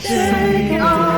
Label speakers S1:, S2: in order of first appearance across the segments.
S1: Take off.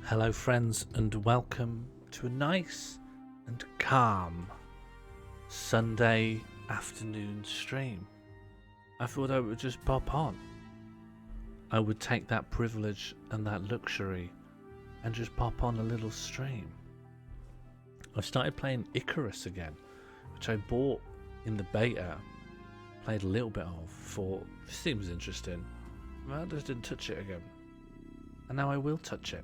S2: Hello friends and welcome to a nice and calm Sunday afternoon stream. I thought I would just pop on. I would take that privilege and that luxury and just pop on a little stream. I started playing Icarus again, which I bought in the beta. Played a little bit of. Thought this seems interesting. I just didn't touch it again, and now I will touch it.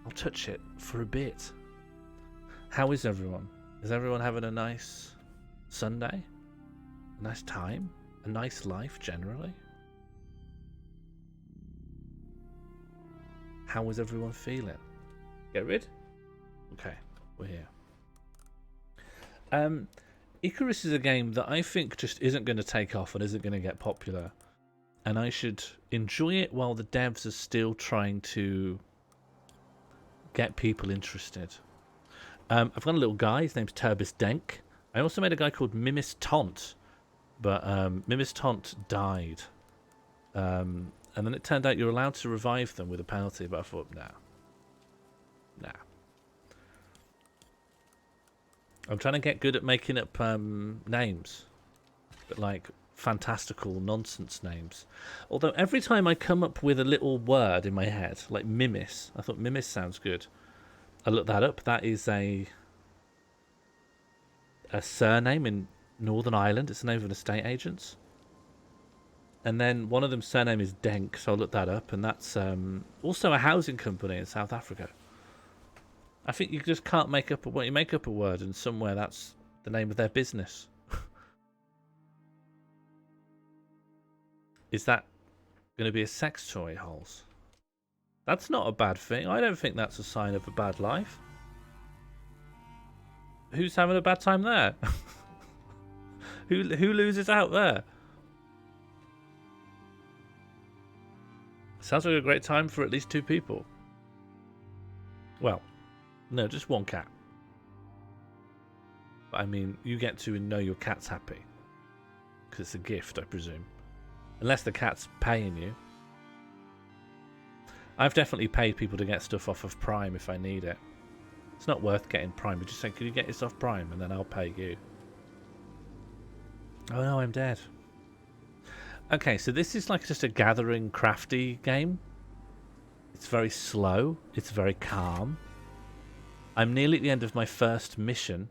S2: I'll touch it for a bit. How is everyone? Is everyone having a nice Sunday? A nice time? A nice life generally? How is everyone feeling? Get rid? Okay, we're here. Icarus is a game that I think just isn't going to take off and isn't going to get popular. And I should enjoy it while the devs are still trying to get people interested. I've got a little guy, his name's Turbis Denk. I also made a guy called Mimis Taunt, but Mimis Taunt died. And then it turned out you're allowed to revive them with a penalty, but I thought, nah. I'm trying to get good at making up names, but like fantastical nonsense names. Although every time I come up with a little word in my head, like Mimis, I thought Mimis sounds good. I looked that up. That is a surname in Northern Ireland. It's the name of an estate agent's. And then one of them's surname is Denk, so I looked that up, and that's also a housing company in South Africa. I think you just can't make up you make up a word, and somewhere that's the name of their business. Is that going to be a sex toy, Holes? That's not a bad thing. I don't think that's a sign of a bad life. Who's having a bad time there? Who loses out there? Sounds like a great time for at least 2 people. Well, no, just 1 cat. But I mean, you get to know your cat's happy. Because it's a gift, I presume. Unless the cat's paying you. I've definitely paid people to get stuff off of Prime if I need it. It's not worth getting Prime, but just say, can you get this off Prime? And then I'll pay you. Oh no, I'm dead. Okay, so this is like just a gathering crafty game. It's very slow. It's very calm. I'm nearly at the end of my first mission.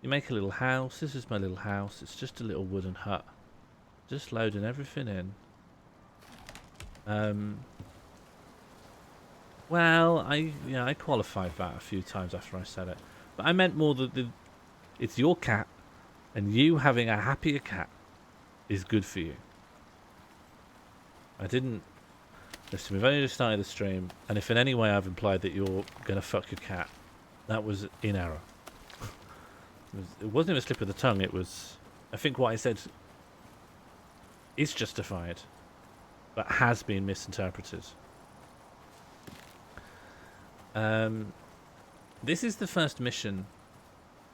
S2: You make a little house. This is my little house. It's just a little wooden hut. Just loading everything in. Well, I qualified that a few times after I said it. But I meant more that it's your cat, and you having a happier cat is good for you. I didn't... Listen, we've only just started the stream, and if in any way I've implied that you're going to fuck your cat, that was in error. It wasn't even a slip of the tongue, it was... I think what I said is justified, but has been misinterpreted. This is the first mission,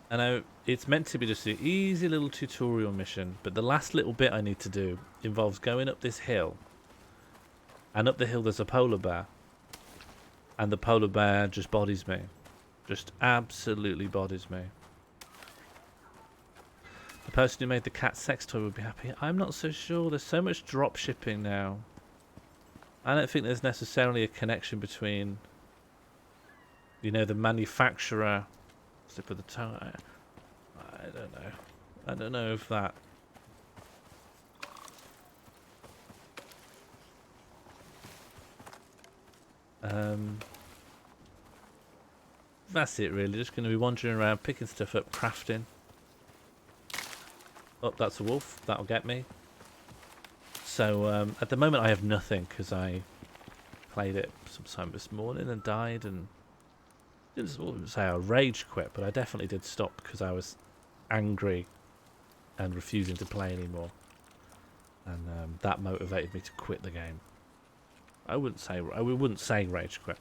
S2: and it's meant to be just an easy little tutorial mission, but the last little bit I need to do involves going up this hill, and up the hill there's a polar bear, and the polar bear just bodies me. Just absolutely bodies me. The person who made the cat sex toy would be happy. I'm not so sure. There's so much drop shipping now. I don't think there's necessarily a connection between, you know, the manufacturer. Slip of the tongue. I don't know. I don't know if that. That's it really. Just going to be wandering around, picking stuff up, crafting. Oh, that's a wolf. That'll get me. So at the moment I have nothing because I played it sometime this morning and died, and I didn't say I rage quit, but I definitely did stop because I was angry and refusing to play anymore, and that motivated me to quit the game. I wouldn't say rage quit,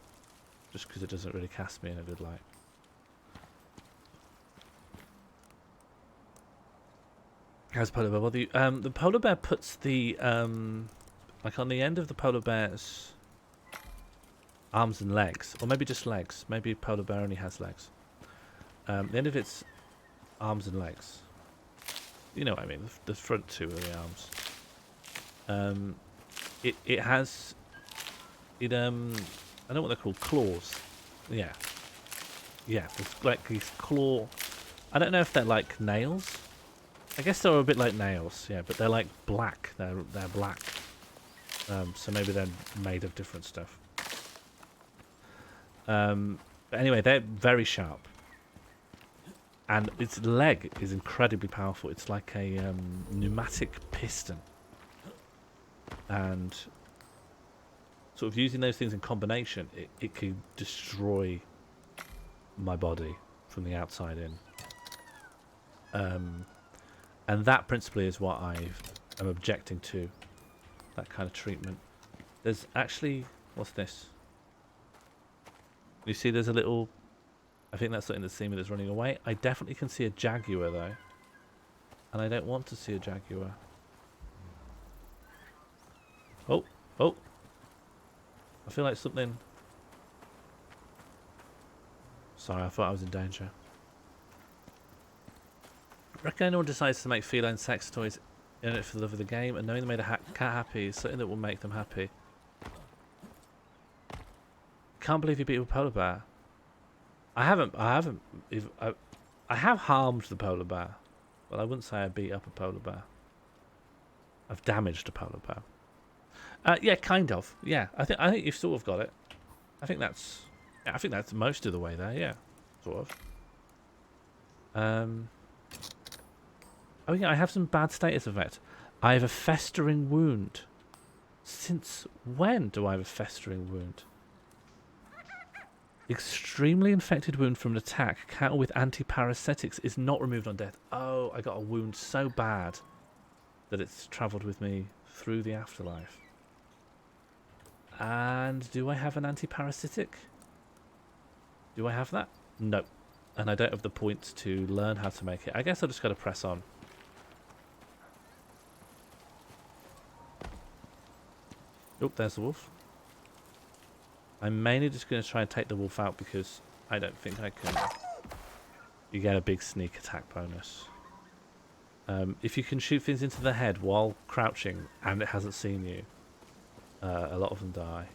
S2: just because it doesn't really cast me in a good light. How's polar bear bother you? The polar bear puts the like on the end of the polar bear's arms and legs, or maybe just legs. Maybe polar bear only has legs. The end of its arms and legs. You know what I mean? The front 2 of the arms. It has. I don't know what they're called. Claws. Yeah. Yeah, there's like these claw. I don't know if they're like nails. I guess they're a bit like nails, yeah, but they're like black. They're black. So maybe they're made of different stuff. But anyway, they're very sharp. And its leg is incredibly powerful. It's like a pneumatic piston. And sort of using those things in combination, it can destroy my body from the outside in. And that principally is what I'm objecting to. That kind of treatment. There's actually... What's this? You see there's a little... I think that's something that's seen me that's running away. I definitely can see a jaguar though. And I don't want to see a jaguar. Oh, oh. I feel like something... Sorry, I thought I was in danger. I reckon anyone decides to make feline sex toys in it for the love of the game, and knowing they made a cat happy is something that will make them happy. Can't believe you beat a polar bear. I haven't. I have harmed the polar bear, but I wouldn't say I beat up a polar bear. I've damaged a polar bear. Yeah, kind of. Yeah, I think you've sort of got it. I think that's most of the way there. Yeah, sort of. Oh yeah, I have some bad status effect. I have a festering wound. Since when do I have a festering wound? Extremely infected wound from an attack. Cattle with antiparasitics is not removed on death. Oh, I got a wound so bad that it's travelled with me through the afterlife. And do I have an antiparasitic? Do I have that? No. And I don't have the points to learn how to make it. I guess I've just got to press on. Oh, there's the wolf. I'm mainly just going to try and take the wolf out because I don't think I can. You get a big sneak attack bonus. If you can shoot things into the head while crouching and it hasn't seen you, a lot of them die.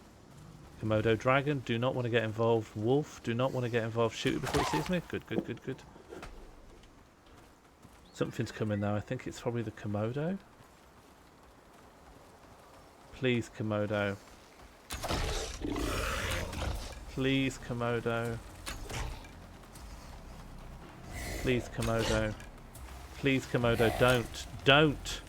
S2: Komodo dragon, do not want to get involved. Wolf, do not want to get involved. Shoot it before it sees me. Good, good, good, good. Something's coming now. I think it's probably the Komodo. Please, Komodo. Please, Komodo. Please, Komodo. Please, Komodo, don't.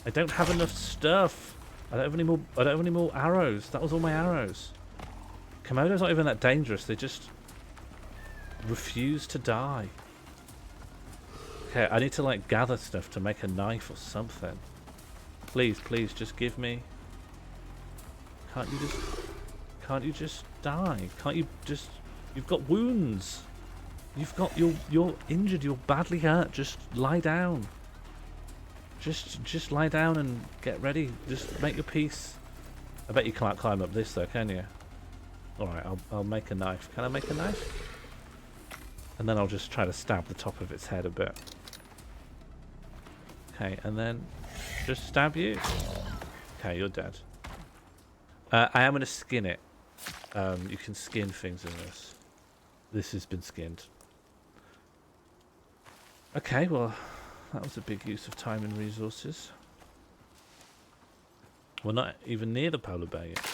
S2: I don't have enough stuff. I don't have any more arrows. That was all my arrows. Komodo's not even that dangerous. They just refuse to die. Okay, I need to like gather stuff to make a knife or something. Please, please, just give me. Can't you just die? Can't you just... You've got wounds. You're injured. You're badly hurt. Just lie down. Just lie down and get ready. Just make your peace. I bet you can't climb up this though, can you? Alright, I'll make a knife. Can I make a knife? And then I'll just try to stab the top of its head a bit. Okay, and then just stab you. Okay, you're dead. I am going to skin it. You can skin things in this. This has been skinned. Okay, well, that was a big use of time and resources. We're not even near the polar bear yet.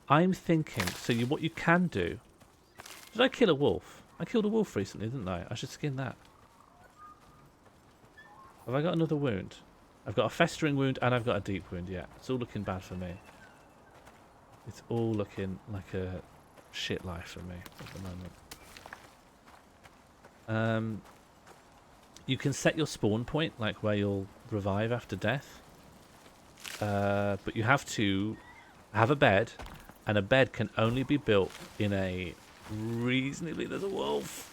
S2: I'm thinking, so what you can do... Did I kill a wolf? I killed a wolf recently, didn't I? I should skin that. Have I got another wound? I've got a festering wound and I've got a deep wound, yeah. It's all looking bad for me. It's all looking like a shit life for me at the moment. You can set your spawn point, like where you'll revive after death. But you have to have a bed, and a bed can only be built in a reasonably... There's a wolf!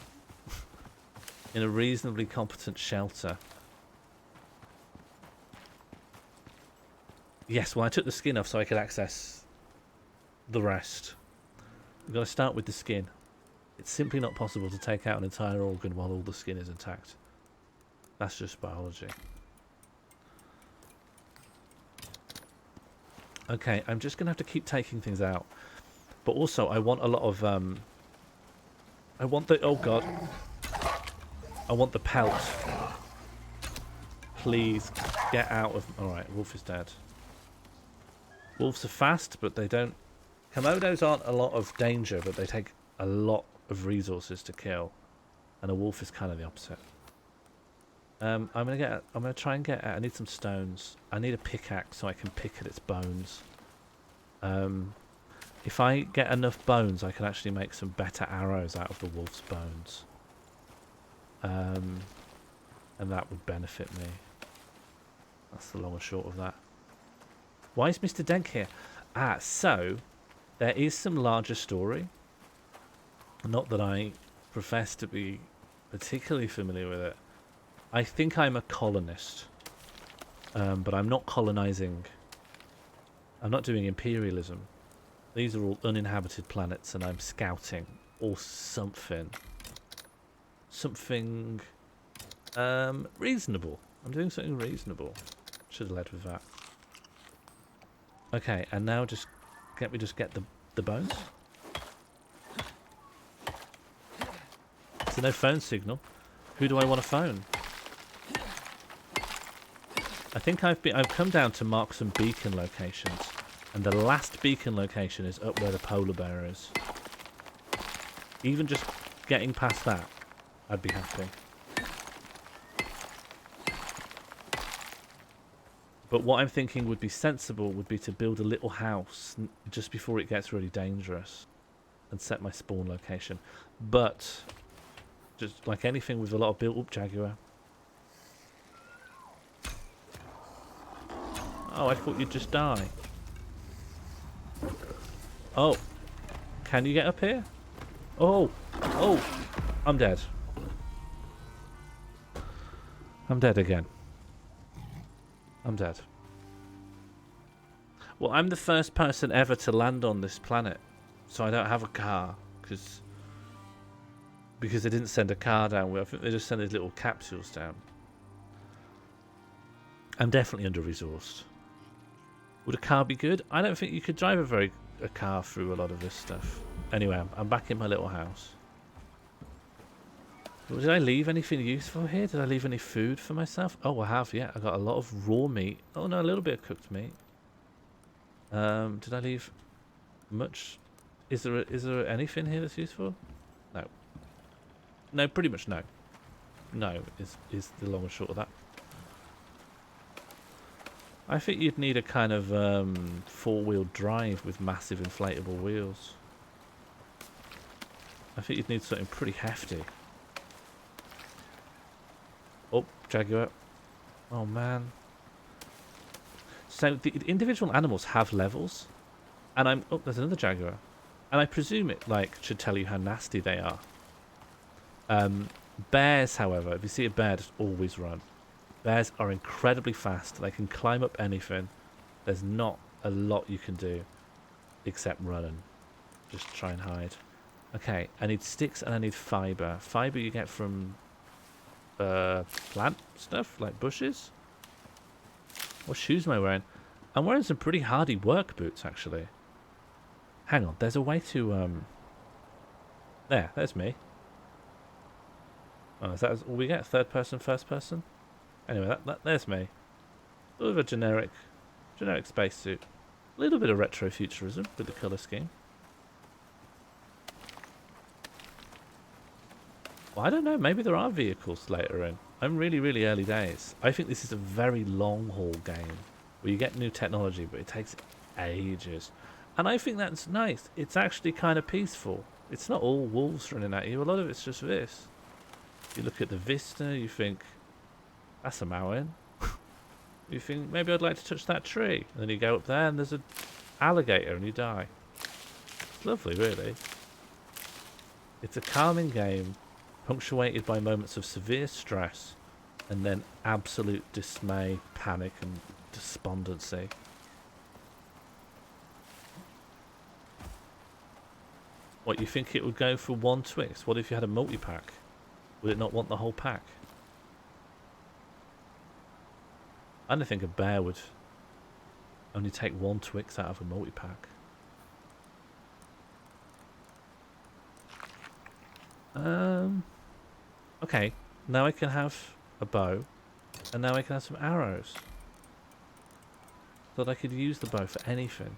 S2: In a reasonably competent shelter. Yes, well I took the skin off so I could access the rest. We've got to start with the skin. It's simply not possible to take out an entire organ while all the skin is intact. That's just biology. Okay, I'm just going to have to keep taking things out. But also, I want a lot of I want the... Oh, God. I want the pelt. Please get out of... Alright, wolf is dead. Wolves are fast, but they don't... Komodos aren't a lot of danger, but they take a lot of resources to kill. And a wolf is kind of the opposite. I'm gonna try and get... I need some stones. I need a pickaxe so I can pick at its bones. If I get enough bones, I can actually make some better arrows out of the wolf's bones. And that would benefit me. That's the long and short of that. Why is Mr. Denk here? So there is some larger story. Not that I profess to be particularly familiar with it. I think I'm a colonist. But I'm not colonizing. I'm not doing imperialism. These are all uninhabited planets and I'm scouting or something. Something reasonable. I'm doing something reasonable. Should have led with that. Okay, and now just get the bones. So no phone signal. Who do I want to phone? I think I've come down to mark some beacon locations, and the last beacon location is up where the polar bear is. Even just getting past that, I'd be happy. But what I'm thinking would be sensible would be to build a little house just before it gets really dangerous and set my spawn location. But just like anything with a lot of built-up Jaguar. Oh, I thought you'd just die. Oh. Can you get up here? Oh. Oh. I'm dead. I'm dead again. I'm dead. Well, I'm the first person ever to land on this planet. So I don't have a car. Because they didn't send a car down. I think they just sent these little capsules down. I'm definitely under-resourced. Would a car be good? I don't think you could drive a car through a lot of this stuff. Anyway, I'm back in my little house. Well, did I leave anything useful here? Did I leave any food for myself? Oh, I have, yeah. I got a lot of raw meat. Oh, no, a little bit of cooked meat. Did I leave much? Is there anything here that's useful? No. No, pretty much no. No, is the long and short of that. I think you'd need a kind of four-wheel drive with massive inflatable wheels. I think you'd need something pretty hefty. Oh, Jaguar. Oh, man. So the individual animals have levels. And I'm... Oh, there's another Jaguar. And I presume it, like, should tell you how nasty they are. Bears, however, if you see a bear, just always run. Bears are incredibly fast. They can climb up anything. There's not a lot you can do except run and just try and hide. Okay, I need sticks and I need fibre. Fibre you get from plant stuff, like bushes. What shoes am I wearing? I'm wearing some pretty hardy work boots, actually. Hang on, there's a way to... There's me. Oh, is that all we get? Third person, first person? Anyway, there's me. Sort of a generic spacesuit. A little bit of retrofuturism with the colour scheme. Well, I don't know. Maybe there are vehicles later in. I'm really, really early days. I think this is a very long-haul game where you get new technology, but it takes ages. And I think that's nice. It's actually kind of peaceful. It's not all wolves running at you. A lot of it's just this. You look at the vista, you think, that's a mountain. You think, maybe I'd like to touch that tree. And then you go up there and there's an alligator and you die. It's lovely, really. It's a calming game, punctuated by moments of severe stress and then absolute dismay, panic and despondency. What, you think it would go for one Twix? What if you had a multi-pack? Would it not want the whole pack? I don't think a bear would only take one Twix out of a multi-pack. Okay. Now I can have a bow, and now I can have some arrows. Thought I could use the bow for anything.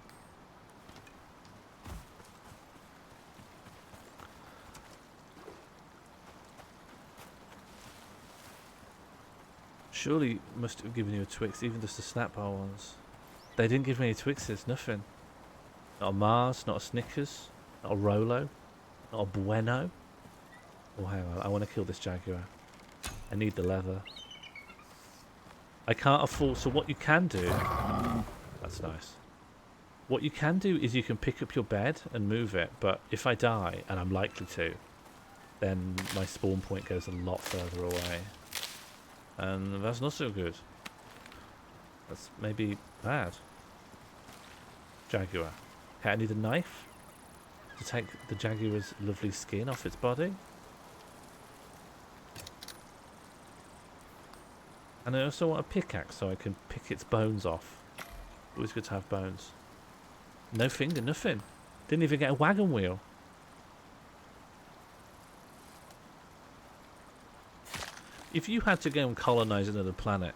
S2: Surely must have given you a Twix, even just the snack bar ones. They didn't give me any Twixes, nothing. Not a Mars, not a Snickers, not a Rolo, not a Bueno. Oh, hang on, I want to kill this Jaguar. I need the leather. I can't afford, so what you can do... That's nice. What you can do is you can pick up your bed and move it, but if I die, and I'm likely to, then my spawn point goes a lot further away. And that's not so good. That's maybe bad. Jaguar. Okay, I need a knife to take the Jaguar's lovely skin off its body. And I also want a pickaxe so I can pick its bones off. Always good to have bones. No finger, nothing. Didn't even get a wagon wheel. If you had to go and colonize another planet,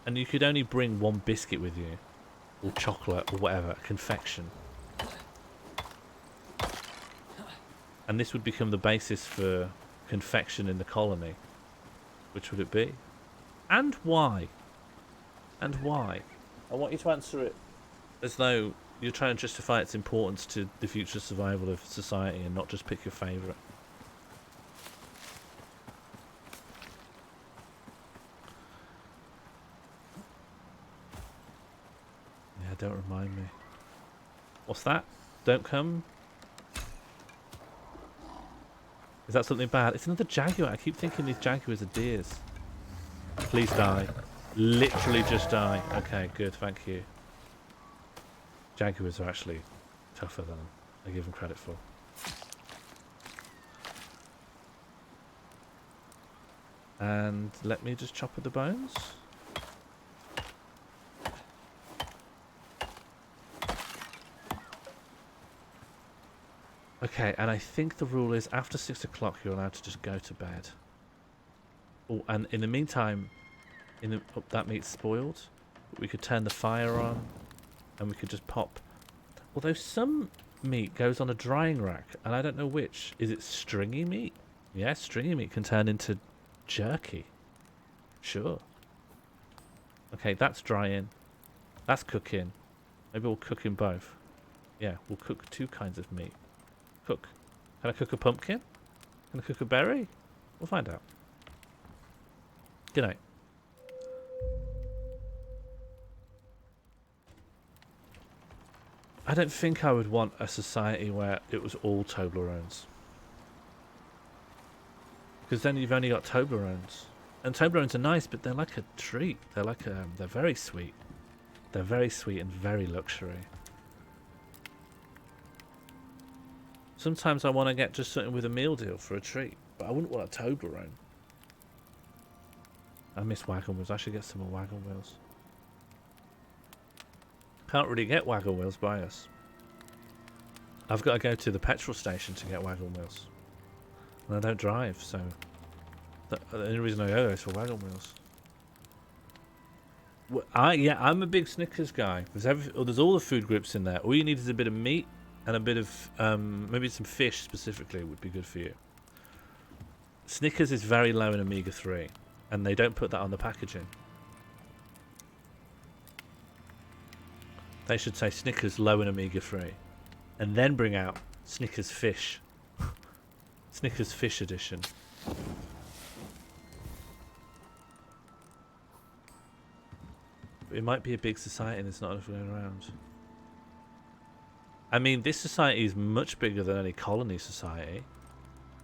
S2: and you could only bring one biscuit with you, or chocolate, or whatever, confection, and this would become the basis for confection in the colony, which would it be? And why? And why? I want you to answer it as though you're trying to justify its importance to the future survival of society and not just pick your favourite. Yeah, don't remind me. What's that? Don't come? Is that something bad? It's another Jaguar. I keep thinking these Jaguars are deers. Please die. Literally just die. Okay, good. Thank you. Jaguars are actually tougher than I give them credit for. And let me just chop at the bones. Okay, and I think the rule is after 6 o'clock you're allowed to just go to bed. Oh, and in the meantime, that meat's spoiled. We could turn the fire on, and we could just pop. Although some meat goes on a drying rack, and I don't know which. Is it stringy meat? Yeah, stringy meat can turn into jerky. Sure. Okay, that's drying. That's cooking. Maybe we'll cook in both. Yeah, we'll cook 2 kinds of meat. Cook. Can I cook a pumpkin? Can I cook a berry? We'll find out. Good night. I don't think I would want a society where it was all Toblerones. Because then you've only got Toblerones. And Toblerones are nice, but they're like a treat. They're like they're very sweet. They're very sweet and very luxury. Sometimes I want to get just something with a meal deal for a treat, but I wouldn't want a Toblerone. I miss wagon wheels. I should get some more wagon wheels. Can't really get wagon wheels by us. I've got to go to the petrol station to get wagon wheels. And I don't drive, so the only reason I go is for wagon wheels. Well, I'm a big Snickers guy. There's all the food groups in there. All you need is a bit of meat and a bit of maybe some fish specifically would be good for you. Snickers is very low in omega-3, and they don't put that on the packaging. They should say Snickers low in omega-3, and then bring out Snickers fish. Snickers fish edition. But it might be a big society and there's not enough going around. I mean, this society is much bigger than any colony society.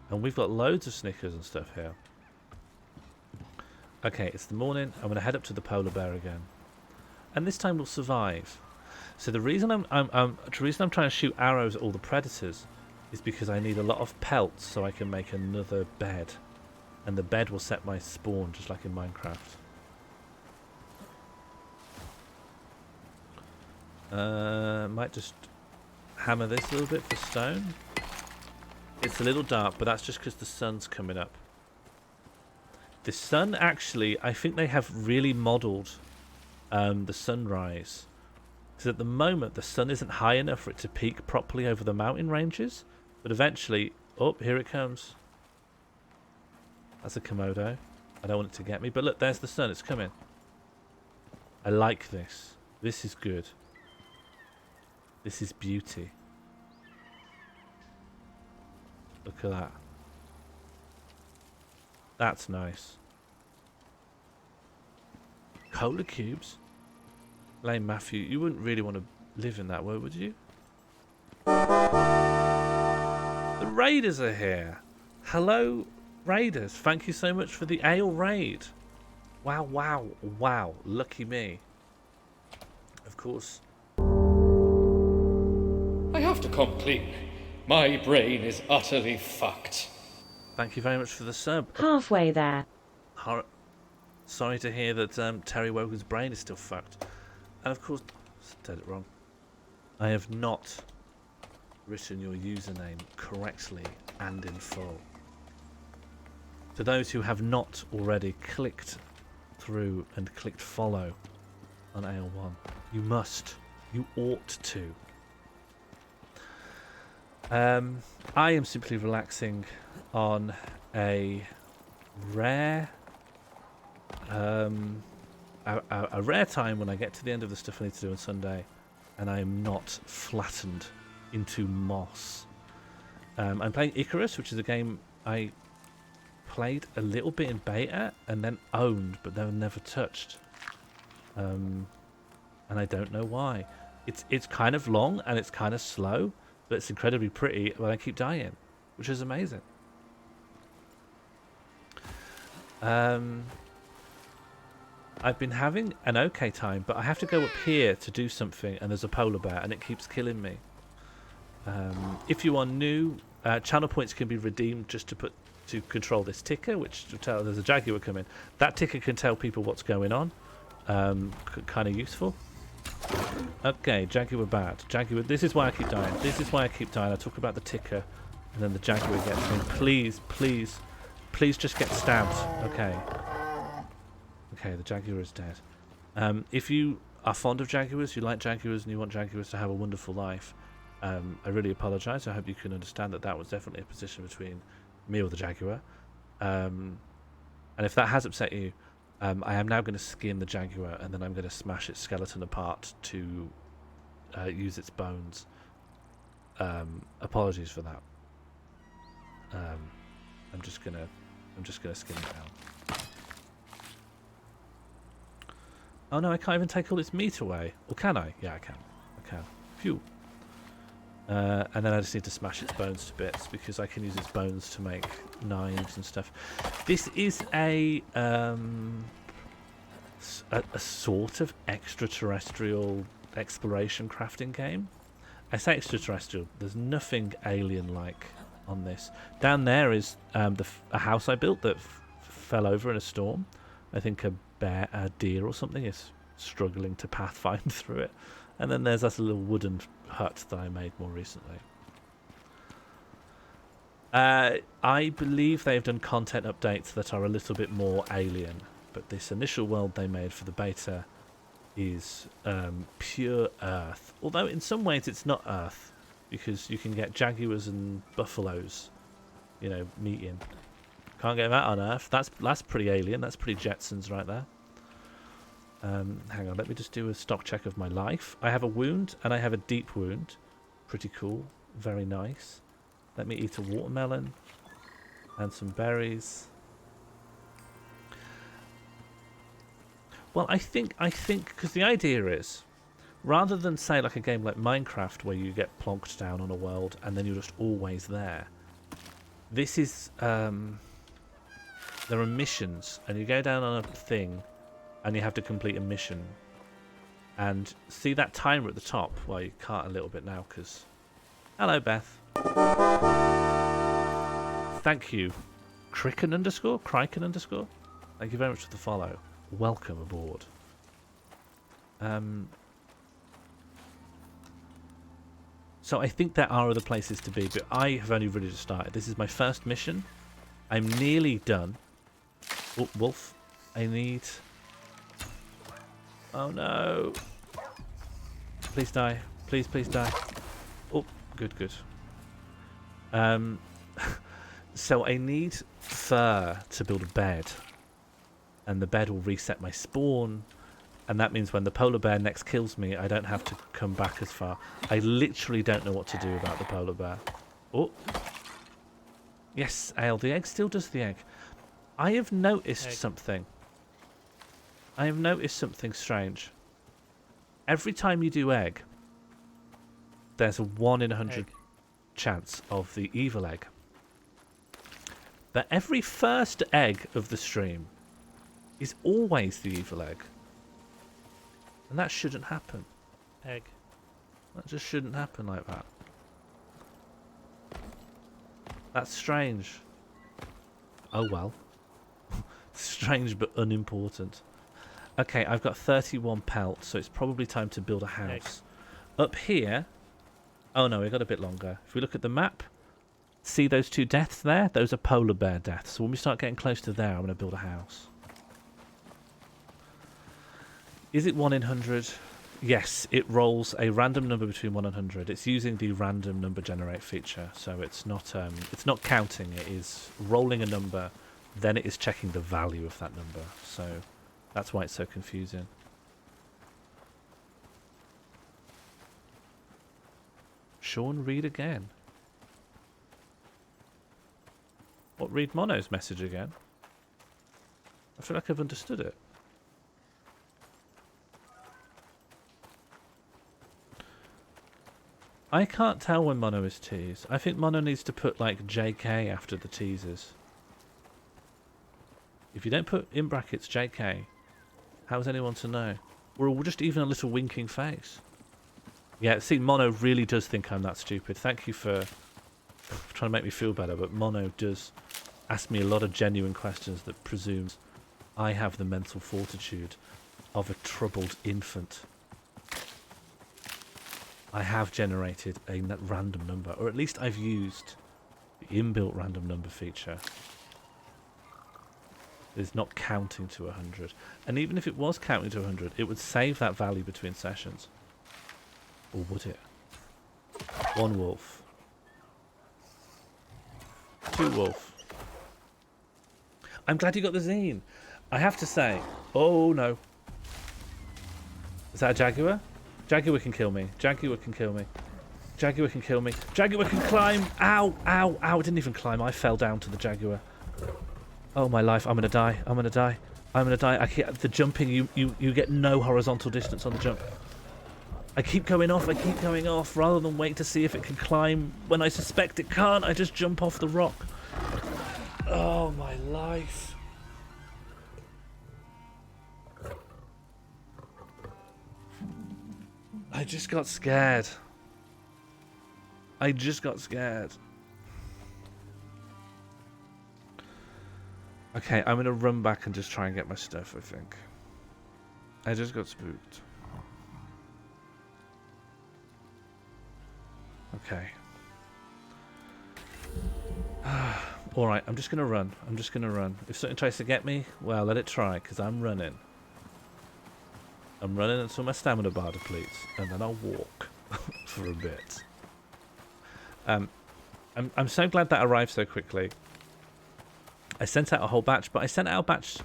S2: And we've got loads of Snickers and stuff here. Okay, it's the morning. I'm going to head up to the polar bear again. And this time we'll survive. So the reason I'm trying to shoot arrows at all the predators is because I need a lot of pelts so I can make another bed. And the bed will set my spawn just like in Minecraft. Might just hammer this a little bit for stone. It's a little dark, but that's just because the sun's coming up. The sun, actually, I think they have really modelled the sunrise. Because at the moment, the sun isn't high enough for it to peak properly over the mountain ranges. But eventually... Oh, here it comes. That's a Komodo. I don't want it to get me. But look, there's the sun. It's coming. I like this. This is good. This is beauty. Look at that. That's nice. Cola cubes? Lane Matthew, you wouldn't really want to live in that world, would you? The Raiders are here. Hello, Raiders. Thank you so much for the ale raid. Wow, wow, wow. Lucky me. Of course.
S1: I have to come clean. My brain is utterly fucked.
S2: Thank you very much for the sub.
S3: Halfway there.
S2: Sorry to hear that Terry Wogan's brain is still fucked. And of course, said it wrong. I have not written your username correctly and in full. To those who have not already clicked through and clicked follow on AL1, you must. You ought to. I am simply relaxing on a rare a rare time when I get to the end of the stuff I need to do on Sunday and I am not flattened into moss. I'm playing Icarus, which is a game I played a little bit in beta and then owned but then never touched, and I don't know why. It's kind of long and it's kind of slow, but it's incredibly pretty, but I keep dying, which is amazing. I've been having an okay time, but I have to go up here to do something, and there's a polar bear, and it keeps killing me. If you are new, channel points can be redeemed just to control this ticker, which to tell there's a jaguar coming. That ticker can tell people what's going on. Kind of useful. Okay, jaguar bad. Jaguar. This is why I keep dying. This is why I keep dying. I talk about the ticker, and then the jaguar gets me. Please, please, please, just get stabbed. Okay. Okay, the jaguar is dead. If you are fond of jaguars, you like jaguars, and you want jaguars to have a wonderful life, I really apologise. I hope you can understand that was definitely a position between me or the jaguar. And if that has upset you, I am now going to skin the jaguar, and then I'm going to smash its skeleton apart to use its bones. Apologies for that. I'm just gonna skin it down. Oh no, I can't even take all its meat away. Or can I? Yeah, I can. I can. Phew. And then I just need to smash its bones to bits, because I can use its bones to make knives and stuff. This is a sort of extraterrestrial exploration crafting game. I say extraterrestrial. There's nothing alien-like on this. Down there is a house I built that fell over in a storm. I think a deer or something is struggling to pathfind through it. And then there's that little wooden hut that I made more recently. I believe they've done content updates that are a little bit more alien, but this initial world they made for the beta is pure Earth. Although in some ways it's not Earth, because you can get jaguars and buffaloes, you know, meeting. Can't get that on Earth. That's pretty alien. That's pretty Jetsons right there. Hang on, let me just do a stock check of my life. I have a wound, and I have a deep wound. Pretty cool. Very nice. Let me eat a watermelon and some berries. Well, I think, because the idea is, rather than say like a game like Minecraft where you get plonked down on a world and then you're just always there, this is, there are missions, and you go down on a thing and you have to complete a mission. And see that timer at the top? Well, you can't a little bit now because... Hello, Beth. Thank you. Criken underscore? Criken underscore? Thank you very much for the follow. Welcome aboard. So I think there are other places to be, but I have only really just started. This is my first mission. I'm nearly done. Oh, wolf. I need... Oh no. Please die. Please, please die. Oh, good, good. So I need fur to build a bed. And the bed will reset my spawn. And that means when the polar bear next kills me, I don't have to come back as far. I literally don't know what to do about the polar bear. Oh. Yes, Ale, the egg still does the egg. I have noticed something. I have noticed something strange. Every time you do egg, there's a 1 in 100 chance of the evil egg. But every first egg of the stream is always the evil egg. And that shouldn't happen.
S3: Egg.
S2: That just shouldn't happen like that. That's strange. Oh well. Strange but unimportant. Okay, I've got 31 pelt, so it's probably time to build a house.
S3: Egg.
S2: Up here... Oh no, we've got a bit longer. If we look at the map, see those 2 deaths there? Those are polar bear deaths. So when we start getting close to there, I'm going to build a house. Is it 1 in 100? Yes, it rolls a random number between 1 and 100. It's using the random number generate feature, so it's not counting. It is rolling a number, then it is checking the value of that number. So that's why it's so confusing. Sean, read again. What, read Mono's message again? I feel like I've understood it. I can't tell when Mono is teased. I think Mono needs to put like JK after the teasers. If you don't put in brackets JK, how is anyone to know? Or just even a little winking face. Yeah, see, Mono really does think I'm that stupid. Thank you for trying to make me feel better, but Mono does ask me a lot of genuine questions that presumes I have the mental fortitude of a troubled infant. I have generated a random number, or at least I've used the inbuilt random number feature. It's not counting to 100. And even if it was counting to 100, it would save that value between sessions. Or would it? 1 wolf. 2 wolf. I'm glad you got the zine. I have to say... Oh, no. Is that a jaguar? Jaguar can kill me. Jaguar can kill me. Jaguar can kill me. Jaguar can climb. Ow, ow, ow. It didn't even climb. I fell down to the jaguar. Oh, my life. I'm going to die. I'm going to die. I'm going to die. The jumping, you get no horizontal distance on the jump. I keep going off. I keep going off. Rather than wait to see if it can climb when I suspect it can't, I just jump off the rock. Oh, my life. I just got scared. I just got scared. Okay, I'm going to run back and just try and get my stuff, I think. I just got spooked. Okay. Alright, I'm just going to run. I'm just going to run. If something tries to get me, well, let it try, because I'm running. I'm running until my stamina bar depletes, and then I'll walk for a bit. I'm so glad that arrived so quickly. I sent out a whole batch, but I sent out a batch...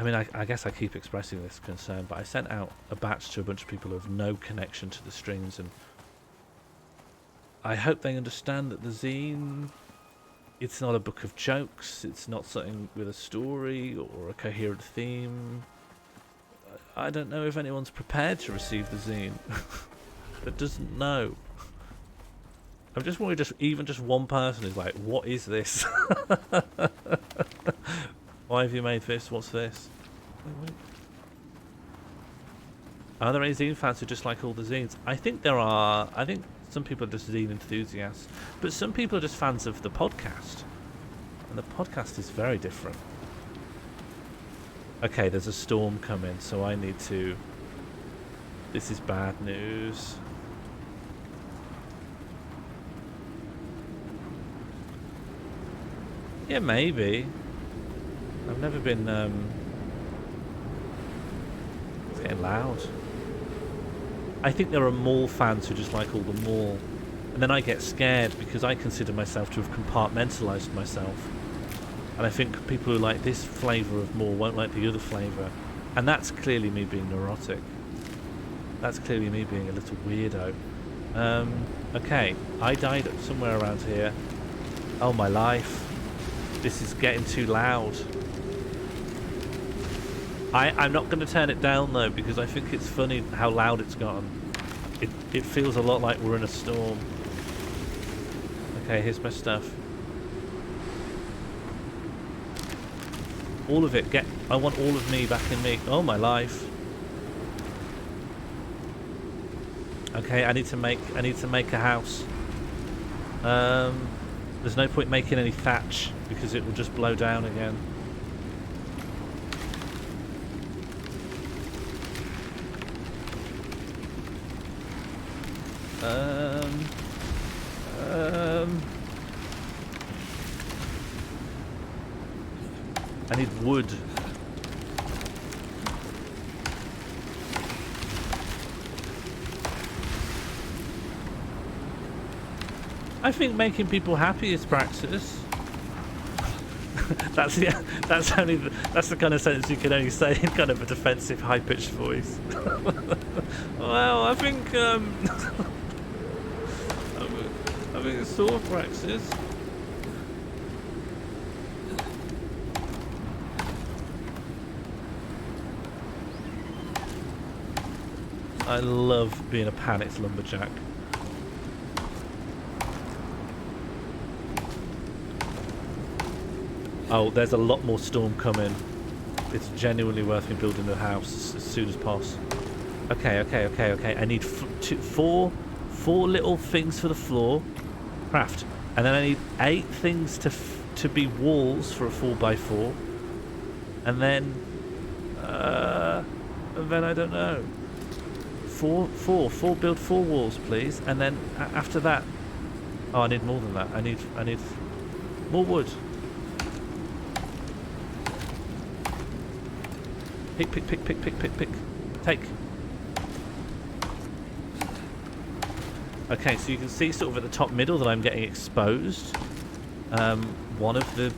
S2: I mean, I guess I keep expressing this concern, but I sent out a batch to a bunch of people who have no connection to the streams, and I hope they understand that the zine... It's not a book of jokes, it's not something with a story or a coherent theme. I don't know if anyone's prepared to receive the zine that doesn't know. I'm just worried even just one person is like, what is this? Why have you made this? What's this? Wait. Are there any zine fans who just like all the zines? I think there are. I think some people are just zine enthusiasts, but some people are just fans of the podcast. And the podcast is very different. Okay, there's a storm coming, so I need to... This is bad news. Yeah, maybe. I've never been, it's getting loud. I think there are mall fans who just like all the mall. And then I get scared because I consider myself to have compartmentalised myself. And I think people who like this flavour of mall won't like the other flavour. And that's clearly me being neurotic. That's clearly me being a little weirdo. Okay, I died somewhere around here. Oh my life. This is getting too loud. I'm not going to turn it down though, because I think it's funny how loud it's gotten. It feels a lot like we're in a storm. Okay, here's my stuff. All of it. I want all of me back in me. Oh my life. Okay, I need to make a house. There's no point making any thatch because it will just blow down again. I need wood. I think making people happy is praxis. That's the kind of sentence you can only say in kind of a defensive, high-pitched voice. Well, I think I think it's sort of praxis. I love being a panicked lumberjack. Oh, there's a lot more storm coming. It's genuinely worth me building a house as soon as possible. Okay. I need four little things for the floor. Craft. And then I need 8 things to be walls for a 4x4. And then I don't know. Build 4 walls, please. And then after that, oh, I need more than that. I need more wood. Pick. Take. Okay, so you can see sort of at the top middle that I'm getting exposed. One of the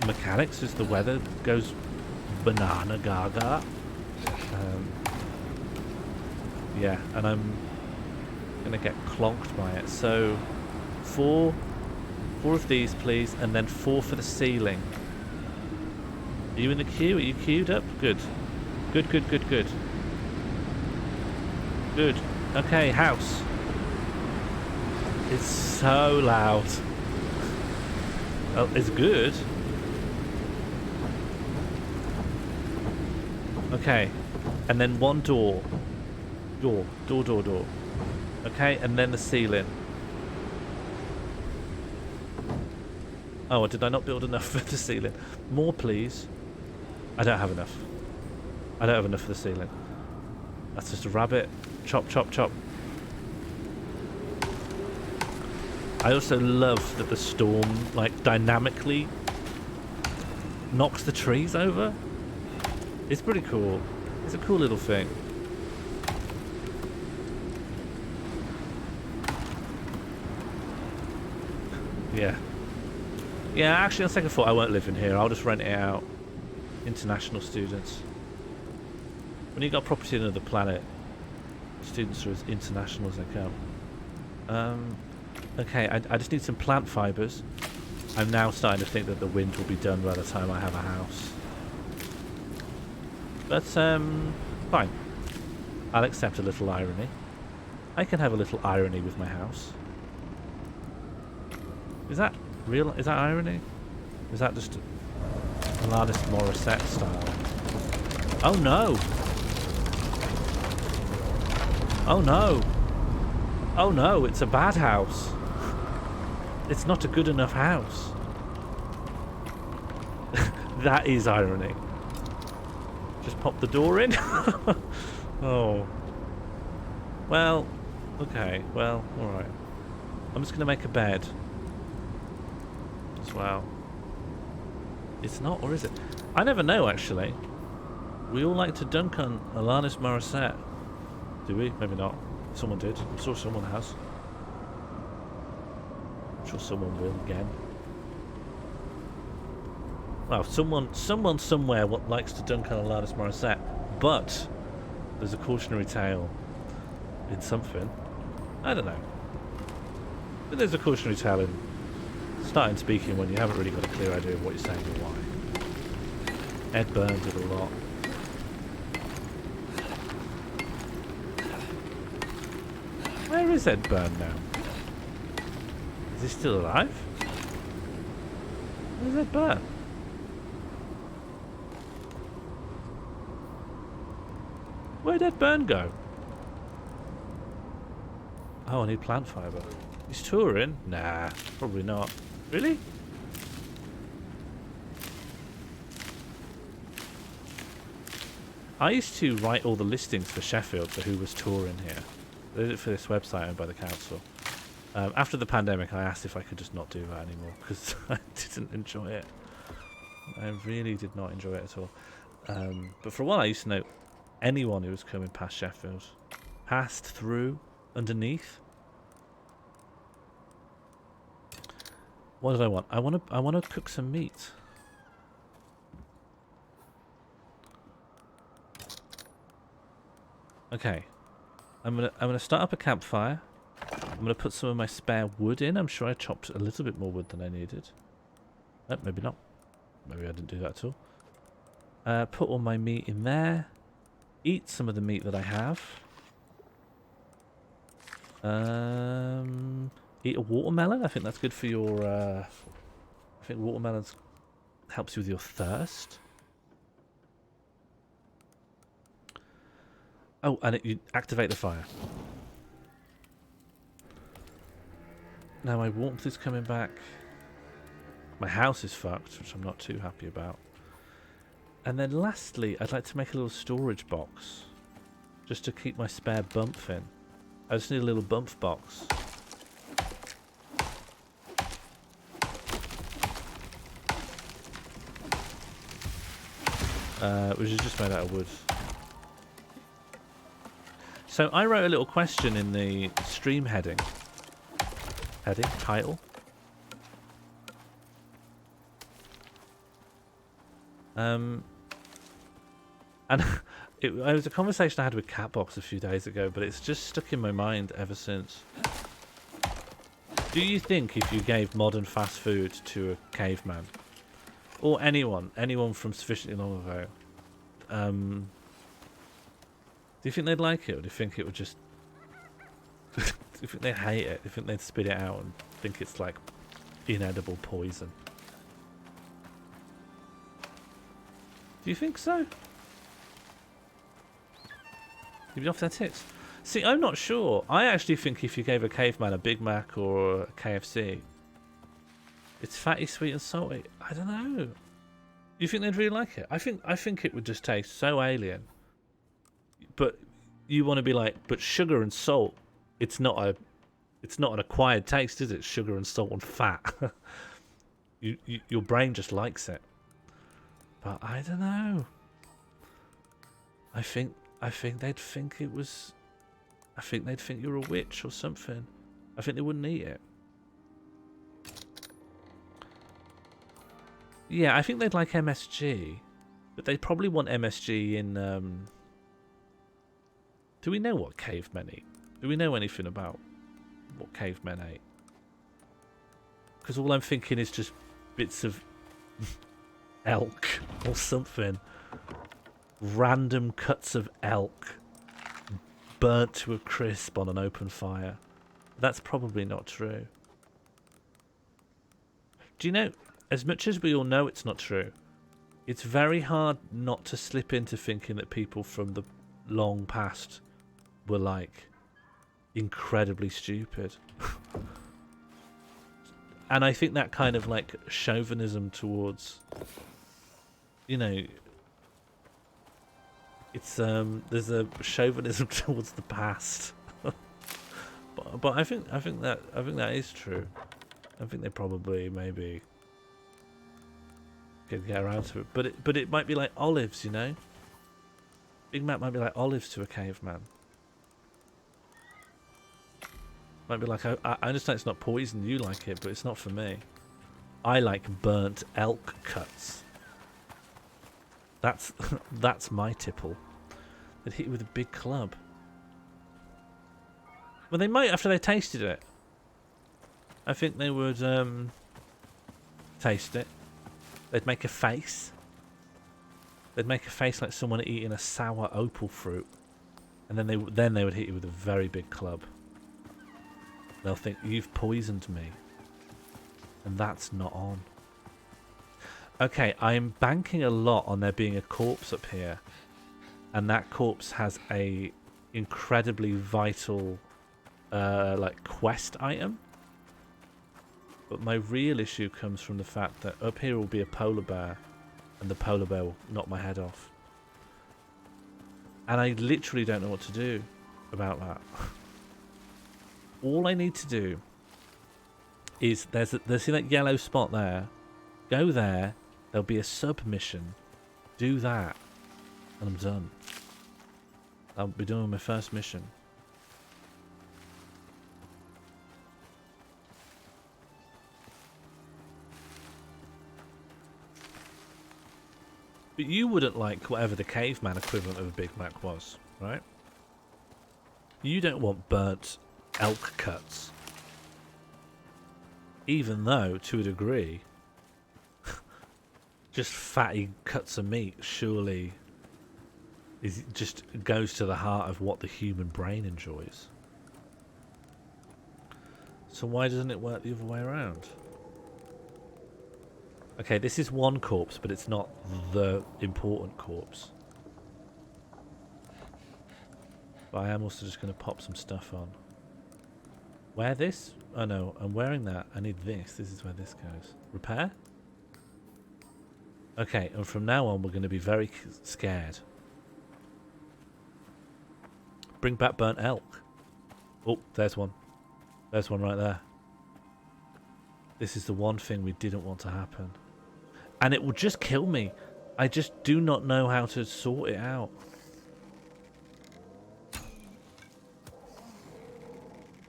S2: mechanics is the weather goes banana gaga. Yeah, and I'm gonna get clonked by it. So 4 of these, please, and then 4 for the ceiling. Are you in the queue? Are you queued up? Good. Good. Okay, house. It's so loud. Oh, it's good. Okay, and then 1 door. Door. Okay, and then the ceiling. Oh, did I not build enough for the ceiling? More, please. I don't have enough. I don't have enough for the ceiling. That's just a rabbit. Chop. I also love that the storm, like, dynamically knocks the trees over. It's pretty cool. It's a cool little thing. Yeah. Yeah, actually, on second thought, I won't live in here. I'll just rent it out. International students. When you got property on another planet, students are as international as they come. Okay, I just need some plant fibres. I'm now starting to think that the wind will be done by the time I have a house. But, fine. I'll accept a little irony. I can have a little irony with my house. Is that real? Is that irony? Is that just Alanis Morissette style? Oh no! Oh no! Oh no, it's a bad house. It's not a good enough house. That is irony. Just pop the door in? Oh. Well, okay, well, alright. I'm just going to make a bed as well. It's not, or is it? I never know, actually. We all like to dunk on Alanis Morissette. Do we? Maybe not. Someone did. I'm sure someone has. I'm sure someone will again. Well, someone somewhere likes to dunk on Alanis Morissette, but there's a cautionary tale in something. I don't know. But there's a cautionary tale in starting speaking when you haven't really got a clear idea of what you're saying or why. Ed Byrne did a lot. Where is Ed Byrne now? Is he still alive? Where's Ed Byrne? Where'd Ed Byrne go? Oh, I need plant fibre. He's touring? Nah, probably not. Really? I used to write all the listings for Sheffield for who was touring here. I did it for this website owned by the council. After the pandemic, I asked if I could just not do that anymore because I didn't enjoy it. I really did not enjoy it at all. But for a while, I used to know anyone who was coming past Sheffield. Passed through, underneath. What did I want? I want to cook some meat. Okay. I'm gonna start up a campfire. I'm gonna put some of my spare wood in. I'm sure I chopped a little bit more wood than I needed. Maybe not. Maybe I didn't do that at all. Put all my meat in there. Eat some of the meat that I have. Eat a watermelon. I think that's good for your. I think watermelons helps you with your thirst. Oh, and you activate the fire. Now my warmth is coming back. My house is fucked, which I'm not too happy about. And then lastly, I'd like to make a little storage box. Just to keep my spare bump in. I just need a little bump box. Which is just made out of wood. So I wrote a little question in the stream heading. Title. And it was a conversation I had with Catbox a few days ago, but it's just stuck in my mind ever since. Do you think if you gave modern fast food to a caveman, or anyone from sufficiently long ago, do you think they'd like it, or do you think it would just... do you think they'd hate it? Do you think they'd spit it out and think it's like inedible poison? Do you think so? You'd be off their tits. See, I'm not sure. I actually think if you gave a caveman a Big Mac or a KFC, it's fatty, sweet and salty. I don't know. You think they'd really like it? I think it would just taste so alien. But you want to be like, but sugar and salt, it's not an acquired taste, is it? Sugar and salt and fat. Your brain just likes it. But I don't know. I think they'd think it was... I think they'd think you're a witch or something. I think they wouldn't eat it. Yeah, I think they'd like MSG. But they'd probably want MSG in... Do we know what cavemen eat? Do we know anything about what cavemen ate? Because all I'm thinking is just bits of elk or something. Random cuts of elk burnt to a crisp on an open fire. That's probably not true. Do you know, as much as we all know it's not true, it's very hard not to slip into thinking that people from the long past were like incredibly stupid. And I think that kind of like chauvinism towards, you know, it's there's a chauvinism towards the past. but I think that is true. I think they probably maybe get around to it. But it might be like olives, you know. Big Mac might be like olives to a caveman. Might be like, I understand it's not poison, you like it, but it's not for me. I like burnt elk cuts. That's that's my tipple. They'd hit you with a big club. Well, they might after they tasted it. I think they would taste it. They'd make a face. They'd make a face like someone eating a sour opal fruit, and then they would hit you with a very big club. They'll think you've poisoned me, and that's not on. Okay, I'm banking a lot on there being a corpse up here, and that corpse has a incredibly vital like quest item. But my real issue comes from the fact that up here will be a polar bear, and the polar bear will knock my head off. And I literally don't know what to do about that. All I need to do is there's see that yellow spot there. Go there. There'll be a submission. Do that, and I'm done. I'll be doing my first mission. But you wouldn't like whatever the caveman equivalent of a Big Mac was, right? You don't want burnt elk cuts. Even though, to a degree, just fatty cuts of meat surely just goes to the heart of what the human brain enjoys. So why doesn't it work the other way around? Okay, this is one corpse, but it's not the important corpse. But I am also just going to pop some stuff on. Wear this? Oh no, I'm wearing that. I need this. This is where this goes. Repair? Okay, and from now on we're going to be very scared. Bring back burnt elk. Oh, there's one. There's one right there. This is the one thing we didn't want to happen. And it will just kill me. I just do not know how to sort it out.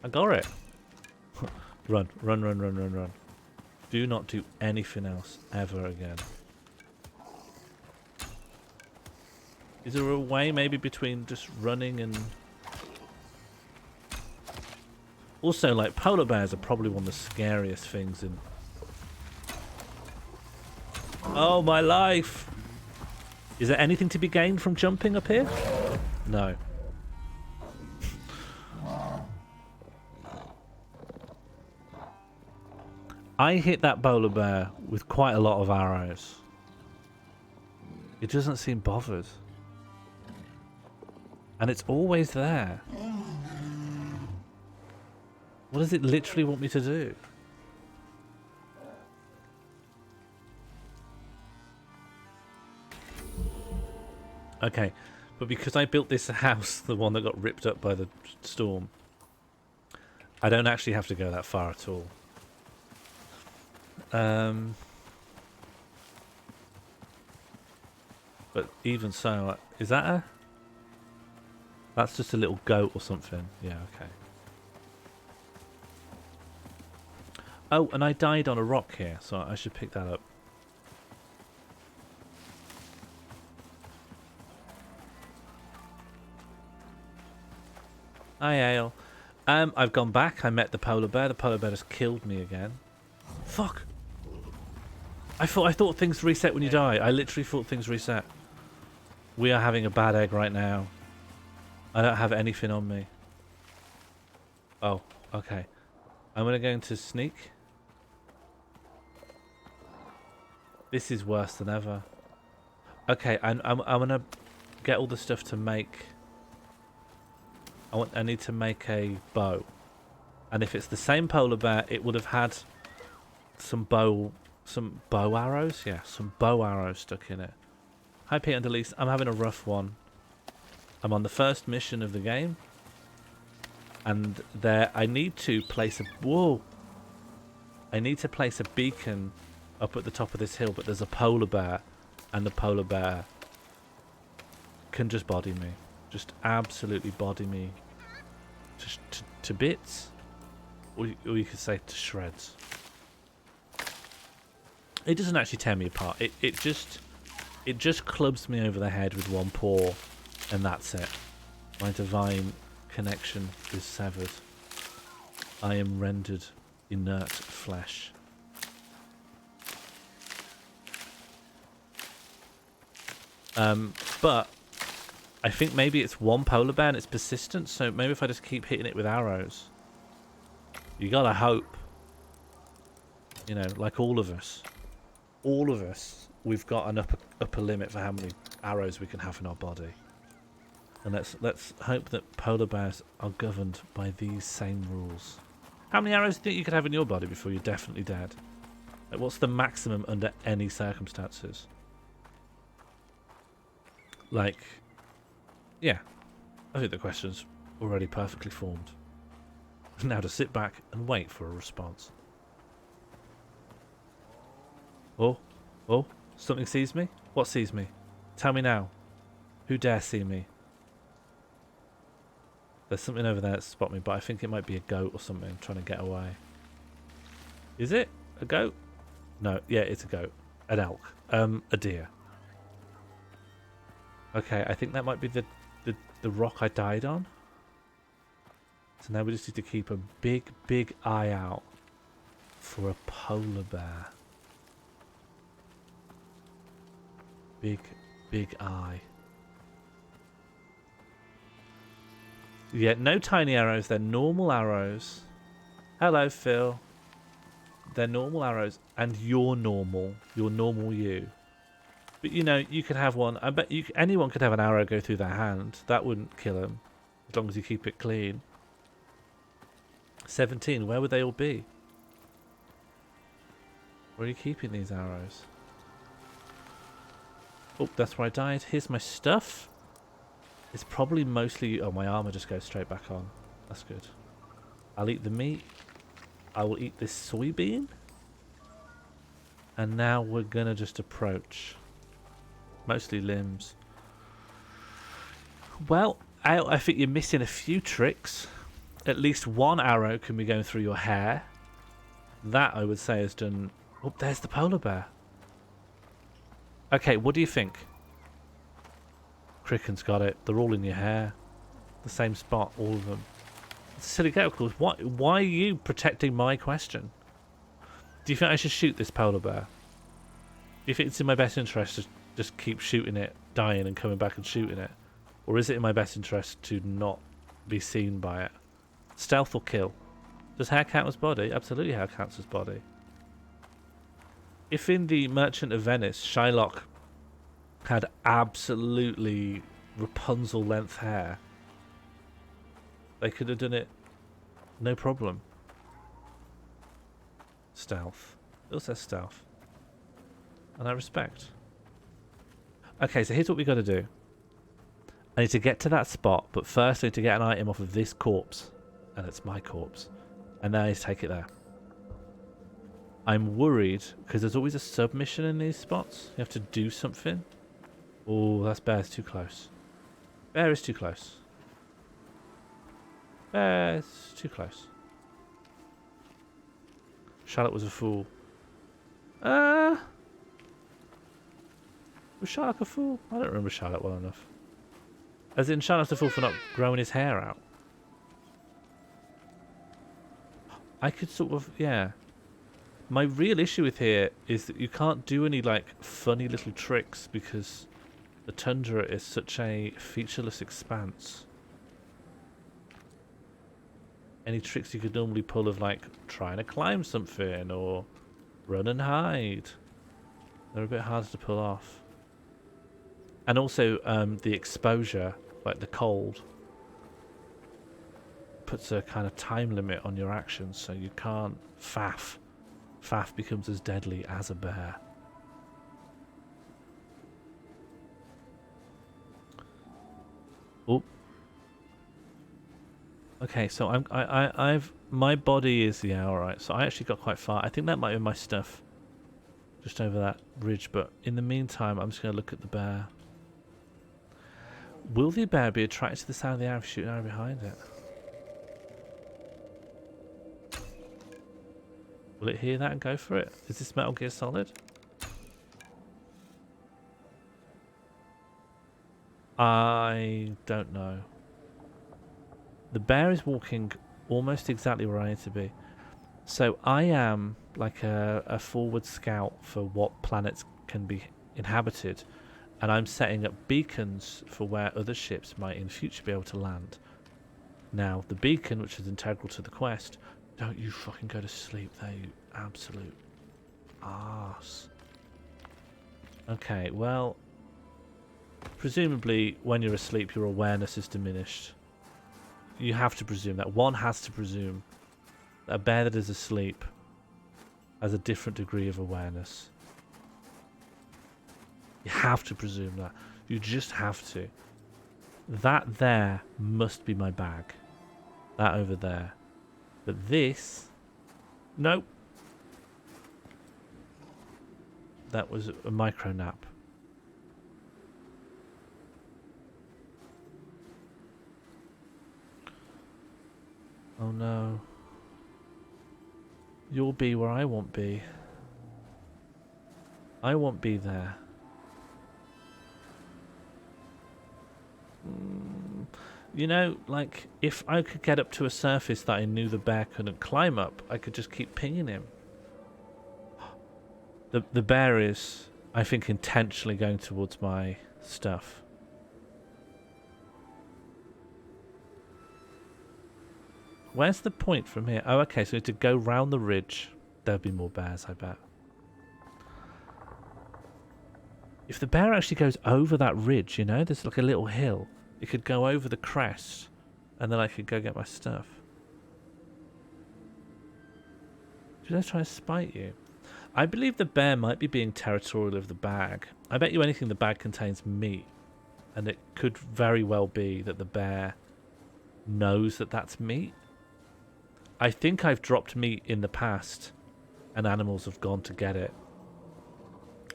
S2: I got it. Run, run, run, run, run, run. Do not do anything else ever again. Is there a way maybe between just running and... Also, like, polar bears are probably one of the scariest things in... Oh, my life! Is there anything to be gained from jumping up here? No. I hit that polar bear with quite a lot of arrows. It doesn't seem bothered. And it's always there. What does it literally want me to do? Okay, but because I built this house, the one that got ripped up by the storm, I don't actually have to go that far at all. But even so, is that a... That's just a little goat or something. Yeah, okay. Oh, and I died on a rock here, so I should pick that up. Hi, Ale. I've gone back. I met the polar bear. The polar bear just killed me again. Fuck. I thought things reset when you die. I literally thought things reset. We are having a bad egg right now. I don't have anything on me. Oh, okay. I'm gonna go into sneak. This is worse than ever. Okay, I'm gonna get all the stuff to make. I need to make a bow, and if it's the same polar bear, it would have had some bow arrows. Yeah, some bow arrows stuck in it. Hi, Pete and Elise. I'm having a rough one. I'm on the first mission of the game, and there I need to place a I need to place a beacon up at the top of this hill, but there's a polar bear, and the polar bear can just body me. Just absolutely body me to bits. Or you could say to shreds. It doesn't actually tear me apart. It just clubs me over the head with one paw, and that's it. My divine connection is severed. I am rendered inert flesh. But I think maybe it's one polar bear and it's persistent, so maybe if I just keep hitting it with arrows. You gotta hope. You know, like all of us. All of us, we've got an upper limit for how many arrows we can have in our body. And let's hope that polar bears are governed by these same rules. How many arrows do you think you could have in your body before you're definitely dead? Like, what's the maximum under any circumstances? Like, yeah, I think the question's already perfectly formed. Now to sit back and wait for a response. Oh, something sees me? What sees me? Tell me now. Who dare see me? There's something over there that spot me, but I think it might be a goat or something trying to get away. Is it a goat? No, yeah, it's a goat. An elk. A deer. Okay, I think that might be the rock I died on. So now we just need to keep a big eye out for a polar bear. Big eye. Yeah, no tiny arrows. They're normal arrows. Hello, Phil. They're normal arrows, and you're normal. You're normal you. But you know, you could have one. I bet anyone could have an arrow go through their hand. That wouldn't kill them, as long as you keep it clean. 17. Where would they all be? Where are you keeping these arrows? Oh, that's where I died. Here's my stuff. It's probably mostly... Oh, my armor just goes straight back on. That's good. I'll eat the meat. I will eat this soybean. And now we're going to just approach. Mostly limbs. Well, I think you're missing a few tricks. At least one arrow can be going through your hair. That, I would say, has done... Oh, there's the polar bear. Okay, what do you think? Cricken's got it. They're all in your hair. The same spot, all of them. It's a silly go, of course. Why are you protecting my question? Do you think I should shoot this polar bear? Do you think it's in my best interest to just keep shooting it, dying and coming back and shooting it? Or is it in my best interest to not be seen by it? Stealth or kill? Does hair count as body? Absolutely hair counts as body. If in the Merchant of Venice, Shylock had absolutely Rapunzel length hair, they could have done it no problem. Stealth. It also says stealth. And I respect. Okay, so here's what we got to do. I need to get to that spot, but first I need to get an item off of this corpse. And it's my corpse. And then I need to take it there. I'm worried, because there's always a submission in these spots. You have to do something. Oh, that's bear's too close. Bear is too close. Bear is too close. Charlotte was a fool. Was Charlotte a fool? I don't remember Charlotte well enough. As in, Charlotte's a fool for not growing his hair out. I could sort of, yeah. My real issue with here is that you can't do any, like, funny little tricks because the tundra is such a featureless expanse. Any tricks you could normally pull of, like, trying to climb something or run and hide, they're a bit harder to pull off. And also, the exposure, like the cold, puts a kind of time limit on your actions, so you can't faff. Faff becomes as deadly as a bear. Oh. Okay, so I've my body is, yeah, all right. So I actually got quite far. I think that might be my stuff. just over that ridge. But in the meantime, I'm just going to look at the bear. Will the bear be attracted to the sound of the arrow shooting arrow behind it? Will it hear that and go for it? Is this Metal Gear Solid? I don't know. The bear is walking almost exactly where I need to be. So I am like a forward scout for what planets can be inhabited. And I'm setting up beacons for where other ships might in future be able to land. Now, the beacon, which is integral to the quest... Don't you fucking go to sleep there, you absolute arse. Okay, well... Presumably, when you're asleep, your awareness is diminished. You have to presume that. One has to presume that a bear that is asleep has a different degree of awareness. You have to presume that. You just have to. That there must be my bag. That over there. But this... Nope. That was a micro nap. Oh no. You'll be where I won't be. I won't be there. You know, like, if I could get up to a surface that I knew the bear couldn't climb up, I could just keep pinging him. The bear is, I think, intentionally going towards my stuff. Where's the point from here? Oh, okay, so to go round the ridge, there'll be more bears, I bet. If the bear actually goes over that ridge, you know, there's like a little hill. It could go over the crest, and then I could go get my stuff. Should I try to spite you? I believe the bear might be being territorial of the bag. I bet you anything the bag contains meat, and it could very well be that the bear knows that that's meat. I think I've dropped meat in the past, and animals have gone to get it.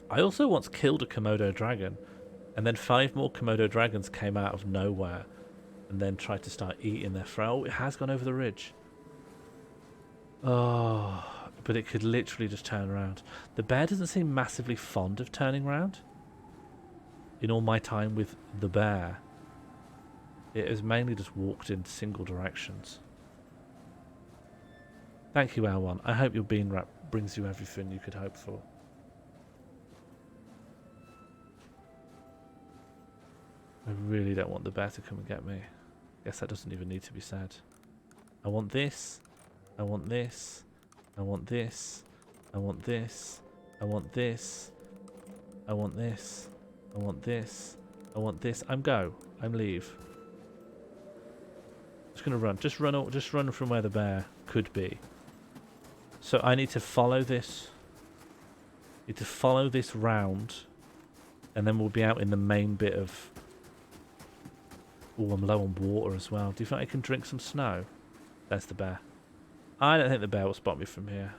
S2: I also once killed a Komodo dragon, and then 5 more Komodo dragons came out of nowhere and then tried to start eating their fry. Oh, it has gone over the ridge. Oh, but it could literally just turn around. The bear doesn't seem massively fond of turning around. In all my time with the bear, it has mainly just walked in single directions. Thank you, L1. I hope your bean wrap brings you everything you could hope for. I really don't want the bear to come and get me. Guess that doesn't even need to be said. I want this. I want this. I want this. I want this. I want this. I want this. I want this. I want this. I'm go. I'm leave. Just gonna run. Just run from where the bear could be. So I need to follow this. Need to follow this round, and then we'll be out in the main bit of. Oh, I'm low on water as well. Do you think I can drink some snow? There's the bear. I don't think the bear will spot me from here.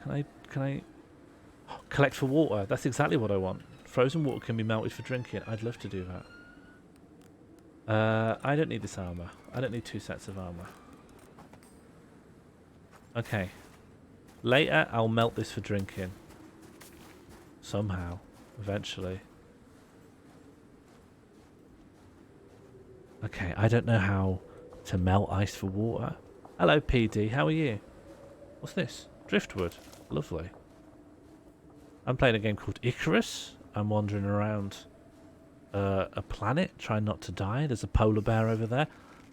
S2: Can I collect for water? That's exactly what I want. Frozen water can be melted for drinking. I'd love to do that. I don't need this armor. I don't need 2 sets of armor. Okay. Later, I'll melt this for drinking. Somehow. Eventually. Okay, I don't know how to melt ice for water. Hello, PD. How are you? What's this? Driftwood. Lovely. I'm playing a game called Icarus. I'm wandering around a planet, trying not to die. There's a polar bear over there.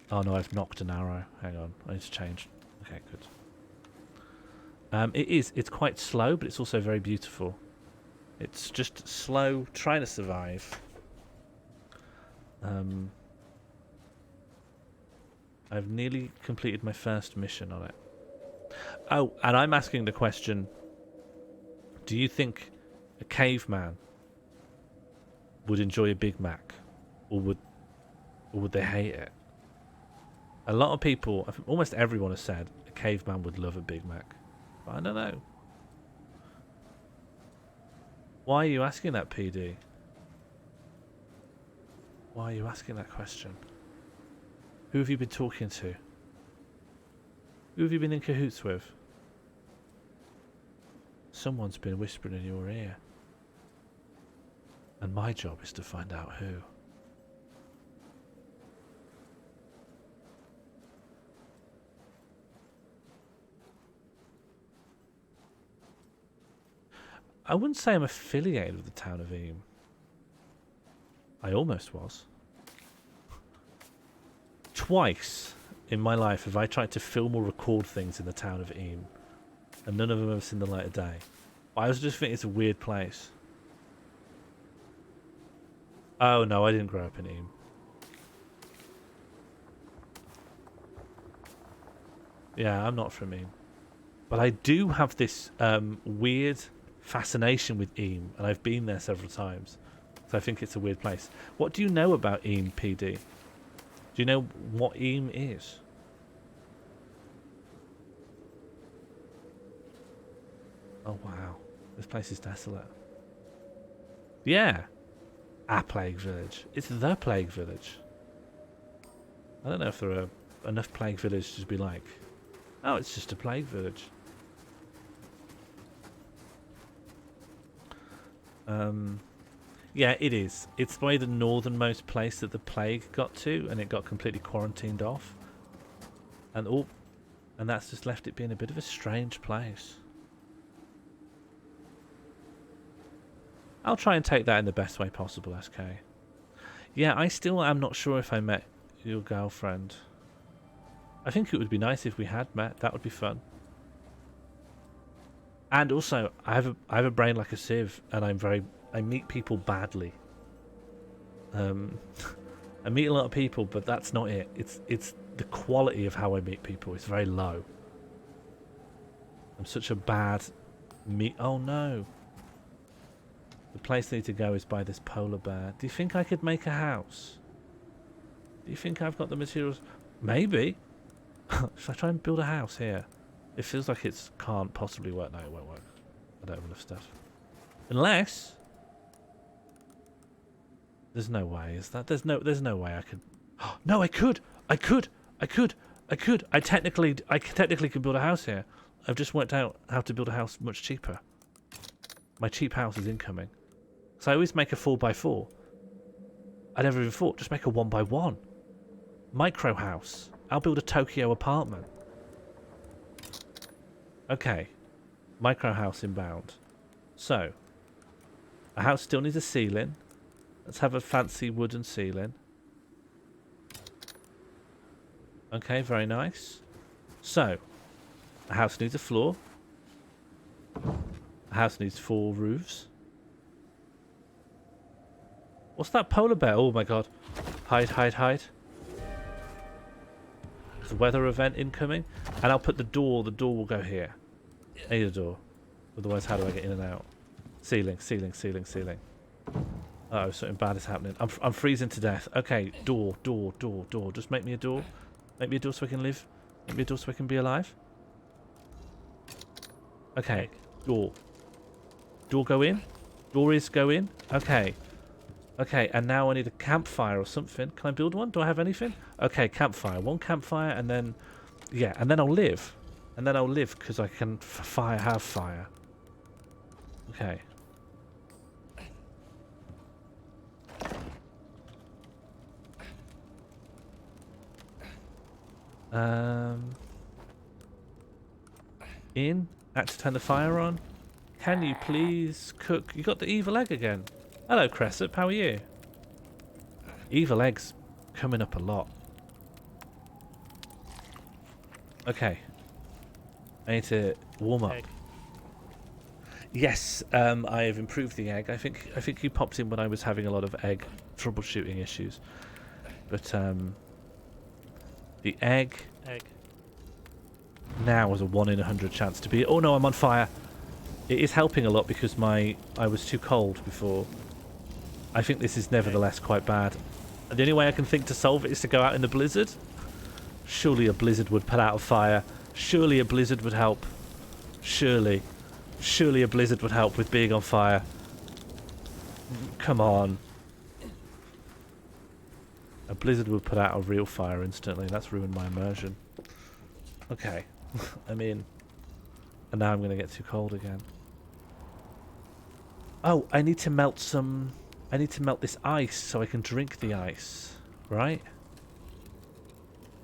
S2: Oh no, I've knocked an arrow. Hang on, I need to change. Okay, good. It's quite slow, but it's also very beautiful. It's just slow, trying to survive. I've nearly completed my first mission on it. Oh, and I'm asking the question, do you think a caveman would enjoy a Big Mac, or would they hate it? A lot of people, I think almost everyone has said, a caveman would love a Big Mac. But I don't know. Why are you asking that, PD? Why are you asking that question? Who have you been talking to? Who have you been in cahoots with? Someone's been whispering in your ear. And my job is to find out who. I wouldn't say I'm affiliated with the town of Eyam. I almost was. Twice in my life have I tried to film or record things in the town of Eyam, and none of them have seen the light of day. I was just thinking it's a weird place. Oh no, I didn't grow up in Eyam. Yeah, I'm not from Eyam. But I do have this weird fascination with Eyam, and I've been there several times. So I think it's a weird place. What do you know about Eyam, PD? Do you know what Eyam is? Oh wow, this place is desolate. Yeah, a plague village. It's the plague village. I don't know if there are enough plague villages to be like, oh, it's just a plague village. Yeah, it is. It's by the northernmost place that the plague got to, and it got completely quarantined off. And oh, and that's just left it being a bit of a strange place. I'll try and take that in the best way possible, SK. Yeah, I still am not sure if I met your girlfriend. I think it would be nice if we had met. That would be fun. And also, I have a brain like a sieve, and I meet people badly. I meet a lot of people, but that's not it. It's the quality of how I meet people. It's very low. I'm such a bad meet. Oh no. The place I need to go is by this polar bear. Do you think I could make a house? Do you think I've got the materials? Maybe. Should I try and build a house here? It feels like it can't possibly work. No, it won't work. I don't have enough stuff. Unless... There's no way, is that? There's no way I could... No, I could! I technically could build a house here. I've just worked out how to build a house much cheaper. My cheap house is incoming. So I always make a 4x4. I never even thought, just make a 1x1. Micro house. I'll build a Tokyo apartment. Okay. Micro house inbound. So, a house still needs a ceiling. Let's have a fancy wooden ceiling. Okay, very nice. So, a house needs a floor. A house needs 4 roofs. What's that polar bear? Oh my god. Hide. There's a weather event incoming. And I'll put the door will go here. I need a door. Otherwise, how do I get in and out? Ceiling. Oh, something bad is happening. I'm freezing to death. Okay, door. Just make me a door. Make me a door so I can live. Make me a door so I can be alive. Okay, door. Door go in. Door is go in. Okay. Okay, and now I need a campfire or something. Can I build one? Do I have anything? Okay, campfire. 1 campfire and then... Yeah, and then I'll live. And then I'll live because I can have fire. Okay. Had to turn the fire on. Can you please cook? You got the evil egg again. Hello, Cressip. How are you? Evil eggs coming up a lot. Okay. I need to warm up.
S3: Egg.
S2: Yes, I have improved the egg. I think you popped in when I was having a lot of egg troubleshooting issues. But the egg now has a 1 in 100 chance to be... Oh no, I'm on fire. It is helping a lot because I was too cold before. I think this is nevertheless quite bad. And the only way I can think to solve it is to go out in the blizzard. Surely a blizzard would put out a fire. Surely a blizzard would help. Surely. Surely a blizzard would help with being on fire. Come on. A blizzard would put out a real fire instantly. That's ruined my immersion. Okay. I mean... And now I'm going to get too cold again. Oh, I need to melt some... I need to melt this ice so I can drink the ice. Right?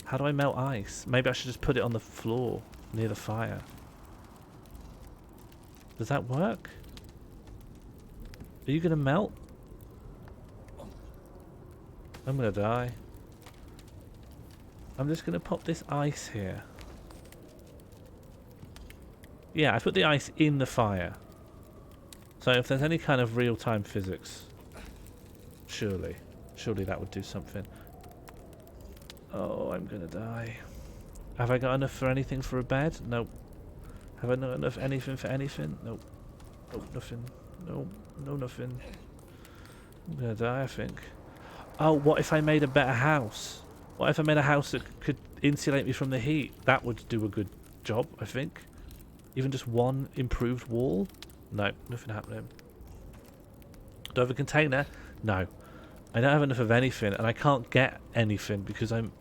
S2: How do I melt ice? Maybe I should just put it on the floor near the fire. Does that work? Are you going to melt? I'm going to die. I'm just going to pop this ice here. Yeah, I put the ice in the fire. So if there's any kind of real-time physics, surely that would do something. Oh, I'm gonna die. Have I got enough for anything for a bed? Nope. Have I not enough anything for anything? Nope. Nope, nothing. Nope, no nothing. I'm gonna die, I think. Oh, what if I made a better house? What if I made a house that could insulate me from the heat? That would do a good job, I think. Even just one improved wall? No, nothing happening. Do I have a container? No. I don't have enough of anything, and I can't get anything because I'm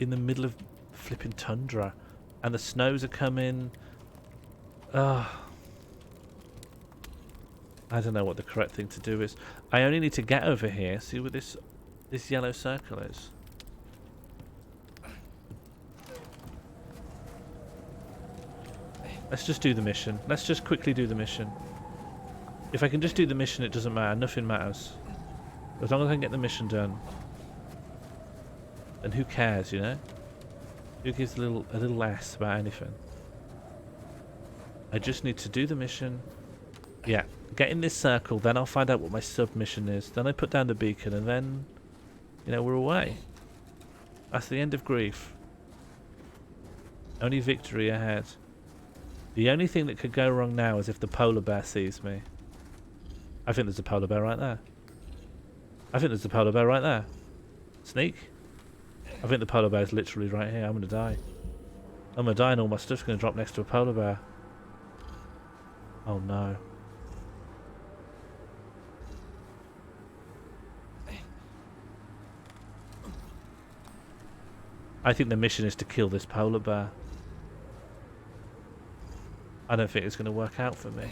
S2: in the middle of flipping tundra. And the snows are coming. Ugh. I don't know what the correct thing to do is. I only need to get over here. See what this yellow circle is? Let's just do the mission. Let's just quickly do the mission. If I can just do the mission, it doesn't matter. Nothing matters. As long as I can get the mission done. And who cares, you know? Who gives a little less about anything? I just need to do the mission. Yeah. Get in this circle, then I'll find out what my submission is. Then I put down the beacon, and then, you know, we're away. That's the end of grief. Only victory ahead. The only thing that could go wrong now is if the polar bear sees me. I think there's a polar bear right there. I think there's a polar bear right there. Sneak? I think the polar bear is literally right here. I'm going to die. I'm going to die and all my stuff's going to drop next to a polar bear. Oh no. I think the mission is to kill this polar bear. I don't think it's going to work out for me.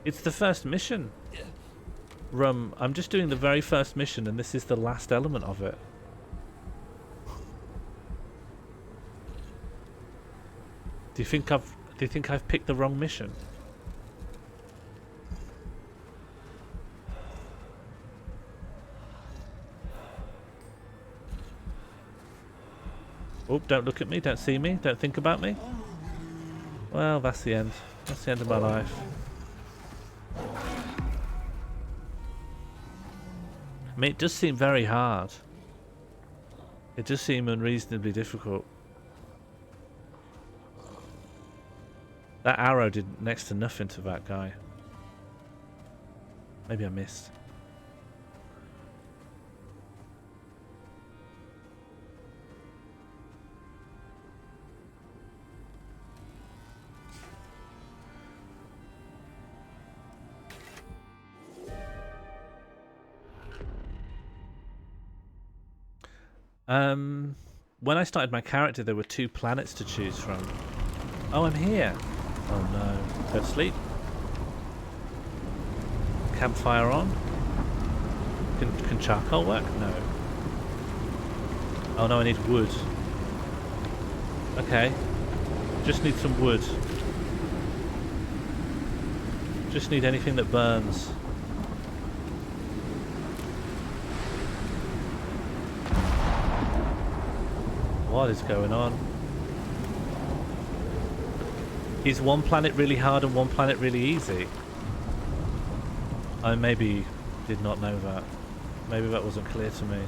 S2: It's the first mission. Rum, I'm just doing the very first mission and this is the last element of it. Do you think I've picked the wrong mission? Oh, don't look at me, don't see me, don't think about me. Well, that's the end. That's the end of my life. I mean, it does seem very hard. It does seem unreasonably difficult. That arrow did next to nothing to that guy. Maybe I missed. When I started my character, there were 2 planets to choose from. Oh, I'm here. Oh no. Go to sleep. Campfire on. Can charcoal work? No. Oh no, I need wood. Okay. Just need some wood. Just need anything that burns. What is going on? Is one planet really hard and one planet really easy? I maybe did not know that. Maybe that wasn't clear to me.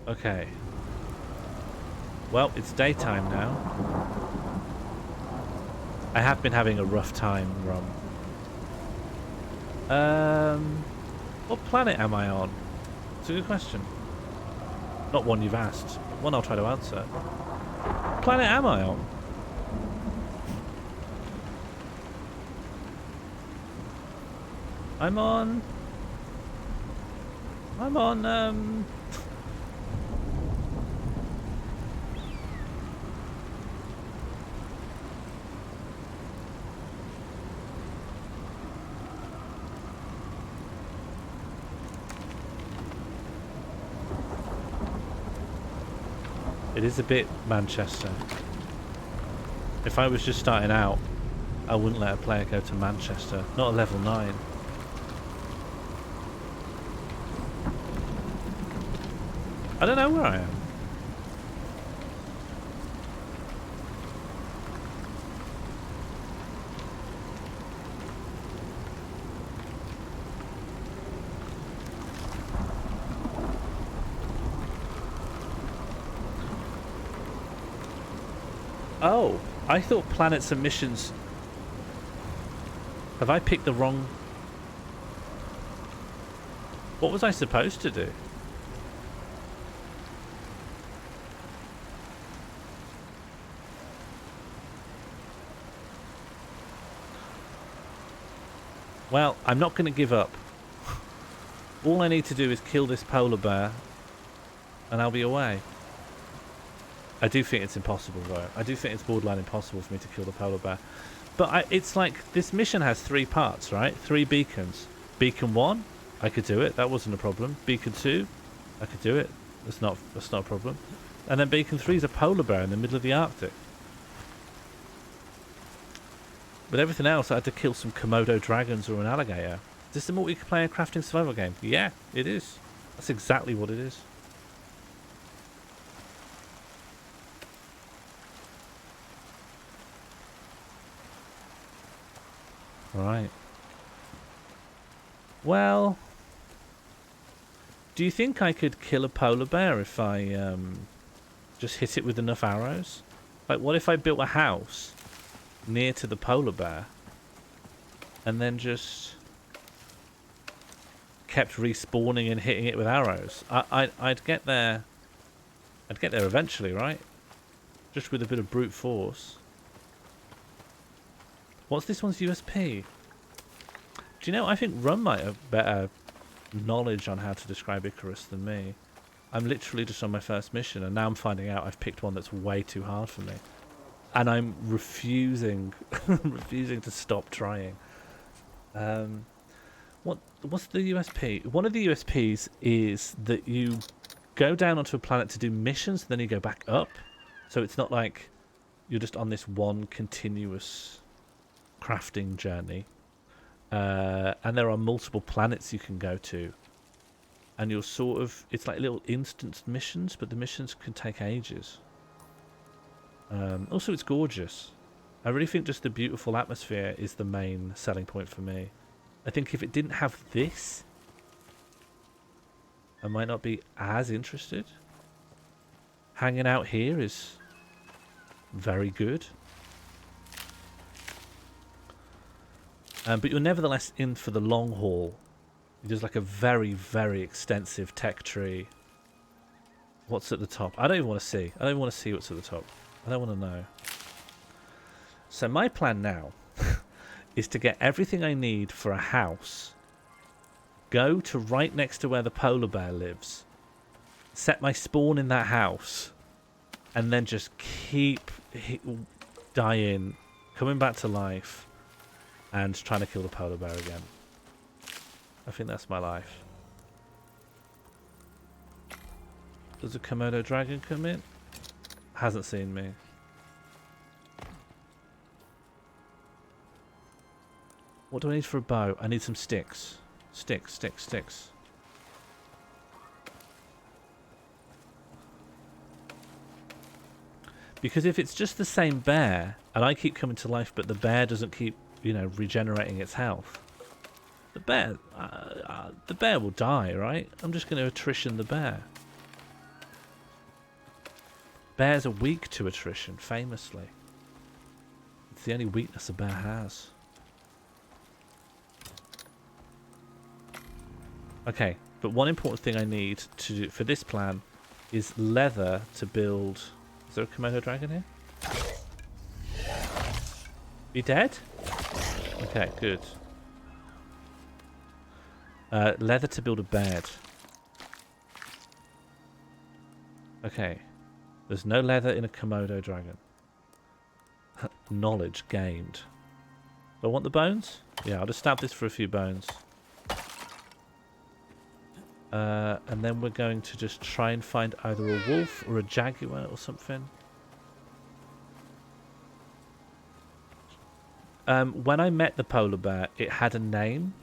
S2: Okay. Well, it's daytime now. I have been having a rough time, Rom. What planet am I on? It's a good question. Not one you've asked. One I'll try to answer. What planet am I on? I'm on... It is a bit Manchester. If I was just starting out, I wouldn't let a player go to Manchester. Not a level 9. I don't know where I am. Oh, I thought planets and missions... Have I picked the wrong... What was I supposed to do? Well, I'm not going to give up. All I need to do is kill this polar bear and I'll be away. I do think it's impossible though. I do think it's borderline impossible for me to kill the polar bear. But it's like, this mission has 3 parts, right? 3 beacons. Beacon 1, I could do it. That wasn't a problem. Beacon 2, I could do it. That's not a problem. And then Beacon 3 is a polar bear in the middle of the Arctic. But everything else, I had to kill some Komodo dragons or an alligator. Is this a multiplayer crafting survival game? Yeah, it is. That's exactly what it is. Right. Well, do you think I could kill a polar bear if I just hit it with enough arrows? Like, what if I built a house near to the polar bear and then just kept respawning and hitting it with arrows? I'd get there. I'd get there eventually, right? Just with a bit of brute force. What's this one's USP? Do you know, I think Rum might have better knowledge on how to describe Icarus than me. I'm literally just on my first mission, and now I'm finding out I've picked one that's way too hard for me. And I'm refusing refusing to stop trying. What's the USP? One of the USPs is that you go down onto a planet to do missions, and then you go back up. So it's not like you're just on this one continuous crafting journey. And there are multiple planets you can go to. And you're sort of... It's like little instanced missions, but the missions can take ages. Also, it's gorgeous. I really think just the beautiful atmosphere is the main selling point for me. I think if it didn't have this, I might not be as interested. Hanging out here is very good. But you're nevertheless in for the long haul. There's like a very, very extensive tech tree. What's at the top? I don't even want to see. I don't even want to see what's at the top. I don't want to know. So my plan now is to get everything I need for a house, go to right next to where the polar bear lives, set my spawn in that house, and then just keep dying, coming back to life, and trying to kill the polar bear again. I think that's my life. Does a Komodo dragon come in? Hasn't seen me. What do I need for a bow? I need some sticks. Sticks. Because if it's just the same bear, and I keep coming to life, but the bear doesn't keep, you know, regenerating its health, the bear will die, right? I'm just going to attrition the bear. Bears are weak to attrition, famously. It's the only weakness a bear has. Okay, but one important thing I need to do for this plan is leather to build... Is there a Komodo dragon here? You dead? Okay, good. Leather to build a bed. Okay. There's no leather in a Komodo dragon. Knowledge gained. Do I want the bones? Yeah, I'll just stab this for a few bones. And then we're going to just try and find either a wolf or a jaguar or something. When I met the polar bear, it had a name.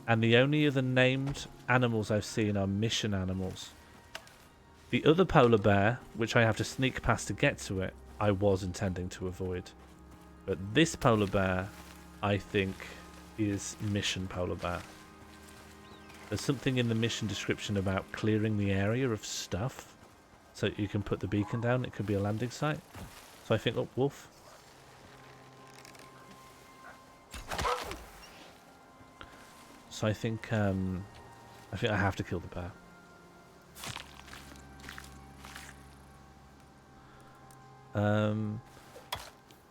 S2: And the only other named animals I've seen are mission animals. The other polar bear, which I have to sneak past to get to it, I was intending to avoid. But this polar bear, I think, is mission polar bear. There's something in the mission description about clearing the area of stuff so you can put the beacon down. It could be a landing site. So I think, look, wolf. So I think I have to kill the bear.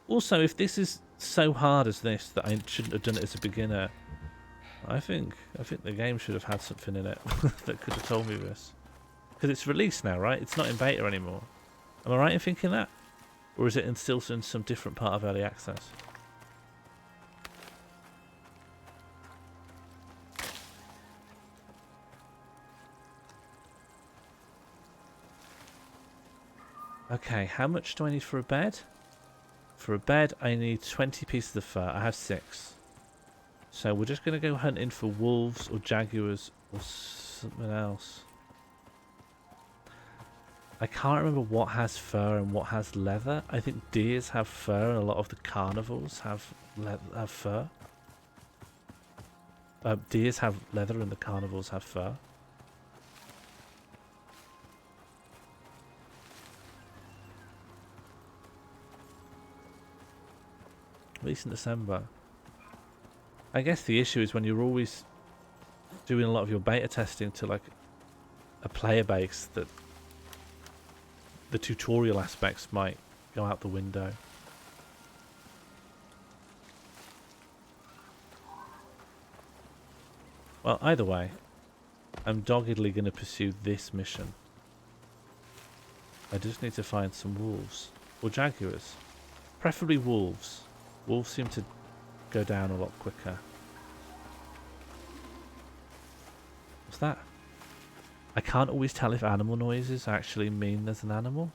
S2: Also, if this is so hard as this that I shouldn't have done it as a beginner, I think the game should have had something in it that could have told me this. Because it's released now, right? It's not in beta anymore. Am I right in thinking that? Or is it still in some different part of early access? Okay, how much do I need for a bed? For a bed, I need 20 pieces of fur. I have 6. So we're just going to go hunting for wolves or jaguars or something else. I can't remember what has fur and what has leather. I think deers have fur and a lot of the carnivores have fur. Deers have leather and the carnivores have fur. At least in December. I guess the issue is when you're always doing a lot of your beta testing to like a player base that the tutorial aspects might go out the window. Well, either way, I'm doggedly going to pursue this mission. I just need to find some wolves. Or jaguars. Preferably wolves. Wolves seem to go down a lot quicker. What's that? I can't always tell if animal noises actually mean there's an animal,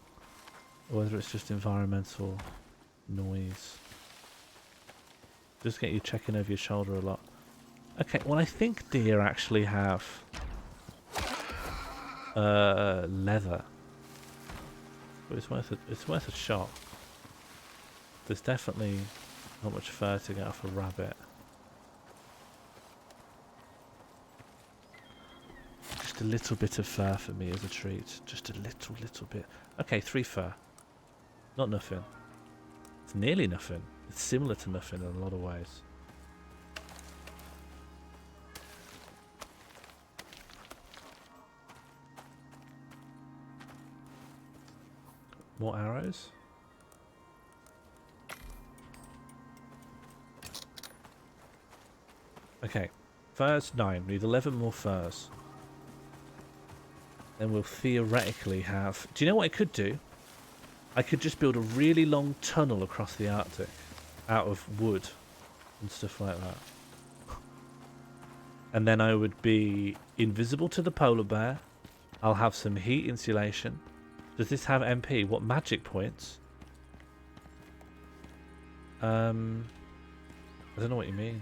S2: or whether it's just environmental noise. Just get you checking over your shoulder a lot. Okay, well I think deer actually have leather. But it's worth a shot. There's definitely not much fur to get off a rabbit. Just a little bit of fur for me as a treat. Just a little bit. Okay, 3 fur. Not nothing. It's nearly nothing. It's similar to nothing in a lot of ways. More arrows. Okay, furs 9. We need 11 more furs. Then we'll theoretically have... Do you know what I could do? I could just build a really long tunnel across the Arctic out of wood and stuff like that. And then I would be invisible to the polar bear. I'll have some heat insulation. Does this have MP? What magic points? I don't know what you mean.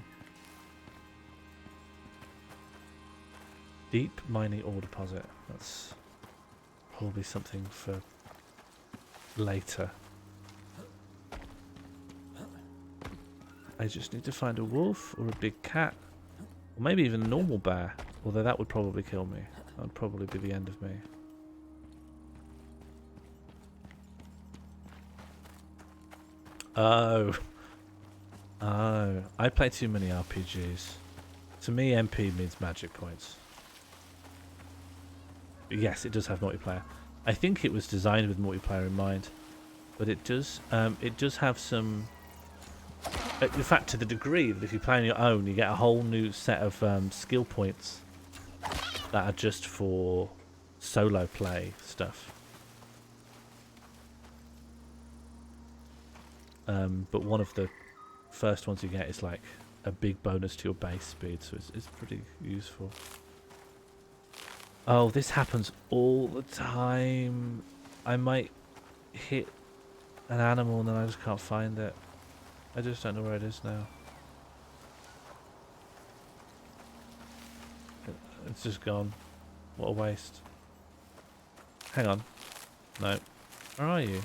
S2: Deep mining ore deposit. That's probably something for later. I just need to find a wolf or a big cat. Or maybe even a normal bear. Although that would probably kill me. That would probably be the end of me. Oh. Oh. I play too many RPGs. To me, MP means magic points. But yes, it does have multiplayer. I think it was designed with multiplayer in mind, but it does have some. In fact, to the degree that if you play on your own, you get a whole new set of skill points that are just for solo play stuff. But one of the first ones you get is like a big bonus to your base speed, so it's pretty useful. Oh, this happens all the time. I might hit an animal and then I just can't find it. I just don't know where it is now. It's just gone. What a waste. Hang on. No. Where are you?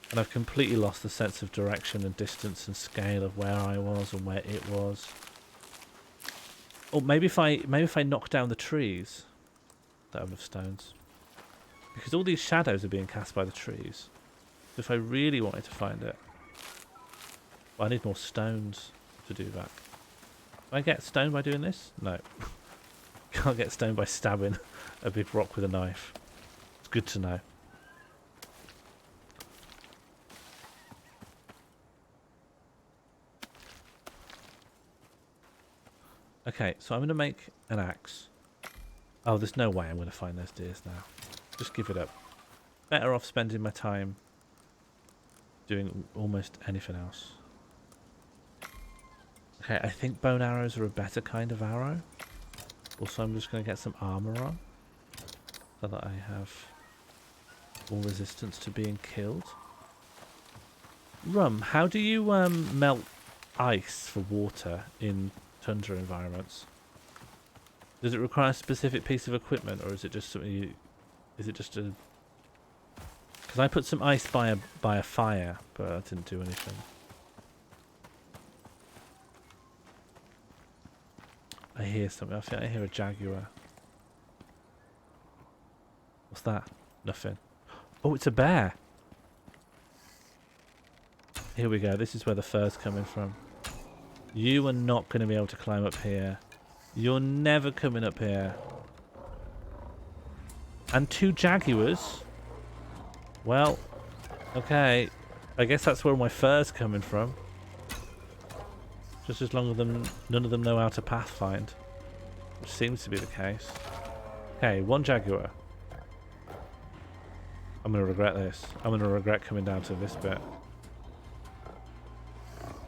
S2: And I've completely lost the sense of direction and distance and scale of where I was and where it was. Or maybe if I knock down the trees, that would have stones. Because all these shadows are being cast by the trees. If I really wanted to find it, well, I need more stones to do that. Can I get stone by doing this? No. Can't get stone by stabbing a big rock with a knife. It's good to know. Okay, so I'm going to make an axe. Oh, there's no way I'm going to find those deers now. Just give it up. Better off spending my time doing almost anything else. Okay, I think bone arrows are a better kind of arrow. Also, I'm just going to get some armor on so that I have more resistance to being killed. Rum, how do you melt ice for water in tundra environments? Does it require a specific piece of equipment, or is it just something you... Is it just a... Because I put some ice by a fire, but that didn't do anything. I hear something. I think I hear a jaguar. What's that? Nothing. Oh, it's a bear. Here we go. This is where the fur's coming from. You are not going to be able to climb up here. You're never coming up here. And 2 jaguars? Well, okay. I guess that's where my fur's coming from. Just as long as none of them know how to pathfind. Which seems to be the case. Okay, 1 jaguar. I'm going to regret this. I'm going to regret coming down to this bit.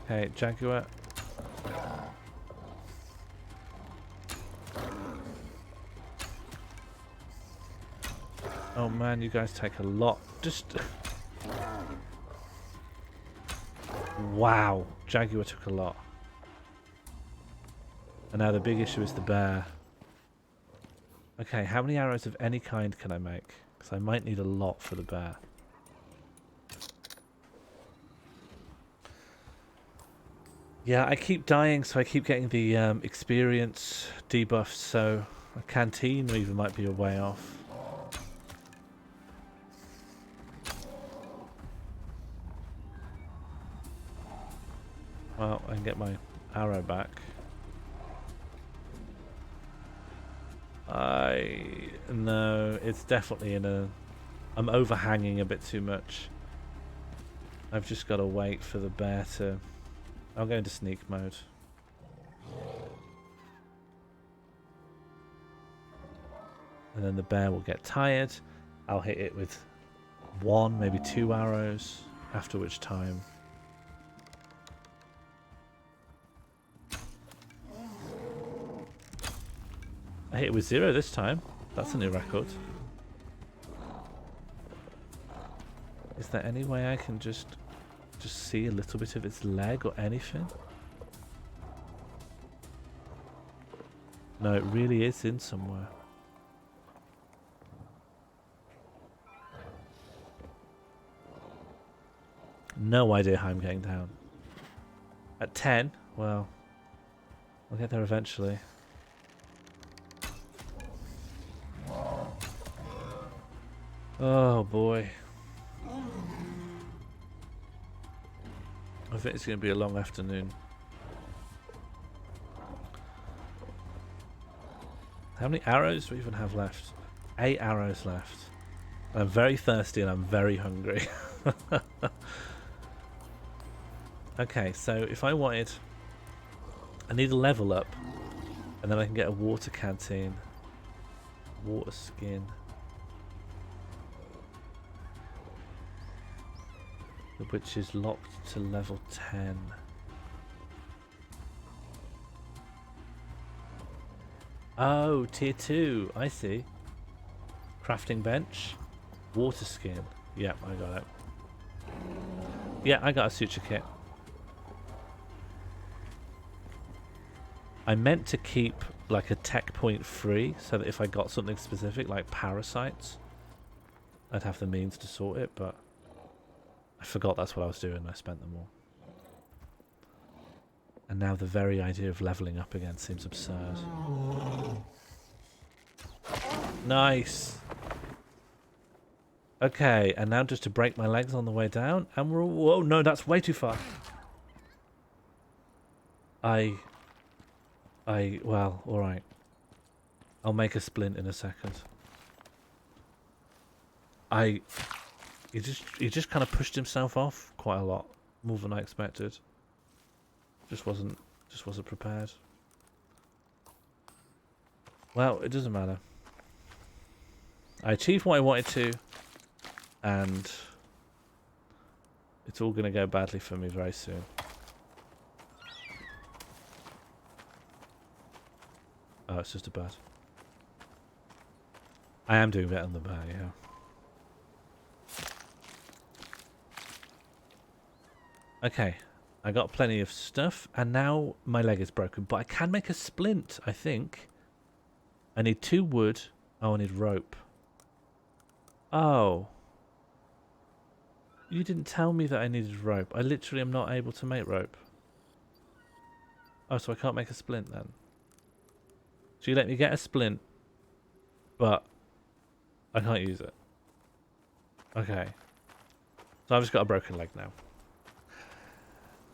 S2: Okay, jaguar. Oh man, you guys take a lot. Just... Wow. Jaguar took a lot. And now the big issue is the bear. Okay, how many arrows of any kind can I make? Because I might need a lot for the bear. Yeah, I keep dying, so I keep getting the experience debuffs, so a canteen even might be a way off. Well, I can get my arrow back. No, it's definitely in a... I'm overhanging a bit too much. I've just got to wait for the bear to... I'll go into sneak mode. And then the bear will get tired. I'll hit it with 1, maybe 2 arrows, after which time... I hit it with 0 this time. That's a new record. Is there any way I can just see a little bit of its leg or anything? No, it really is in somewhere. No idea how I'm getting down. At 10? Well, I'll get there eventually. Oh boy. I think it's going to be a long afternoon. How many arrows do we even have left? 8 arrows left. I'm very thirsty and I'm very hungry. Okay, so if I wanted... I need a level up. And then I can get a water canteen. Water skin. Which is locked to level 10. Oh, tier 2. I see. Crafting bench. Water skin. Yep, I got it. Yeah, I got a suture kit. I meant to keep like a tech point free so that if I got something specific like parasites, I'd have the means to sort it, but I forgot that's what I was doing and I spent them all. And now the very idea of leveling up again seems absurd. Nice! Okay, and now just to break my legs on the way down, and we're all... Whoa, no, that's way too far. Well, alright. I'll make a splint in a second. He just kind of pushed himself off quite a lot, more than I expected. Just wasn't prepared. Well, it doesn't matter. I achieved what I wanted to, and it's all going to go badly for me very soon. Oh, it's just a bird. I am doing better than the bear, yeah. Okay, I got plenty of stuff, and now my leg is broken, but I can make a splint, I think. I need 2 wood. Oh, I need rope. Oh. You didn't tell me that I needed rope. I literally am not able to make rope. Oh, so I can't make a splint then. So you let me get a splint, but I can't use it. Okay. So I've just got a broken leg now.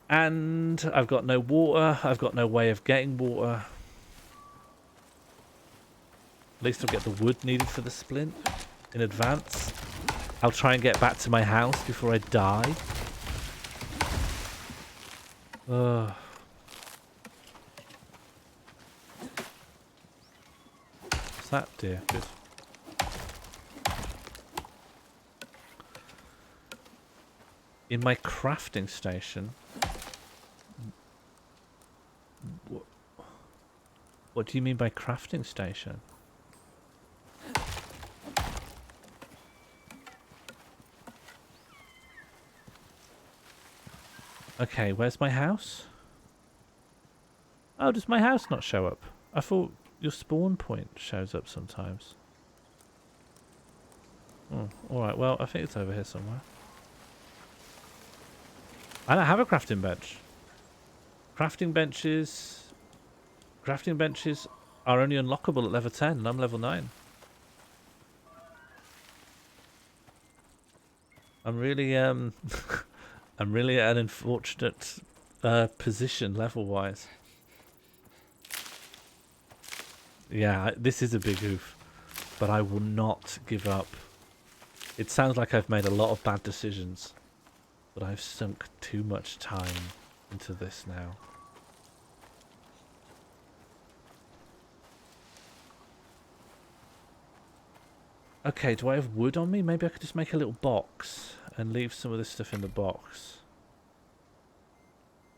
S2: And I've got no water. I've got no way of getting water. At least I'll get the wood needed for the splint in advance. I'll try and get back to my house before I die. Ugh. What's that, dear? Good. In my crafting station... What do you mean by crafting station? Okay, where's my house? Oh, does my house not show up? I thought your spawn point shows up sometimes. Oh, alright, well, I think it's over here somewhere. I don't have a crafting bench. Crafting benches are only unlockable at level 10 and I'm level 9. I'm really I'm really at an unfortunate position level wise. Yeah, this is a big oof, but I will not give up. It sounds like I've made a lot of bad decisions, but I've sunk too much time into this now. Okay, do I have wood on me? Maybe I could just make a little box and leave some of this stuff in the box.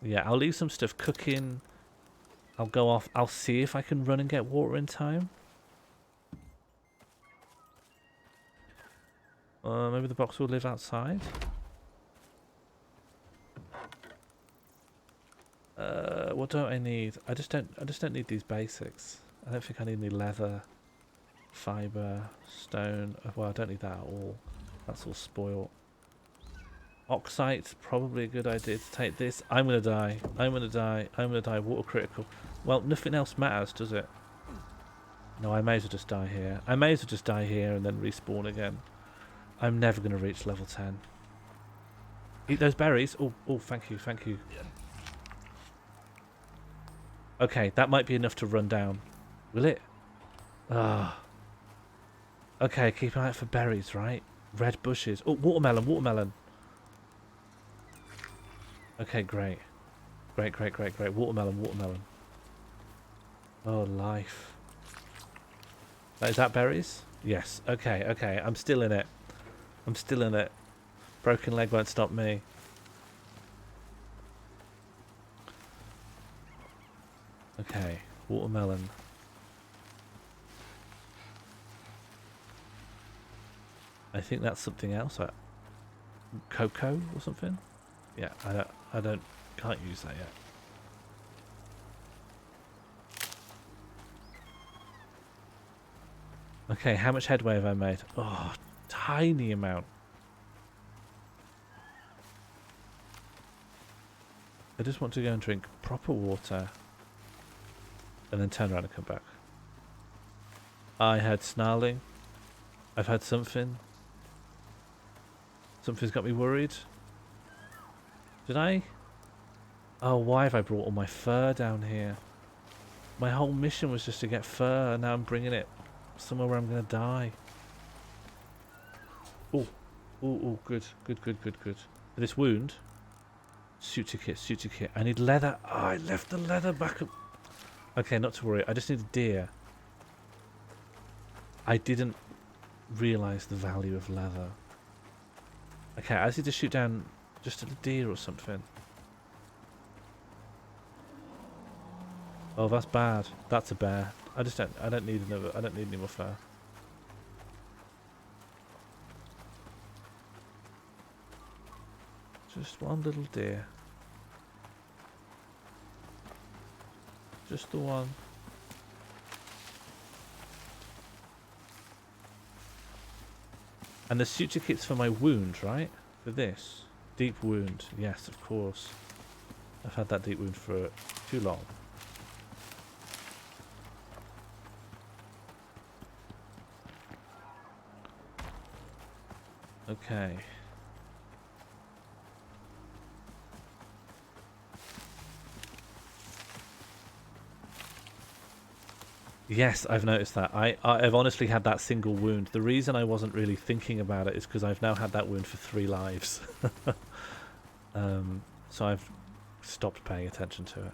S2: Yeah, I'll leave some stuff cooking. I'll go off. I'll see if I can run and get water in time. Maybe the box will live outside. What do I need? I just don't need these basics. I don't think I need any leather, fiber, stone. Well, I don't need that at all. That's all spoiled. Oxite, probably a good idea to take this. I'm gonna die. I'm gonna die. I'm gonna die. Water critical. Well, nothing else matters, does it? No, I may as well just die here. I may as well just die here and then respawn again. I'm never gonna reach level 10. Eat those berries. Oh, thank you, thank you. Okay, that might be enough to run down. Will it? Ah. Okay, keep an eye out for berries, right? Red bushes. Oh, watermelon, watermelon. Okay, great. Great, great, great, great. Watermelon, watermelon. Oh, life. Is that berries? Yes. Okay, okay. I'm still in it. I'm still in it. Broken leg won't stop me. Okay, watermelon. I think that's something else. Cocoa or something? Yeah, can't use that yet. Okay, how much headway have I made? Oh, tiny amount. I just want to go and drink proper water and then turn around and come back. I had snarling. I've had something. Something's got me worried. Did I? Oh, why have I brought all my fur down here? My whole mission was just to get fur, and now I'm bringing it somewhere where I'm going to die. Oh, oh, good, good, good, good, good. This wound. Suture kit, suture kit. I need leather. Oh, I left the leather back up. Okay, not to worry. I just need a deer. I didn't realise the value of leather. Okay, I just need to shoot down just a deer or something. Oh, that's bad. That's a bear. I don't need any more fur. Just one little deer. Just the one. And the suture kit's for my wound, right? For this. Deep wound. Yes, of course. I've had that deep wound for too long. Okay. Yes, I've noticed that. I've honestly had that single wound. The reason I wasn't really thinking about it is because I've now had that wound for 3 lives. So I've stopped paying attention to it.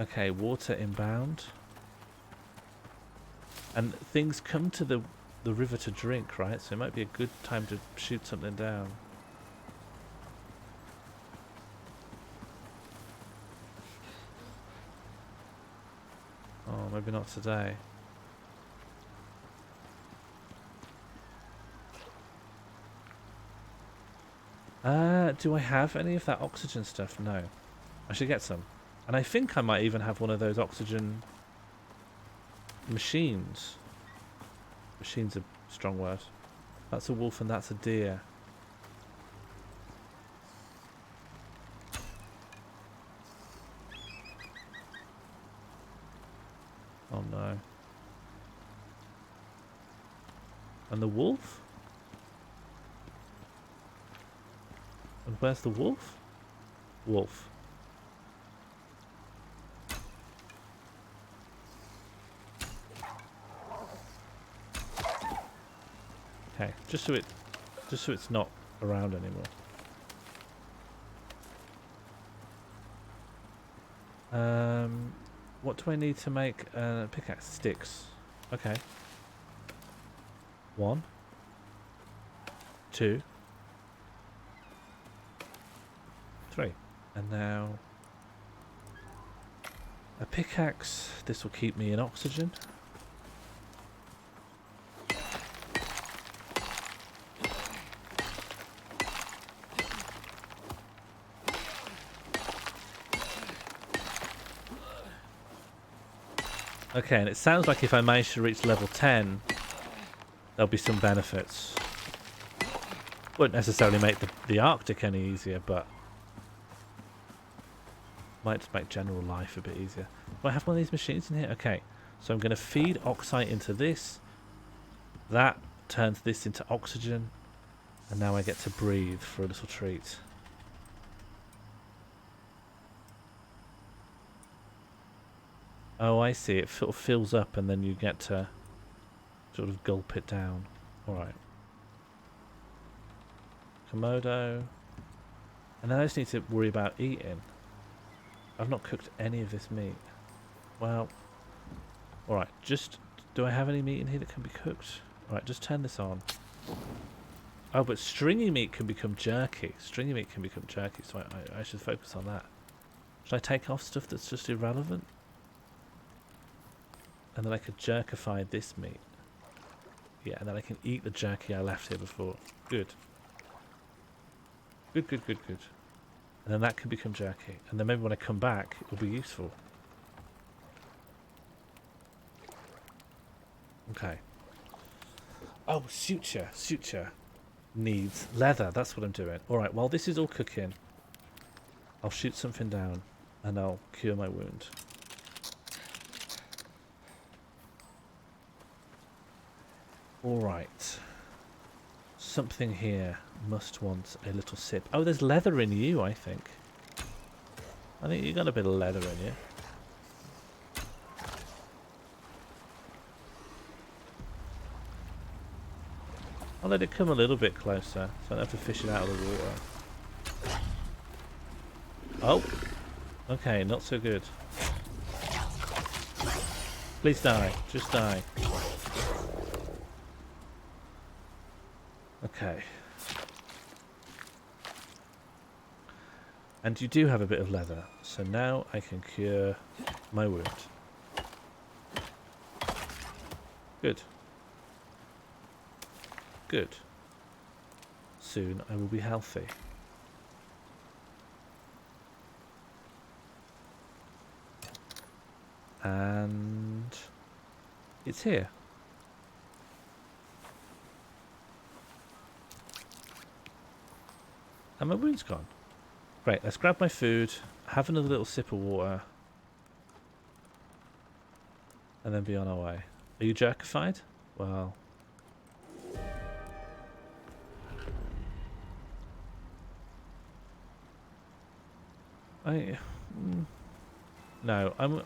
S2: Okay, water inbound. And things come to the river to drink, right? So it might be a good time to shoot something down. Oh, maybe not today. Do I have any of that oxygen stuff? No. I should get some. And I think I might even have one of those oxygen machines. Machine's a strong word. That's a wolf and that's a deer. Oh no. And the wolf? And where's the wolf? Wolf. Okay, just so it's not around anymore. What do I need to make a pickaxe? Sticks. Okay. 1, 2, 3. And now a pickaxe. This will keep me in oxygen. Okay, and it sounds like if I manage to reach level 10, there'll be some benefits. Won't necessarily make the Arctic any easier, but might just make general life a bit easier. Do I have one of these machines in here? Okay, so I'm going to feed oxide into this. That turns this into oxygen, and now I get to breathe for a little treat. Oh, I see. It sort of fills up and then you get to sort of gulp it down. Alright. Komodo. And then I just need to worry about eating. I've not cooked any of this meat. Well, alright, just... Do I have any meat in here that can be cooked? Alright, just turn this on. Oh, but stringy meat can become jerky. Stringy meat can become jerky, so I should focus on that. Should I take off stuff that's just irrelevant? And then I could jerkify this meat. Yeah, and then I can eat the jerky I left here before. Good. Good, good, good, good. And then that can become jerky. And then maybe when I come back, it will be useful. Okay. Oh, suture. Suture needs leather. That's what I'm doing. Alright, while this is all cooking, I'll shoot something down and I'll cure my wound. Alright. Something here must want a little sip. Oh, there's leather in you, I think. I think you got a bit of leather in you. I'll let it come a little bit closer, so I don't have to fish it out of the water. Oh! Okay, not so good. Please die. Just die. Okay. And you do have a bit of leather, so now I can cure my wound. Good. Good. Soon I will be healthy. And it's here. And my wound's gone. Great, let's grab my food, have another little sip of water, and then be on our way. Are you jerkified? Well... No, I'm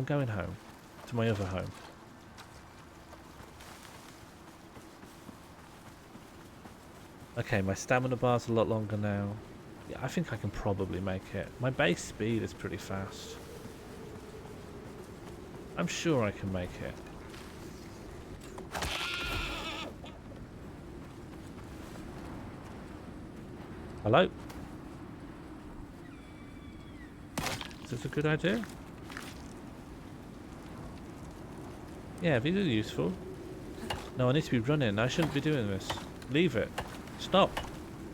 S2: going home. To my other home. Okay, my stamina bar's a lot longer now. Yeah, I think I can probably make it. My base speed is pretty fast. I'm sure I can make it. Hello? Is this a good idea? Yeah, these are useful. No, I need to be running. I shouldn't be doing this. Leave it. Stop.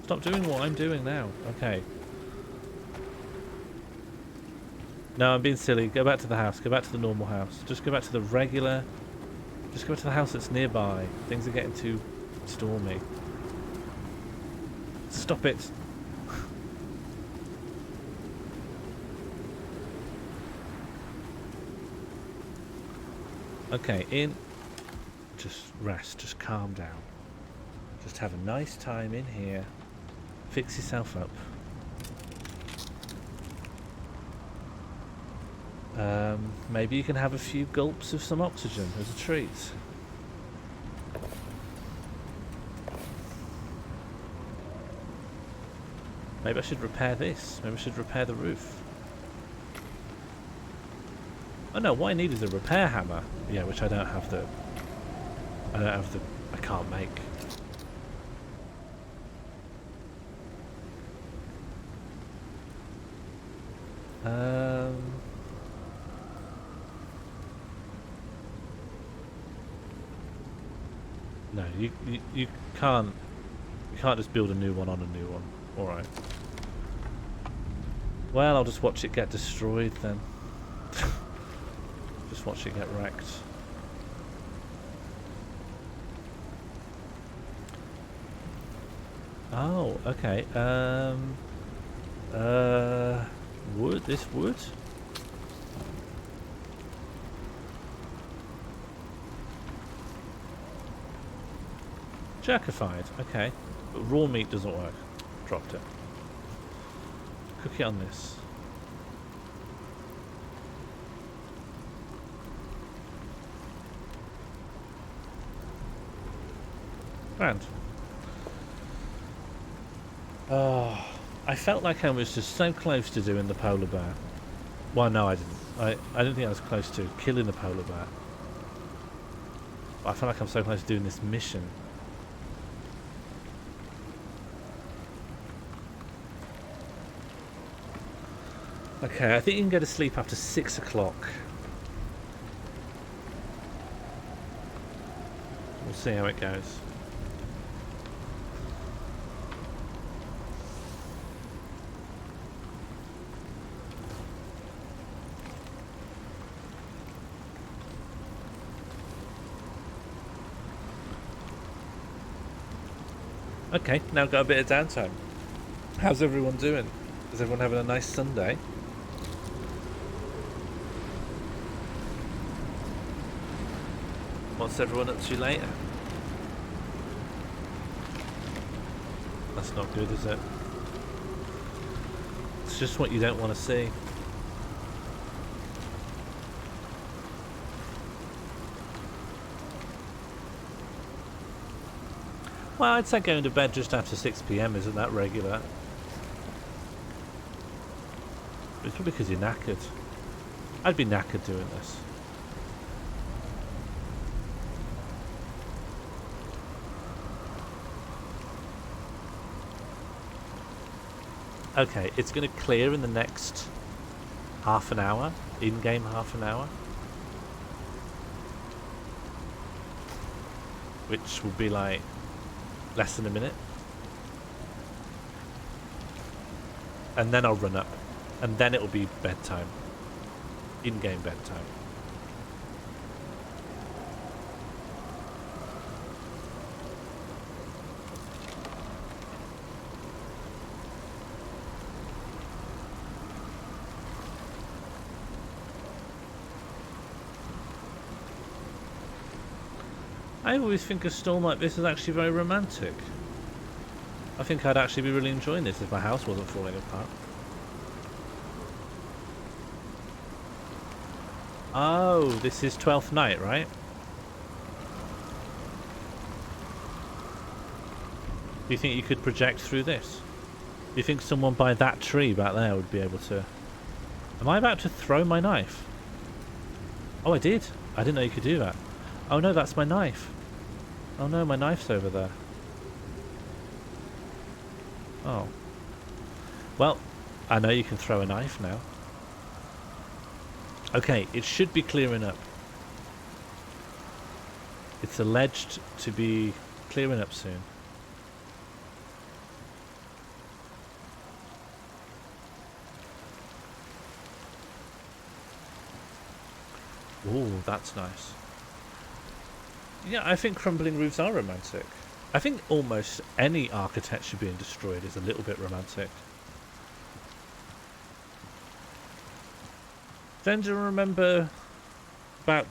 S2: Stop doing what I'm doing now. Okay. No, I'm being silly. Go back to the house. Go back to the normal house. Just go back to the regular... Just go back to the house that's nearby. Things are getting too stormy. Stop it. Okay, in. Just rest. Just calm down. Just have a nice time in here. Fix yourself up. Maybe you can have a few gulps of some oxygen as a treat. Maybe I should repair this. Maybe I should repair the roof. Oh no, what I need is a repair hammer. Yeah, which I don't have the... I can't make. No, you can't just build a new one on a new one. Alright. Well, I'll just watch it get destroyed then. Just watch it get wrecked. Oh, okay. Wood? This wood? Jerkified, okay. But raw meat doesn't work. Dropped it. Cook it on this. Grand. Oh, I felt like I was just so close to doing the polar bear. Well, no, I didn't. I didn't think I was close to killing the polar bear. But I feel like I'm so close to doing this mission. Okay, I think you can go to sleep after 6 o'clock. We'll see how it goes. Okay, now got a bit of downtime. How's everyone doing? Is everyone having a nice Sunday? What's everyone up to later? That's not good, is it? It's just what you don't want to see. Well, I'd say going to bed just after 6 PM isn't that regular. It's probably because you're knackered. I'd be knackered doing this. Okay, it's going to clear in the next half an hour, in-game half an hour. Which will be like less than a minute. And then I'll run up. And then it'll be bedtime. In-game bedtime. I always think a storm like this is actually very romantic. I think I'd actually be really enjoying this if my house wasn't falling apart. Oh, this is 12th night, right? Do you think you could project through this? Do you think someone by that tree back there would be able to... Am I about to throw my knife? Oh, I did. I didn't know you could do that. Oh no, that's my knife. Oh no, my knife's over there. Oh. Well, I know you can throw a knife now. Okay, it should be clearing up. It's alleged to be clearing up soon. Ooh, that's nice. Yeah, I think crumbling roofs are romantic. I think almost any architecture being destroyed is a little bit romantic. Then do you remember about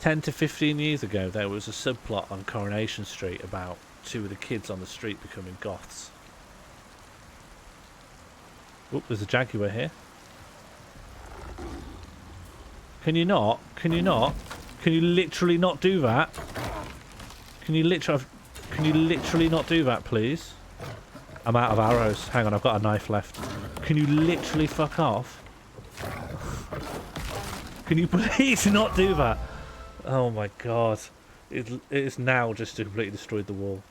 S2: 10 to 15 years ago there was a subplot on Coronation Street about two of the kids on the street becoming goths? Oop, there's a Jaguar here. Can you not? Can you not? Can you literally not do that? Can you literally not do that, please? I'm out of arrows. Hang on, I've got a knife left. Can you literally fuck off? Can you please not do that? Oh my god. It is now just completely destroyed the wall.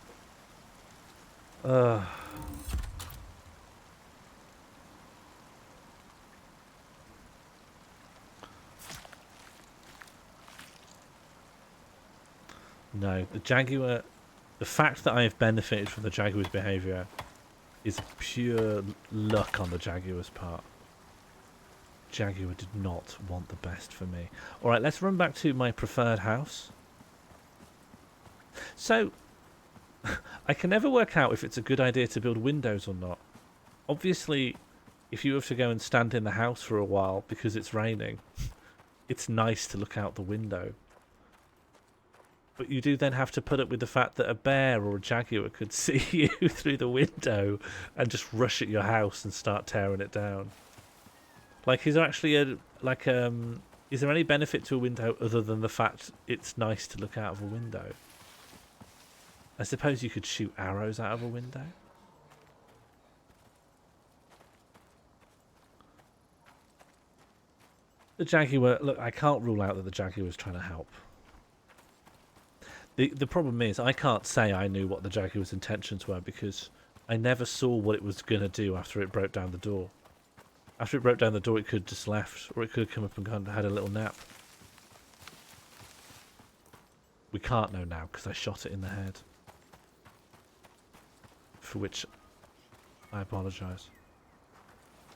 S2: No, the Jaguar... The fact that I have benefited from the Jaguar's behaviour is pure luck on the Jaguar's part. Jaguar did not want the best for me. Alright, let's run back to my preferred house. So, I can never work out if it's a good idea to build windows or not. Obviously, if you have to go and stand in the house for a while because it's raining, it's nice to look out the window. But you do then have to put up with the fact that a bear or a jaguar could see you through the window and just rush at your house and start tearing it down. Like, is there actually is there any benefit to a window other than the fact it's nice to look out of a window? I suppose you could shoot arrows out of a window. The Jaguar, look, I can't rule out that the Jaguar was trying to help. The problem is I can't say I knew what the Jaguar's intentions were because I never saw what it was going to do after it broke down the door. After it broke down the door, it could have just left, or it could have come up and gone, had a little nap. We can't know now because I shot it in the head. For which I apologise.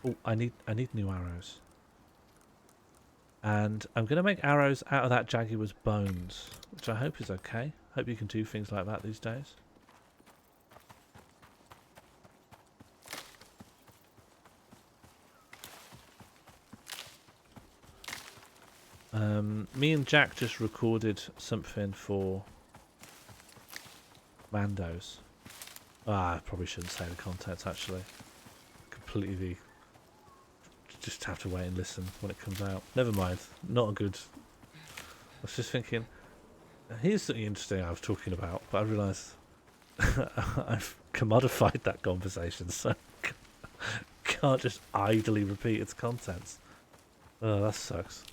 S2: Oh, I need new arrows. And I'm going to make arrows out of that Jaguar's bones, which I hope is okay. Hope you can do things like that these days. Me and Jack just recorded something for Mando's. I probably shouldn't say the contents, actually. Completely... Just have to wait and listen when it comes out. Never mind. Not a good... I was just thinking... Here's something interesting I was talking about, but I realised I've commodified that conversation, so can't just idly repeat its contents. Oh, that sucks.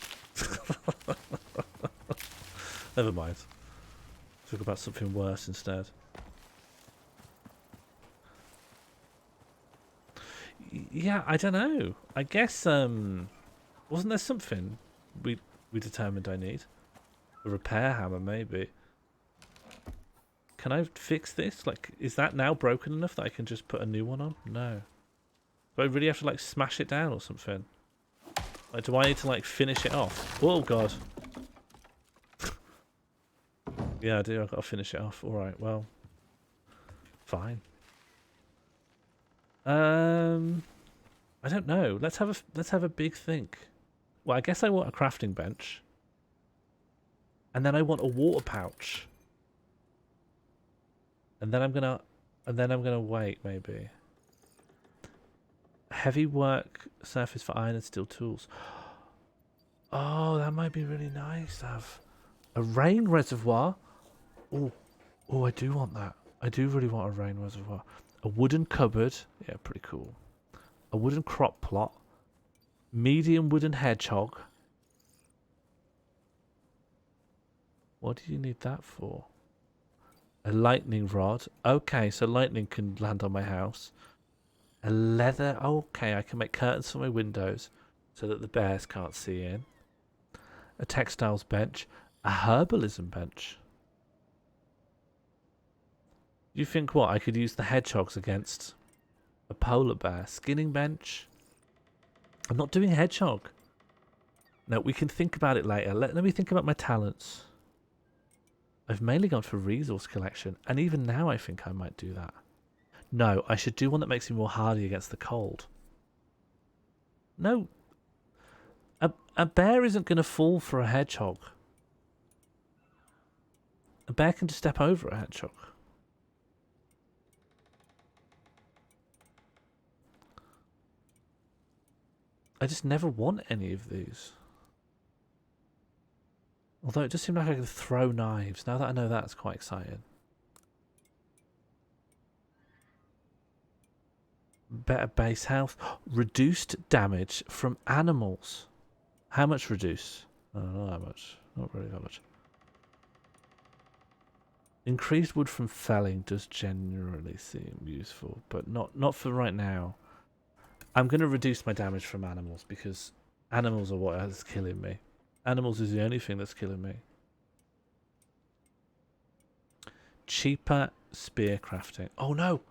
S2: Never mind. Talk about something worse instead. Yeah, I don't know. I guess wasn't there something we determined I need? A repair hammer, maybe. Can I fix this? Like, is that now broken enough that I can just put a new one on? No. Do I really have to like smash it down or something? Like, do I need to like finish it off? Oh god. Yeah, I do. I've got to finish it off. All right. Well, fine. I don't know. Let's have a big think. Well, I guess I want a crafting bench. And then I want a water pouch. And then I'm gonna wait maybe. Heavy work surface for iron and steel tools. Oh, that might be really nice to have a rain reservoir. Oh, I do want that. I do really want a rain reservoir. A wooden cupboard. Yeah, pretty cool. A wooden crop plot. Medium wooden hedgehog. What do you need that for? A lightning rod. Okay, so lightning can land on my house. A leather. Okay, I can make curtains for my windows so that the bears can't see in. A textiles bench. A herbalism bench. You think what? I could use the hedgehogs against a polar bear. Skinning bench. I'm not doing hedgehog. No, we can think about it later. Let me think about my talents. I've mainly gone for resource collection, and even now I think I might do that. No, I should do one that makes me more hardy against the cold. No. A bear isn't going to fall for a hedgehog. A bear can just step over a hedgehog. I just never want any of these. Although it just seemed like I could throw knives. Now that I know that, it's quite exciting. Better base health. Reduced damage from animals. How much reduce? Oh, not that much. Not really that much. Increased wood from felling does generally seem useful, but not for right now. I'm going to reduce my damage from animals because animals are what is killing me. Animals is the only thing that's killing me. Cheaper spear crafting. Oh no!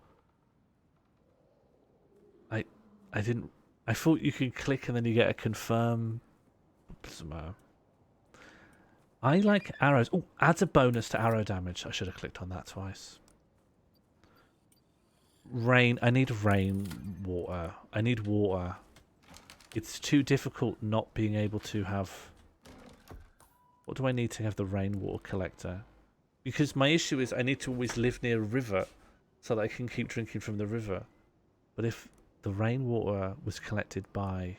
S2: I didn't... I thought you could click and then you get a confirm... Doesn't matter. I like arrows. Oh, adds a bonus to arrow damage. I should have clicked on that twice. Rain. I need rain water. I need water. It's too difficult not being able to have... What do I need to have the rainwater collector? Because my issue is I need to always live near a river so that I can keep drinking from the river. But if the rainwater was collected by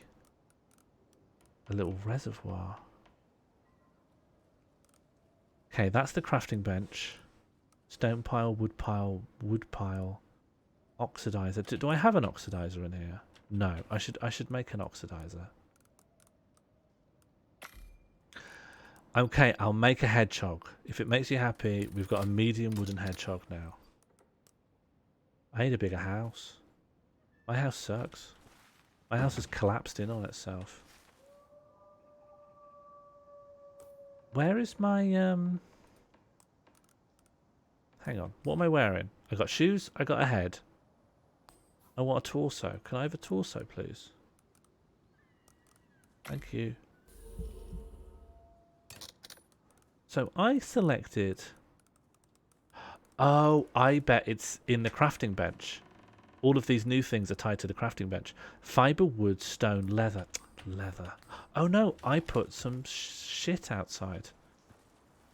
S2: a little reservoir... Okay, that's the crafting bench. Stone pile, wood pile, wood pile. Oxidizer. Do I have an oxidizer in here? No. I should make an oxidizer. Okay, I'll make a hedgehog. If it makes you happy, we've got a medium wooden hedgehog now. I need a bigger house. My house sucks. My house has collapsed in on itself. Where is my hang on, what am I wearing? I got shoes, I got a head. I want a torso. Can I have a torso, please? Thank you. So I selected... Oh, I bet it's in the crafting bench. All of these new things are tied to the crafting bench. Fiber, wood, stone, leather. Leather. Oh no, I put some shit outside.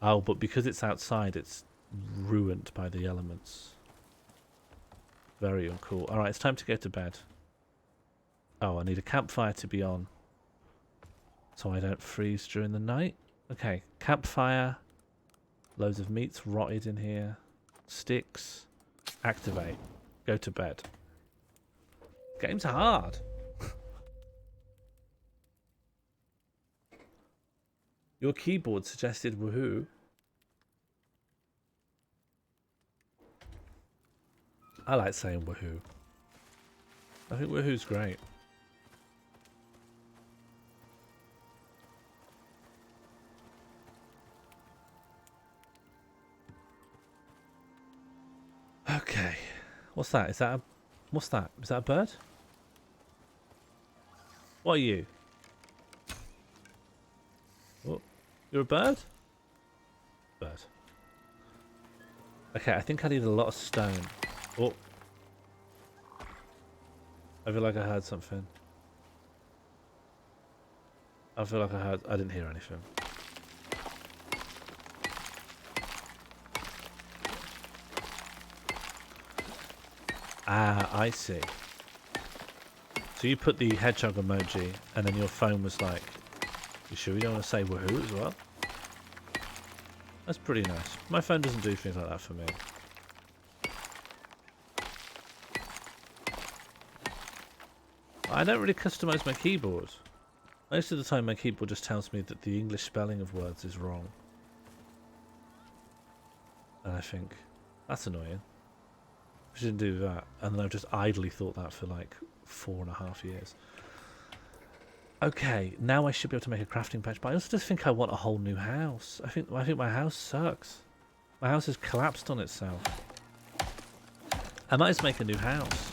S2: Oh, but because it's outside, it's ruined by the elements. Very uncool. Alright, it's time to go to bed. Oh, I need a campfire to be on, so I don't freeze during the night. Okay, campfire. Loads of meats rotted in here. Sticks. Activate. Go to bed. Game's hard. Your keyboard suggested woohoo. I like saying woohoo. I think woohoo's great. Okay. What's that? Is that a... What's that? Is that a bird? What are you? Oh, you're a bird? Bird. Okay, I think I need a lot of stone. Oh. I feel like I heard something. I feel like I didn't hear anything. Ah, I see. So you put the hedgehog emoji, and then your phone was like, you sure you don't want to say woohoo as well? That's pretty nice. My phone doesn't do things like that for me. I don't really customize my keyboard. Most of the time my keyboard just tells me that the English spelling of words is wrong. And I think, that's annoying. I shouldn't do that. And then I've just idly thought that for like 4.5 years. Okay, now I should be able to make a crafting bench, but I also just think I want a whole new house. I think my house sucks. My house has collapsed on itself. I might just make a new house.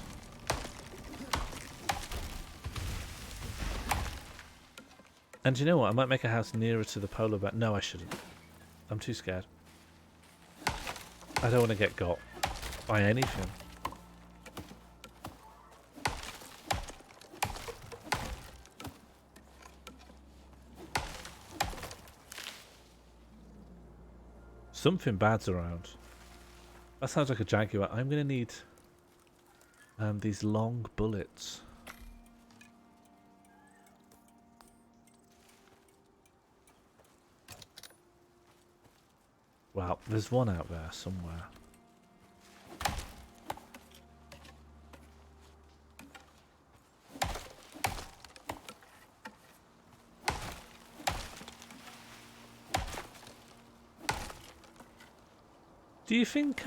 S2: And do you know what? I might make a house nearer to the polar bear. No, I shouldn't. I'm too scared. I don't want to get got by anything. Something bad's around. That sounds like a jaguar. I'm going to need these long bullets. Well, there's one out there somewhere. Do you think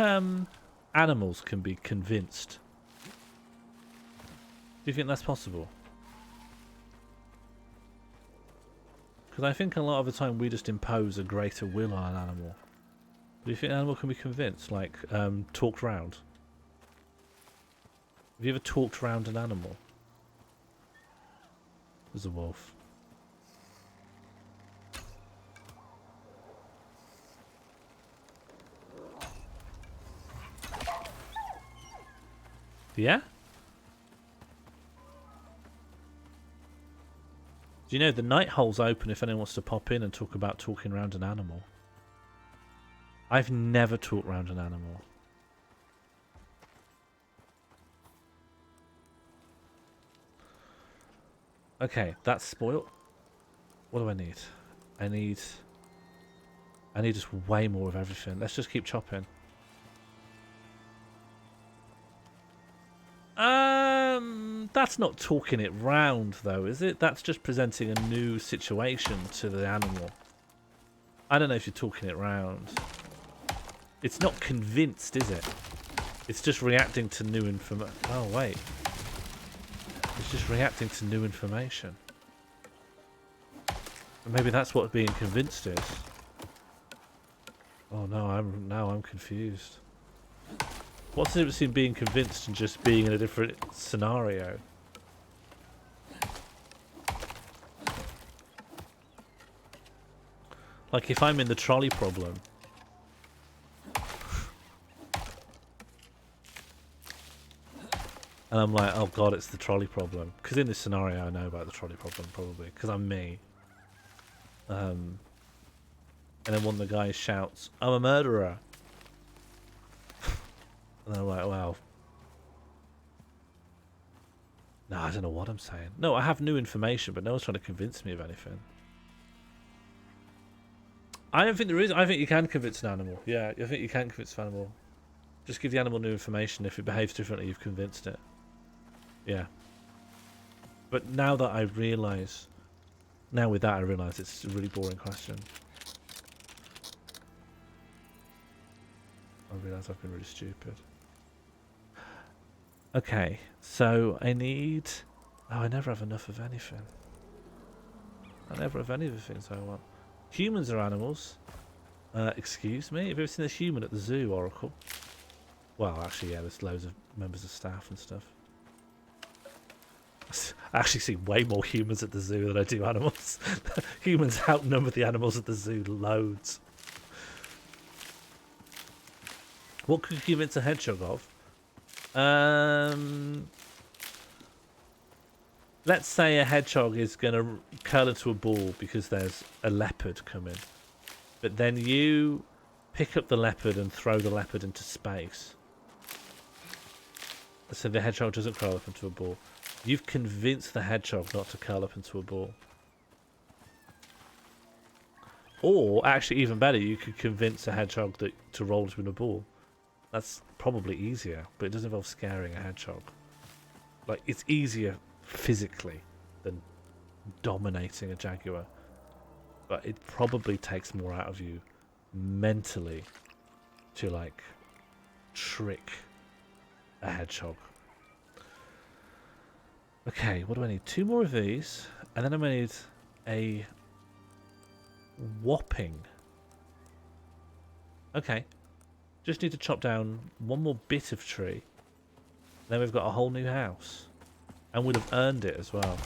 S2: animals can be convinced? Do you think that's possible? Because I think a lot of the time we just impose a greater will on an animal. Do you think an animal can be convinced? Like, talked round? Have you ever talked round an animal? There's a wolf. Yeah? Do you know the night hole's open if anyone wants to pop in and talk about talking around an animal? I've never talked around an animal. Okay, that's spoiled. What do I need? I need just way more of everything. Let's just keep chopping. That's not talking it round, though, is it? That's just presenting a new situation to the animal. I don't know if you're talking it round. It's not convinced, is it? It's just reacting to new information. Oh, wait. It's just reacting to new information. Maybe that's what being convinced is. Oh no, I'm confused. What's the difference between being convinced and just being in a different scenario? Like if I'm in the trolley problem. And I'm like, oh god, it's the trolley problem. Because in this scenario I know about the trolley problem probably. Because I'm me. And then one of the guys shouts, I'm a murderer. And I'm like, well. No, I don't know what I'm saying. No, I have new information, but no one's trying to convince me of anything. I don't think there is. I think you can convince an animal. Yeah, I think you can convince an animal. Just give the animal new information. If it behaves differently, you've convinced it. Yeah. But now that I realise... Now with that I realise it's a really boring question. I realise I've been really stupid. Okay, so I need... Oh, I never have enough of anything. I never have any of the things I want. Humans are animals. Excuse me? Have you ever seen a human at the zoo, Oracle? Well, actually, yeah, there's loads of members of staff and stuff. I actually see way more humans at the zoo than I do animals. Humans outnumber the animals at the zoo loads. What could you convince a hedgehog of? Let's say a hedgehog is going to curl into a ball because there's a leopard coming. But then you pick up the leopard and throw the leopard into space. So the hedgehog doesn't curl up into a ball. You've convinced the hedgehog not to curl up into a ball. Or, actually even better, you could convince a hedgehog to roll into a ball. That's probably easier, but it does involve scaring a hedgehog. Like, it's easier physically than dominating a jaguar. But it probably takes more out of you mentally to, like, trick a hedgehog. Okay, what do I need? 2 more of these, and then I'm going to need a whopping. Okay, just need to chop down 1 more bit of tree. Then we've got a whole new house. And we'd have earned it as well.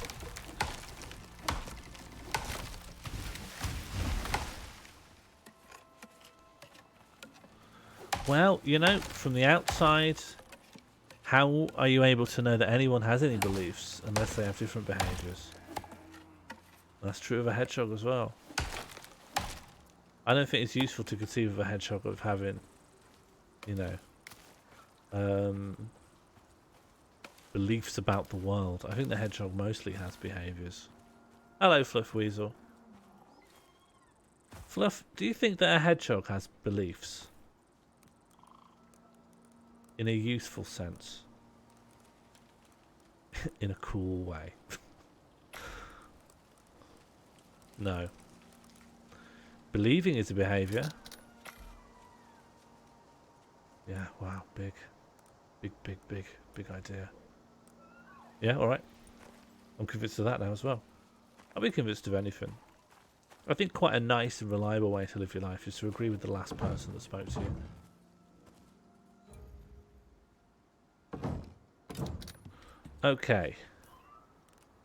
S2: Well, you know, from the outside... How are you able to know that anyone has any beliefs unless they have different behaviours? That's true of a hedgehog as well. I don't think it's useful to conceive of a hedgehog of having, you know, beliefs about the world. I think the hedgehog mostly has behaviours. Hello, Fluff Weasel. Fluff, do you think that a hedgehog has beliefs? In a useful sense. In a cool way. No. Believing is a behaviour. Yeah, wow, big. Big idea. Yeah, alright. I'm convinced of that now as well. I'll be convinced of anything. I think quite a nice and reliable way to live your life is to agree with the last person that spoke to you. Okay.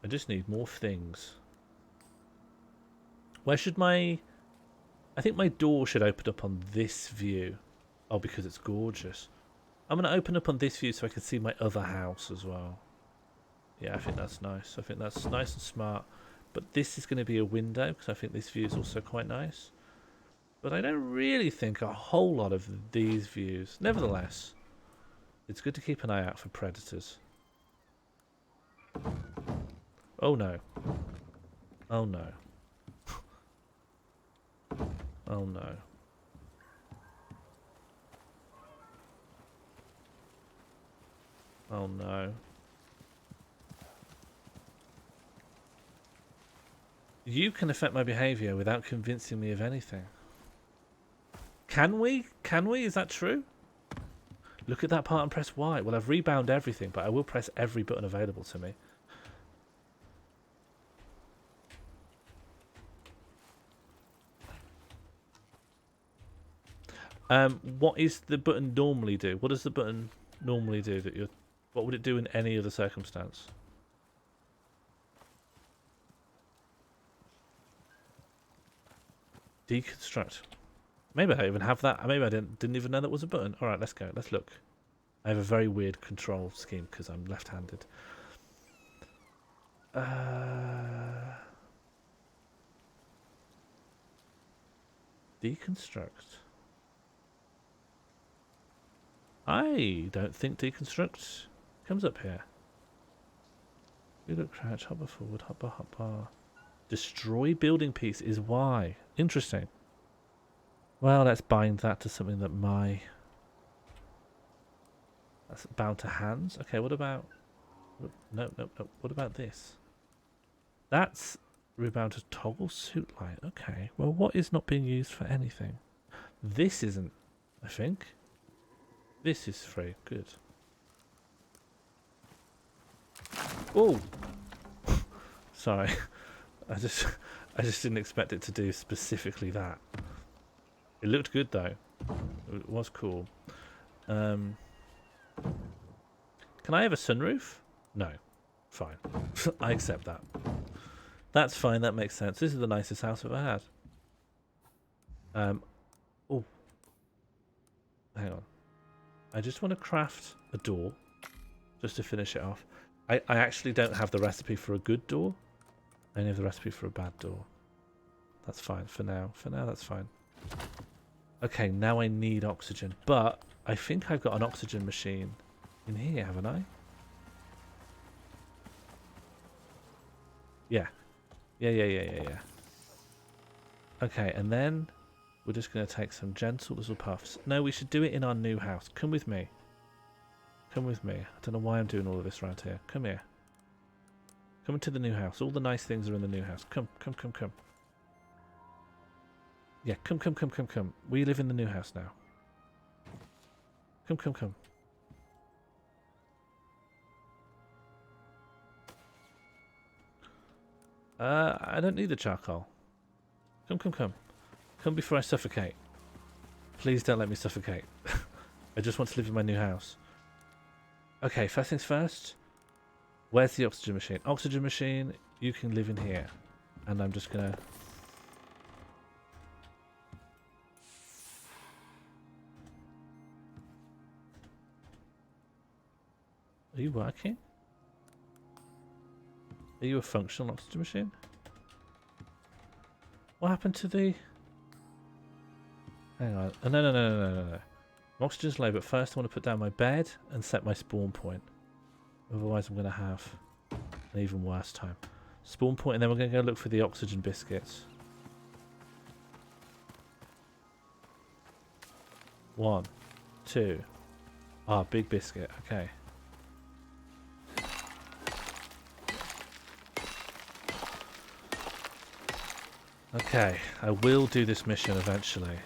S2: I just need more things. Where should my... I think my door should open up on this view. Oh, because it's gorgeous. I'm going to open up on this view so I can see my other house as well. Yeah, I think that's nice. I think that's nice and smart. But this is going to be a window because I think this view is also quite nice. But I don't really think a whole lot of these views. Nevertheless, it's good to keep an eye out for predators. Oh no. Oh no. Oh no. Oh no. You can affect my behaviour without convincing me of anything. Can we? Can we? Is that true? Look at that part and press Y. Well, I've rebound everything, but I will press every button available to me. What is the button normally do? What does the button normally do that you're... What would it do in any other circumstance? Deconstruct. Maybe I even have that. Maybe I didn't even know that was a button. All right, let's go. Let's look. I have a very weird control scheme because I'm left-handed. Deconstruct. I don't think deconstruct comes up here. We look, crouch, hopper forward, hopper. Destroy building piece is Y. Interesting. Well, let's bind that to something that my... That's bound to hands. Okay, what about... No. What about this? That's rebound to toggle suit light. Okay. Well, what is not being used for anything? This isn't, I think. This is free. Good. Oh! Sorry. I just didn't expect it to do specifically that. It looked good though. It was cool. Can I have a sunroof? No. Fine. I accept that. That's fine, that makes sense. This is the nicest house I've ever had. Oh. Hang on. I just want to craft a door. Just to finish it off. I actually don't have the recipe for a good door. I only have the recipe for a bad door. That's fine for now. For now, that's fine. Okay, now I need oxygen. But I think I've got an oxygen machine in here, haven't I? Yeah. Yeah. Okay, and then we're just going to take some gentle little puffs. No, we should do it in our new house. Come with me. Come with me. I don't know why I'm doing all of this around here. Come here. Come into the new house. All the nice things are in the new house. Come. Yeah, come. We live in the new house now. Come. I don't need the charcoal. Come. Come before I suffocate. Please don't let me suffocate. I just want to live in my new house. Okay, first things first. Where's the oxygen machine? Oxygen machine, you can live in here. And I'm just gonna... Are you working? Are you a functional oxygen machine? What happened to the... Hang on. Oh, no. Oxygen's low, but first I want to put down my bed and set my spawn point. Otherwise I'm going to have an even worse time. Spawn point, and then we're going to go look for the oxygen biscuits. 1, 2. Ah, big biscuit. Okay. Okay, I will do this mission eventually.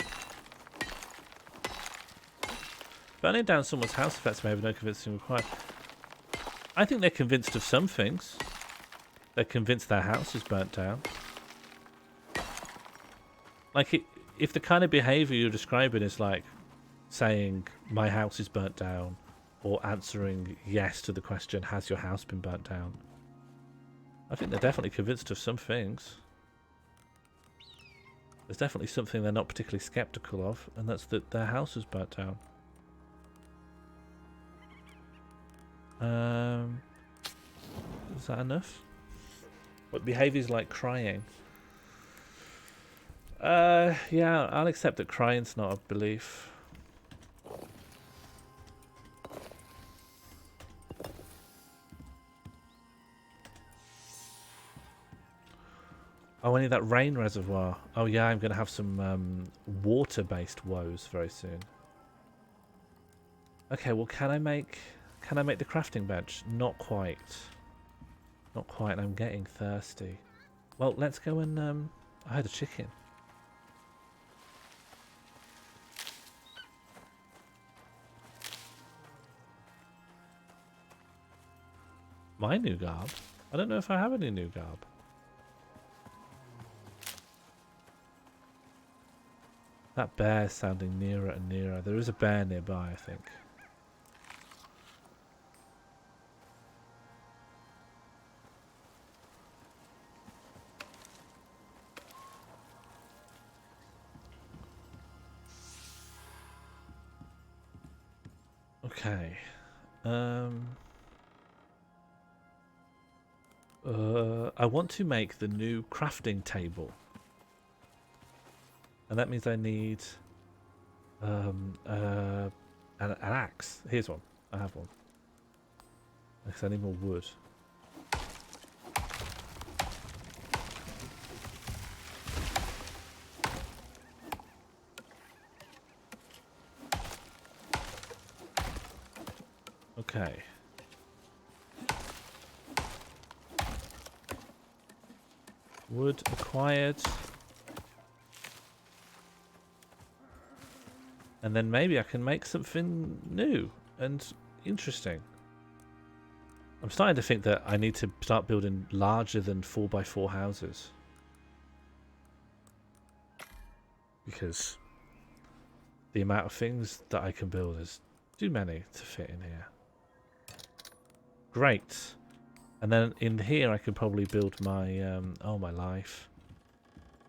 S2: Burning down someone's house effects may have no convincing required. I think they're convinced of some things. They're convinced their house is burnt down. Like, if the kind of behaviour you're describing is like saying, my house is burnt down, or answering yes to the question, has your house been burnt down? I think they're definitely convinced of some things. There's definitely something they're not particularly sceptical of, and that's that their house is burnt down. Is that enough? What behaviours like crying? Yeah, I'll accept that crying's not a belief. Oh, I need that rain reservoir. Oh yeah, I'm going to have some water-based woes very soon. Okay, well, can I make the crafting bench? Not quite. Not quite, I'm getting thirsty. Well, let's go and I heard a chicken. My new garb? I don't know if I have any new garb. That bear is sounding nearer and nearer. There is a bear nearby, I think. Okay. I want to make the new crafting table. And that means I need an axe. Here's one. I have one. Because I need more wood. Okay. Wood acquired. And then maybe I can make something new and interesting. I'm starting to think that I need to start building larger than 4x4 houses. Because the amount of things that I can build is too many to fit in here. Great. And then in here I could probably build my, oh my life.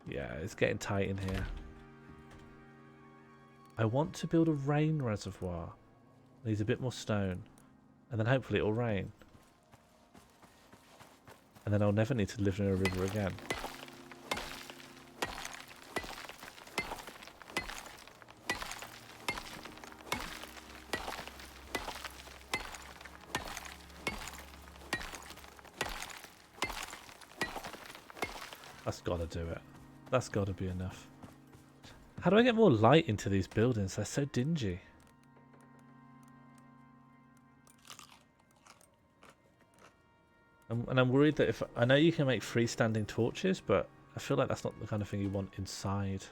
S2: Yeah, it's getting tight in here. I want to build a rain reservoir. Needs a bit more stone. And then hopefully it'll rain. And then I'll never need to live near a river again. That's gotta do it. That's gotta be enough. How do I get more light into these buildings? They're so dingy. And I'm worried that if... I know you can make freestanding torches, but I feel like that's not the kind of thing you want inside.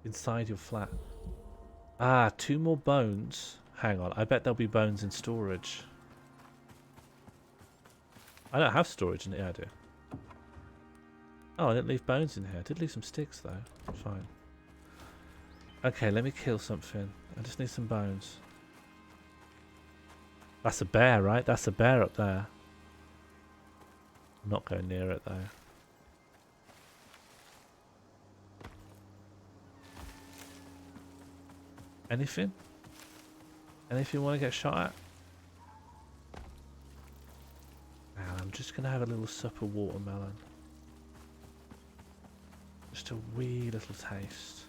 S2: Inside your flat. Ah, 2 more bones. Hang on, I bet there'll be bones in storage. I don't have storage in it. Yeah, I do. Oh, I didn't leave bones in here. I did leave some sticks, though. Fine. Okay, let me kill something. I just need some bones. That's a bear, right? That's a bear up there. I'm not going near it, though. Anything? Anything you want to get shot at? I'm just going to have a little sup of watermelon. Just a wee little taste.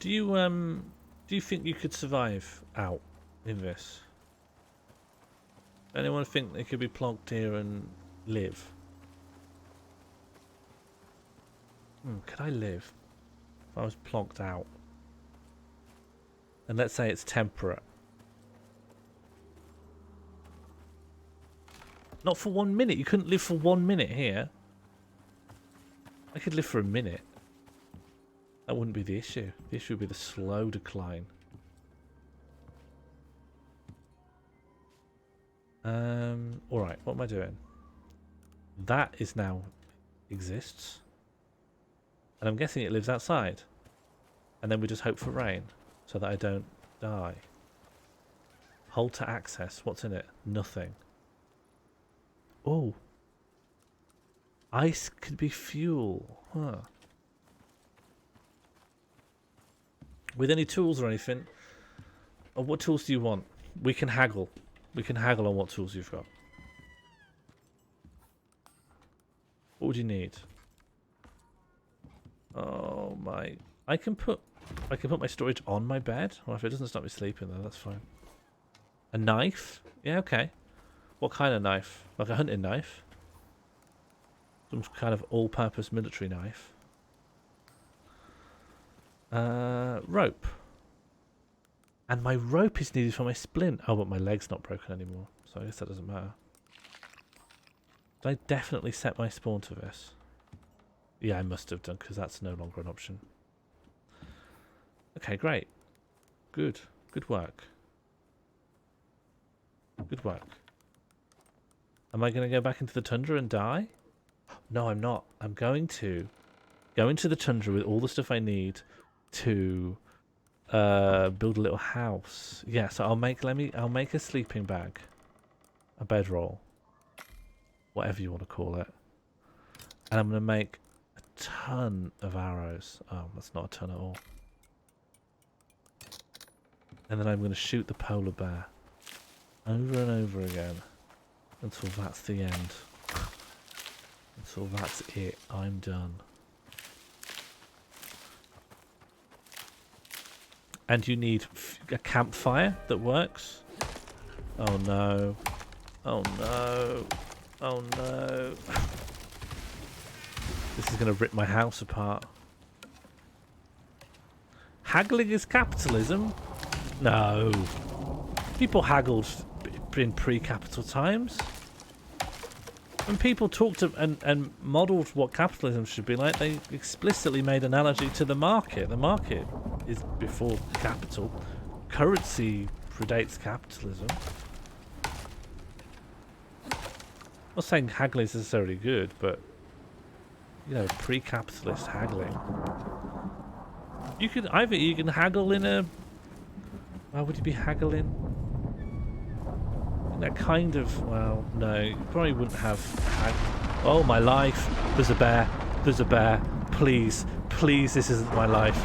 S2: Do you think you could survive out in this? Anyone think they could be plonked here and live? Could I live if I was plonked out? And let's say it's temperate. Not for 1 minute. You couldn't live for 1 minute here. I could live for a minute. That wouldn't be the issue. The issue would be the slow decline. Alright, what am I doing? That is now exists. And I'm guessing it lives outside. And then we just hope for rain so that I don't die. Hold to access. What's in it? Nothing. Oh. Ice could be fuel. Huh. With any tools or anything? Or what tools do you want? We can haggle. We can haggle on what tools you've got. What would you need? Oh my! I can put my storage on my bed. Well, if it doesn't stop me sleeping, though, that's fine. A knife? Yeah, okay. What kind of knife? Like a hunting knife? Some kind of all-purpose military knife. Rope. And my rope is needed for my splint. Oh, but my leg's not broken anymore, so I guess that doesn't matter. Did I definitely set my spawn to this? Yeah, I must have done, because that's no longer an option. Okay, great. Good. Good work. Good work. Am I going to go back into the tundra and die? No, I'm not. I'm going to go into the tundra with all the stuff I need to build a little house. Yeah, so I'll make a sleeping bag, a bedroll, whatever you want to call it, and I'm going to make a ton of arrows. Oh, that's not a ton at all. And then I'm going to shoot the polar bear over and over again until that's the end. Until that's it. I'm done. And you need a campfire that works. Oh no. Oh no. Oh no. This is going to rip my house apart. Haggling is capitalism? No. People haggled in pre-capital times. When people talked and modelled what capitalism should be like, they explicitly made analogy to the market. The market is before capital. Currency predates capitalism. I'm not saying haggling is necessarily good, but you know, pre-capitalist haggling. You can haggle in a. Why would you be haggling? In that kind of, well, no, you probably wouldn't have. Oh my life! There's a bear. There's a bear. Please, please, this isn't my life.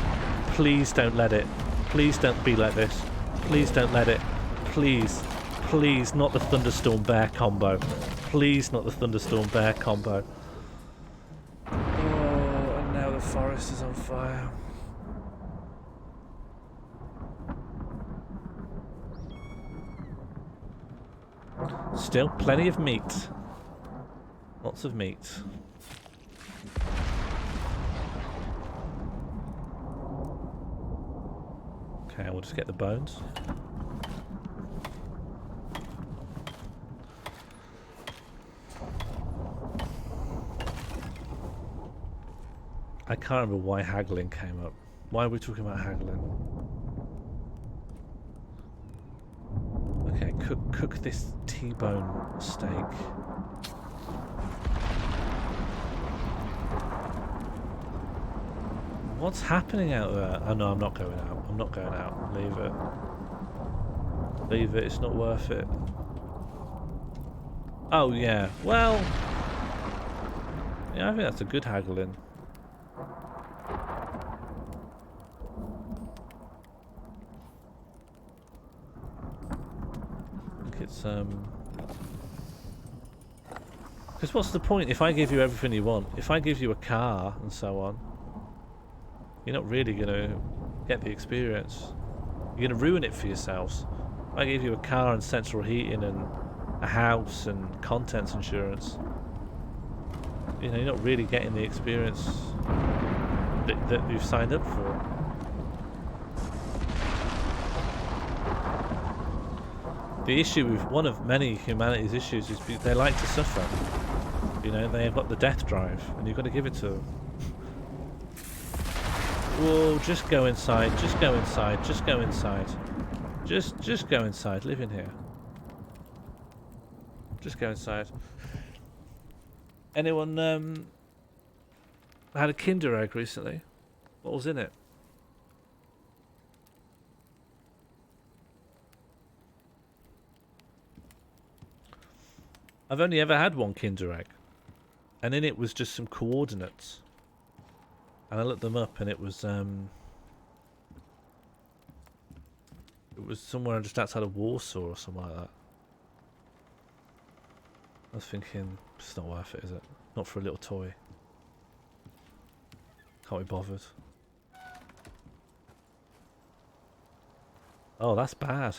S2: Please don't let it. Please don't be like this. Please don't let it. Please, please, not the thunderstorm bear combo. Please, not the thunderstorm bear combo. Oh, and now the forest is on fire. Still plenty of meat. Lots of meat. Okay, we'll just get the bones. I can't remember why haggling came up. Why are we talking about haggling? Okay, cook this T-bone steak. What's happening out there? Oh no, I'm not going out. I'm not going out. Leave it. Leave it. It's not worth it. Oh yeah. Well. Yeah, I think that's a good haggling. It's because what's the point if I give you everything you want? If I give you a car and so on, you're not really gonna get the experience. You're gonna ruin it for yourselves. If I give you a car and central heating and a house and contents insurance, you know, you're not really getting the experience that you've signed up for. The issue with one of many humanity's issues is they like to suffer. You know, they have got the death drive, and you've got to give it to them. Whoa, just go inside, just go inside, just go inside. Just go inside, live in here. Just go inside. Anyone had a Kinder Egg recently? What was in it? I've only ever had one Kinder Egg, and in it was just some coordinates, and I looked them up, and it was somewhere just outside of Warsaw or something like that. I was thinking, it's not worth it, is it? Not for a little toy. Can't be bothered. Oh, that's bad.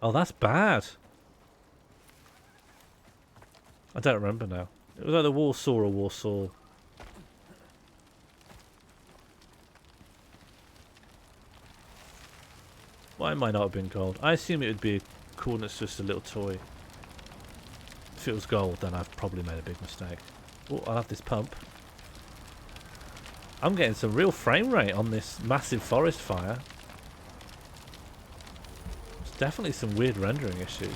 S2: Oh, that's bad. I don't remember now. It was either Warsaw or Warsaw. Why might not have been gold? I assume it would be coordinates, just a little toy. If it was gold, then I've probably made a big mistake. Oh, I'll have this pump. I'm getting some real frame rate on this massive forest fire. There's definitely some weird rendering issues.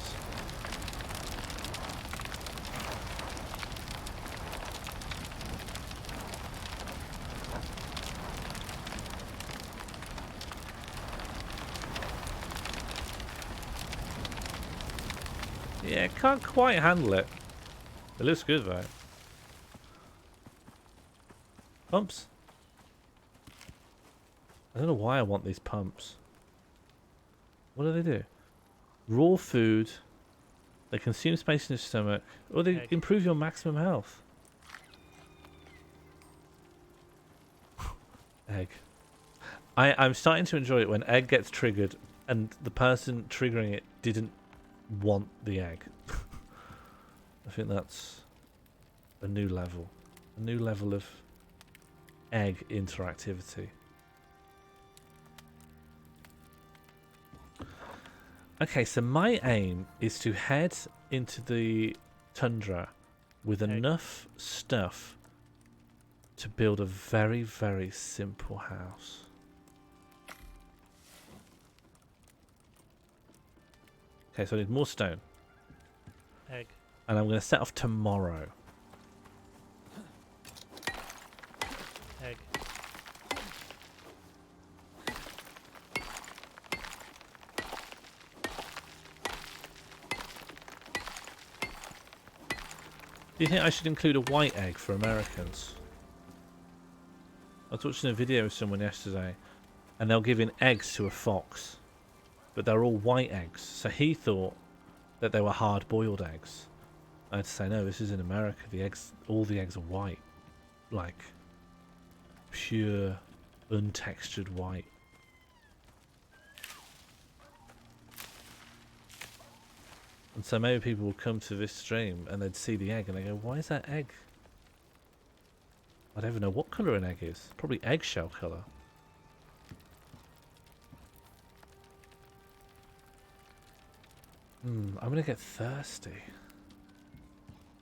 S2: Yeah, can't quite handle it. It looks good though. Pumps. I don't know why I want these pumps. What do they do? Raw food. They consume space in your stomach. Or they improve your maximum health. Egg. I'm starting to enjoy it when egg gets triggered and the person triggering it didn't want the egg. I think that's a new level. A new level of egg interactivity. Okay, so my aim is to head into the tundra with enough stuff to build a very, very simple house. Okay, so I need more stone.
S3: Egg.
S2: And I'm going to set off tomorrow.
S3: Egg.
S2: Do you think I should include a white egg for Americans? I was watching a video of someone yesterday and they're giving eggs to a fox, but they're all white eggs. So he thought that they were hard-boiled eggs. I had to say, no, this is in America. The eggs, all the eggs are white. Like, pure, untextured white. And so maybe people will come to this stream and they'd see the egg and they go, why is that egg? I don't even know what colour an egg is. Probably eggshell colour. I'm going to get thirsty.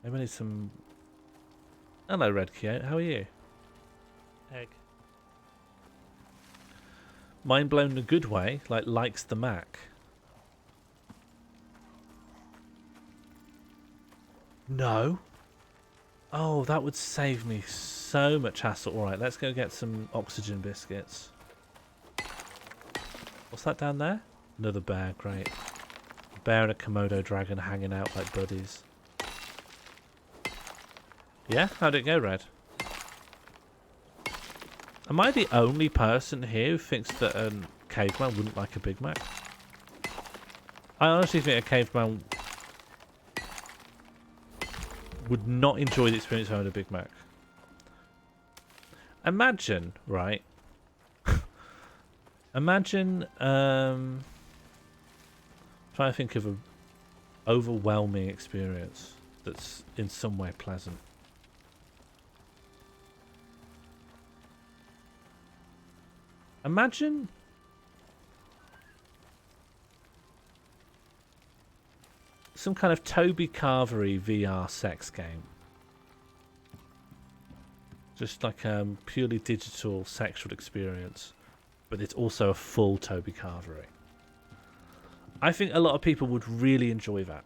S2: Maybe I need some... Hello, Red Kyote. How are you?
S3: Egg.
S2: Mind blown in a good way, like likes the Mac. No. Oh, that would save me so much hassle. Alright, let's go get some oxygen biscuits. What's that down there? Another bear, great. A bear and a Komodo dragon hanging out like buddies. Yeah? How'd it go, Red? Am I the only person here who thinks that a caveman wouldn't like a Big Mac? I honestly think a caveman would not enjoy the experience of having a Big Mac. Imagine, right? Imagine, trying to think of an overwhelming experience that's in some way pleasant. Imagine some kind of Toby Carvery VR sex game. Just like a purely digital sexual experience, but it's also a full Toby Carvery. I think a lot of people would really enjoy that.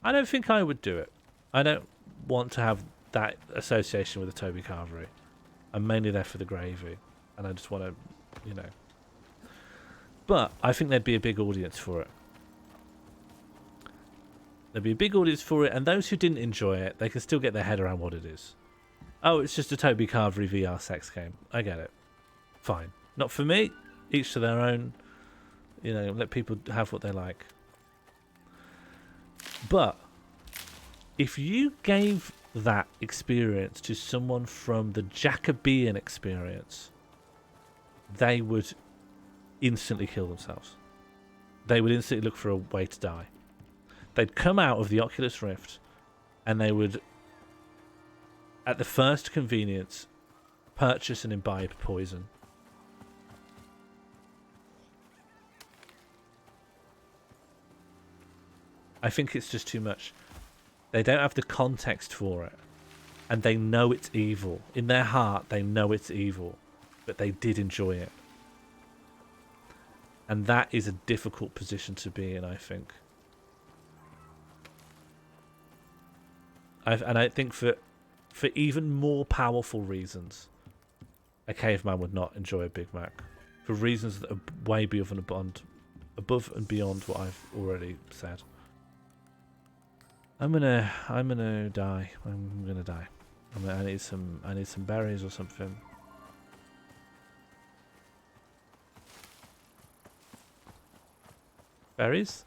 S2: I don't think I would do it. I don't want to have that association with a Toby Carvery. I'm mainly there for the gravy, and I just want to, you know. But I think there'd be a big audience for it. There'd be a big audience for it, and those who didn't enjoy it, they can still get their head around what it is. Oh, it's just a Toby Carvery VR sex game. I get it. Fine. Not for me. Each to their own. You know, let people have what they like. But if you gave that experience to someone from the Jacobean experience, they would instantly kill themselves. They would instantly look for a way to die. They'd come out of the Oculus Rift and they would, at the first convenience, purchase and imbibe poison. I think it's just too much. They don't have the context for it, and they know it's evil. In their heart, they know it's evil, but they did enjoy it. And that is a difficult position to be in, I think. And I think for even more powerful reasons, a caveman would not enjoy a Big Mac. For reasons that are way above and beyond what I've already said. I'm gonna die. I'm gonna die. I need some berries or something. Berries?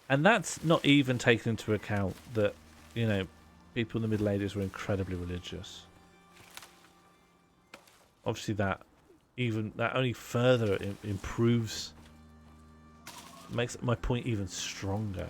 S2: And that's not even taking into account that, you know, people in the Middle Ages were incredibly religious. Obviously that only further improves, makes my point even stronger.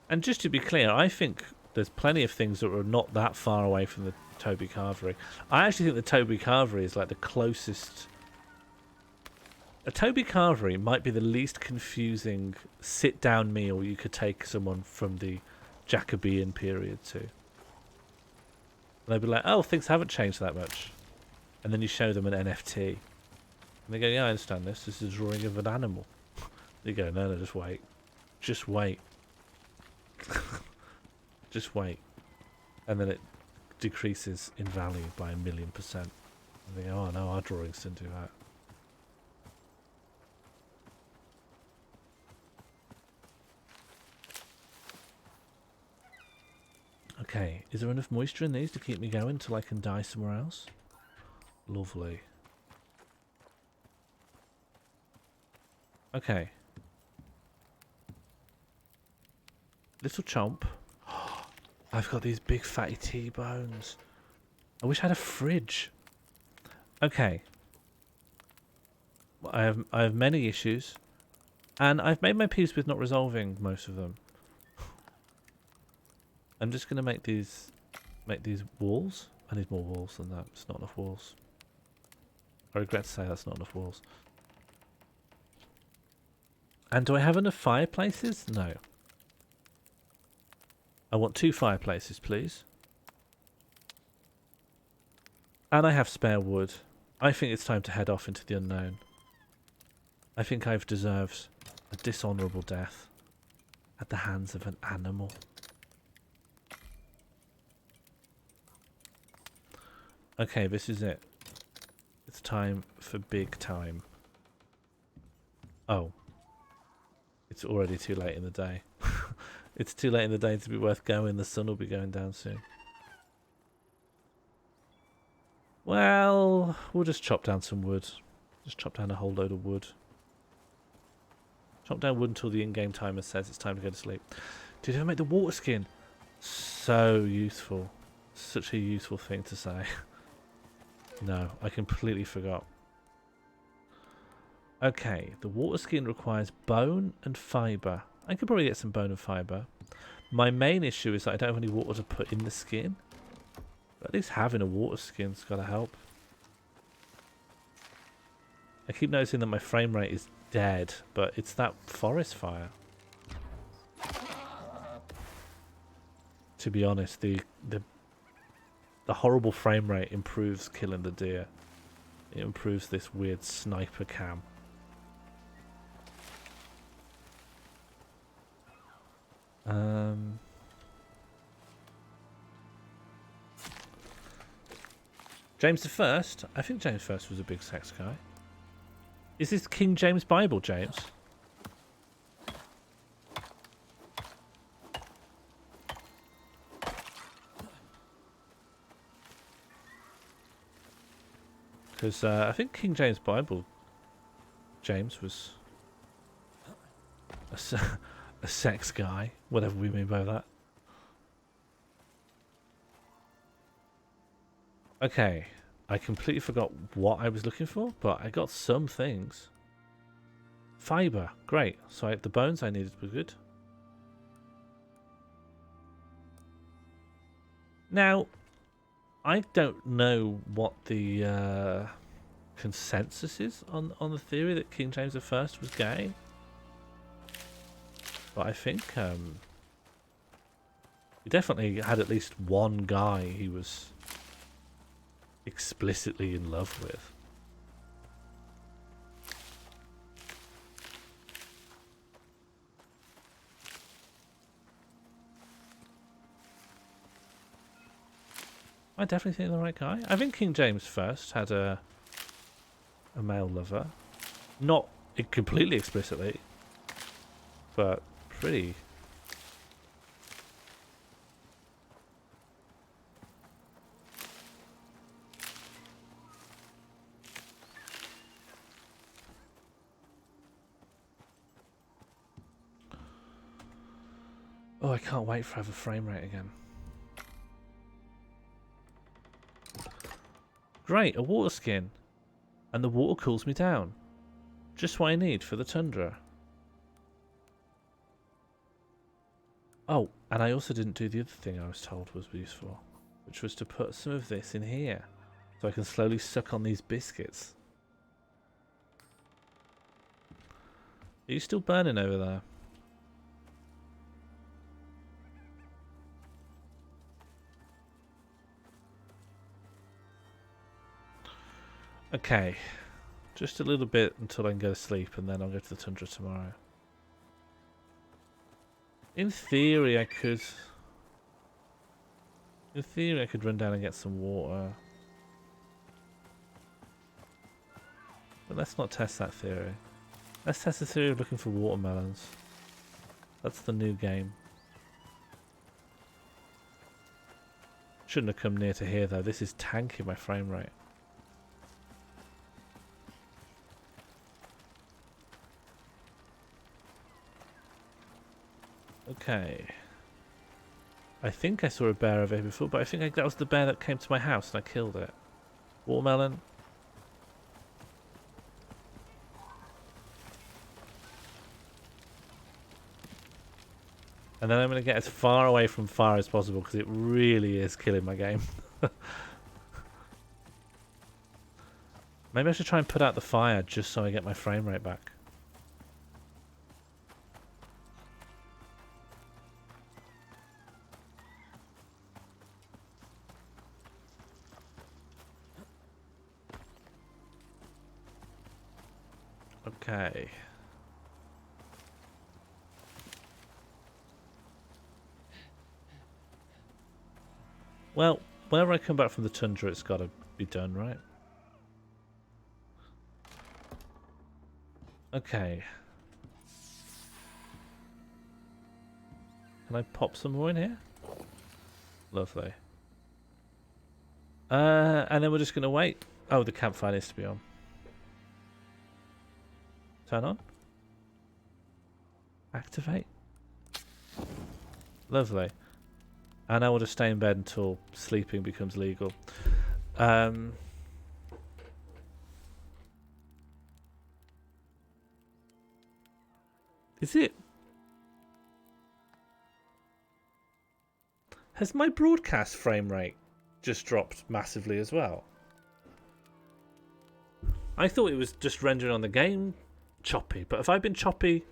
S2: And just to be clear, I think there's plenty of things that are not that far away from the Toby Carvery. I actually think the Toby Carvery is like the closest. A Toby Carvery might be the least confusing sit-down meal you could take someone from the Jacobean period to. And they'd be like, oh, things haven't changed that much. And then you show them an NFT. And they go, yeah, I understand this. This is a drawing of an animal. You go, no, just wait. Just wait. Just wait. And then it decreases in value by 1,000,000%. And they go, oh no, our drawings didn't do that. Okay, is there enough moisture in these to keep me going until I can die somewhere else? Lovely. Okay. Little chomp. I've got these big fatty T-bones. I wish I had a fridge. Okay. I have many issues, and I've made my peace with not resolving most of them. I'm just gonna make these walls. I need more walls than that. It's not enough walls. I regret to say that's not enough walls. And do I have enough fireplaces? No. I want 2 fireplaces, please. And I have spare wood. I think it's time to head off into the unknown. I think I've deserved a dishonourable death at the hands of an animal. Okay, this is it. It's time for big time. Oh. It's already too late in the day. It's too late in the day to be worth going. The sun will be going down soon. Well, we'll just chop down some wood. Just chop down a whole load of wood. Chop down wood until the in-game timer says it's time to go to sleep. Did I make the water skin? So useful. Such a useful thing to say. No, I completely forgot. Okay, the water skin requires bone and fibre. I could probably get some bone and fibre. My main issue is that I don't have any water to put in the skin. But at least having a water skin's got to help. I keep noticing that my frame rate is dead, but it's that forest fire. To be honest, the horrible frame rate improves killing the deer. It improves this weird sniper cam. James the First? I think James I was a big sex guy. Is this King James Bible, James? Because I think King James Bible, James was a sex guy, whatever we mean by that. Okay, I completely forgot what I was looking for, but I got some things. Fiber, great. So the bones I needed were good. Now, I don't know what the consensus is on the theory that King James I was gay, but I think he definitely had at least one guy he was explicitly in love with. I definitely think the right guy. I think King James I had a male lover, not completely explicitly, but pretty. Oh, I can't wait for have a frame rate again. Great, a water skin. And the water cools me down. Just what I need for the tundra. Oh, and I also didn't do the other thing I was told was useful, which was to put some of this in here, so I can slowly suck on these biscuits. Are you still burning over there? Okay, just a little bit until I can go to sleep, and then I'll go to the tundra tomorrow. In theory, I could run down and get some water. But let's not test that theory. Let's test the theory of looking for watermelons. That's the new game. Shouldn't have come near to here though. This is tanking my frame rate. Okay. I think I saw a bear over here before, but I think that was the bear that came to my house and I killed it. Watermelon. And then I'm going to get as far away from fire as possible because it really is killing my game. Maybe I should try and put out the fire just so I get my frame rate back. Okay. Well, whenever I come back from the tundra, it's got to be done, right? Okay. Can I pop some more in here? Lovely. And then we're just going to wait. Oh, the campfire needs to be on. Turn on. Activate. Lovely. And I will just stay in bed until sleeping becomes legal. Is it? Has my broadcast frame rate just dropped massively as well? I thought it was just rendering on the game choppy, but have I been choppy?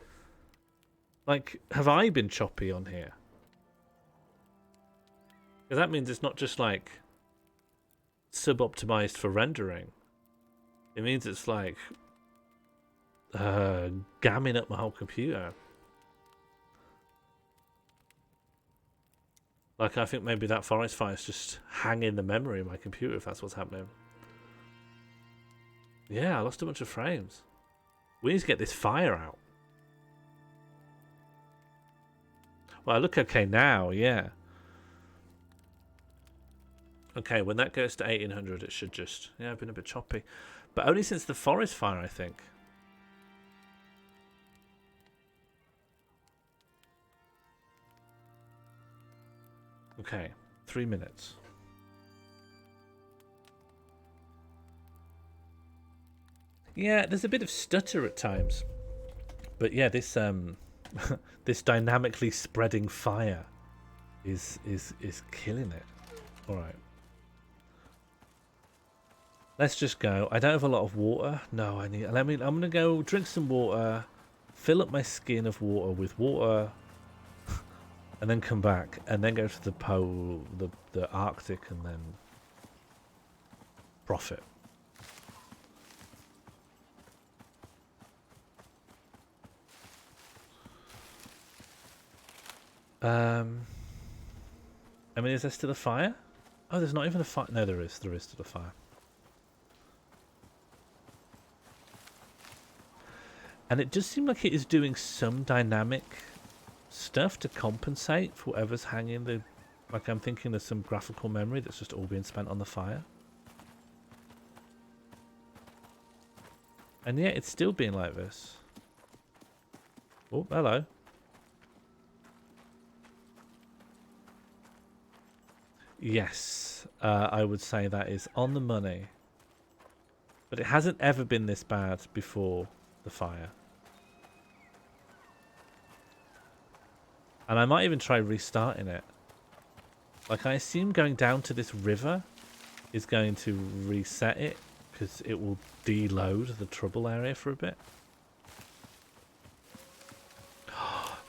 S2: Like, have I been choppy on here? Because that means it's not just like sub-optimized for rendering. It means it's like gamming up my whole computer. Like, I think maybe that forest fire is just hanging the memory of my computer if that's what's happening. Yeah, I lost a bunch of frames. We need to get this fire out. Well, I look okay now, yeah. Okay, when that goes to 1800, it should just... Yeah, I've been a bit choppy. But only since the forest fire, I think. Okay, 3 minutes. Yeah, there's a bit of stutter at times. But yeah, this this dynamically spreading fire is killing it. All right. Let's just go. I don't have a lot of water. No, I'm going to go drink some water, fill up my skin of water with water, and then come back and then go to the pole, the Arctic, and then profit. I mean, is there still a fire? Oh, there's not even a fire. No, there is. There is still a fire. And it does seem like it is doing some dynamic stuff to compensate for whatever's hanging the... Like, I'm thinking there's some graphical memory that's just all being spent on the fire. And yet it's still being like this. Oh, hello. Yes, I would say that is on the money. But it hasn't ever been this bad before the fire. And I might even try restarting it. Like, I assume going down to this river is going to reset it, because it will deload the trouble area for a bit.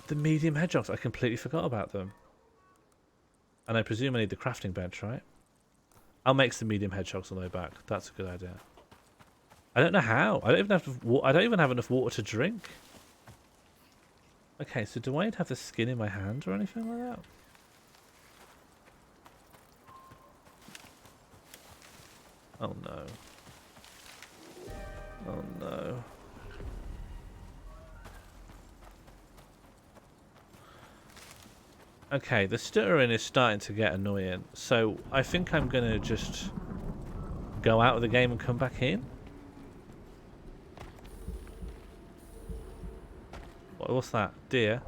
S2: The medium hedgehogs, I completely forgot about them. And I presume I need the crafting bench, right? I'll make some medium hedgehogs on the way back. That's a good idea. I don't know how. I don't even have enough water to drink. Okay, so do I have the skin in my hand or anything like that? Oh no. Oh no. Okay, the stuttering is starting to get annoying, so I think I'm going to just go out of the game and come back in. What's that? Deer?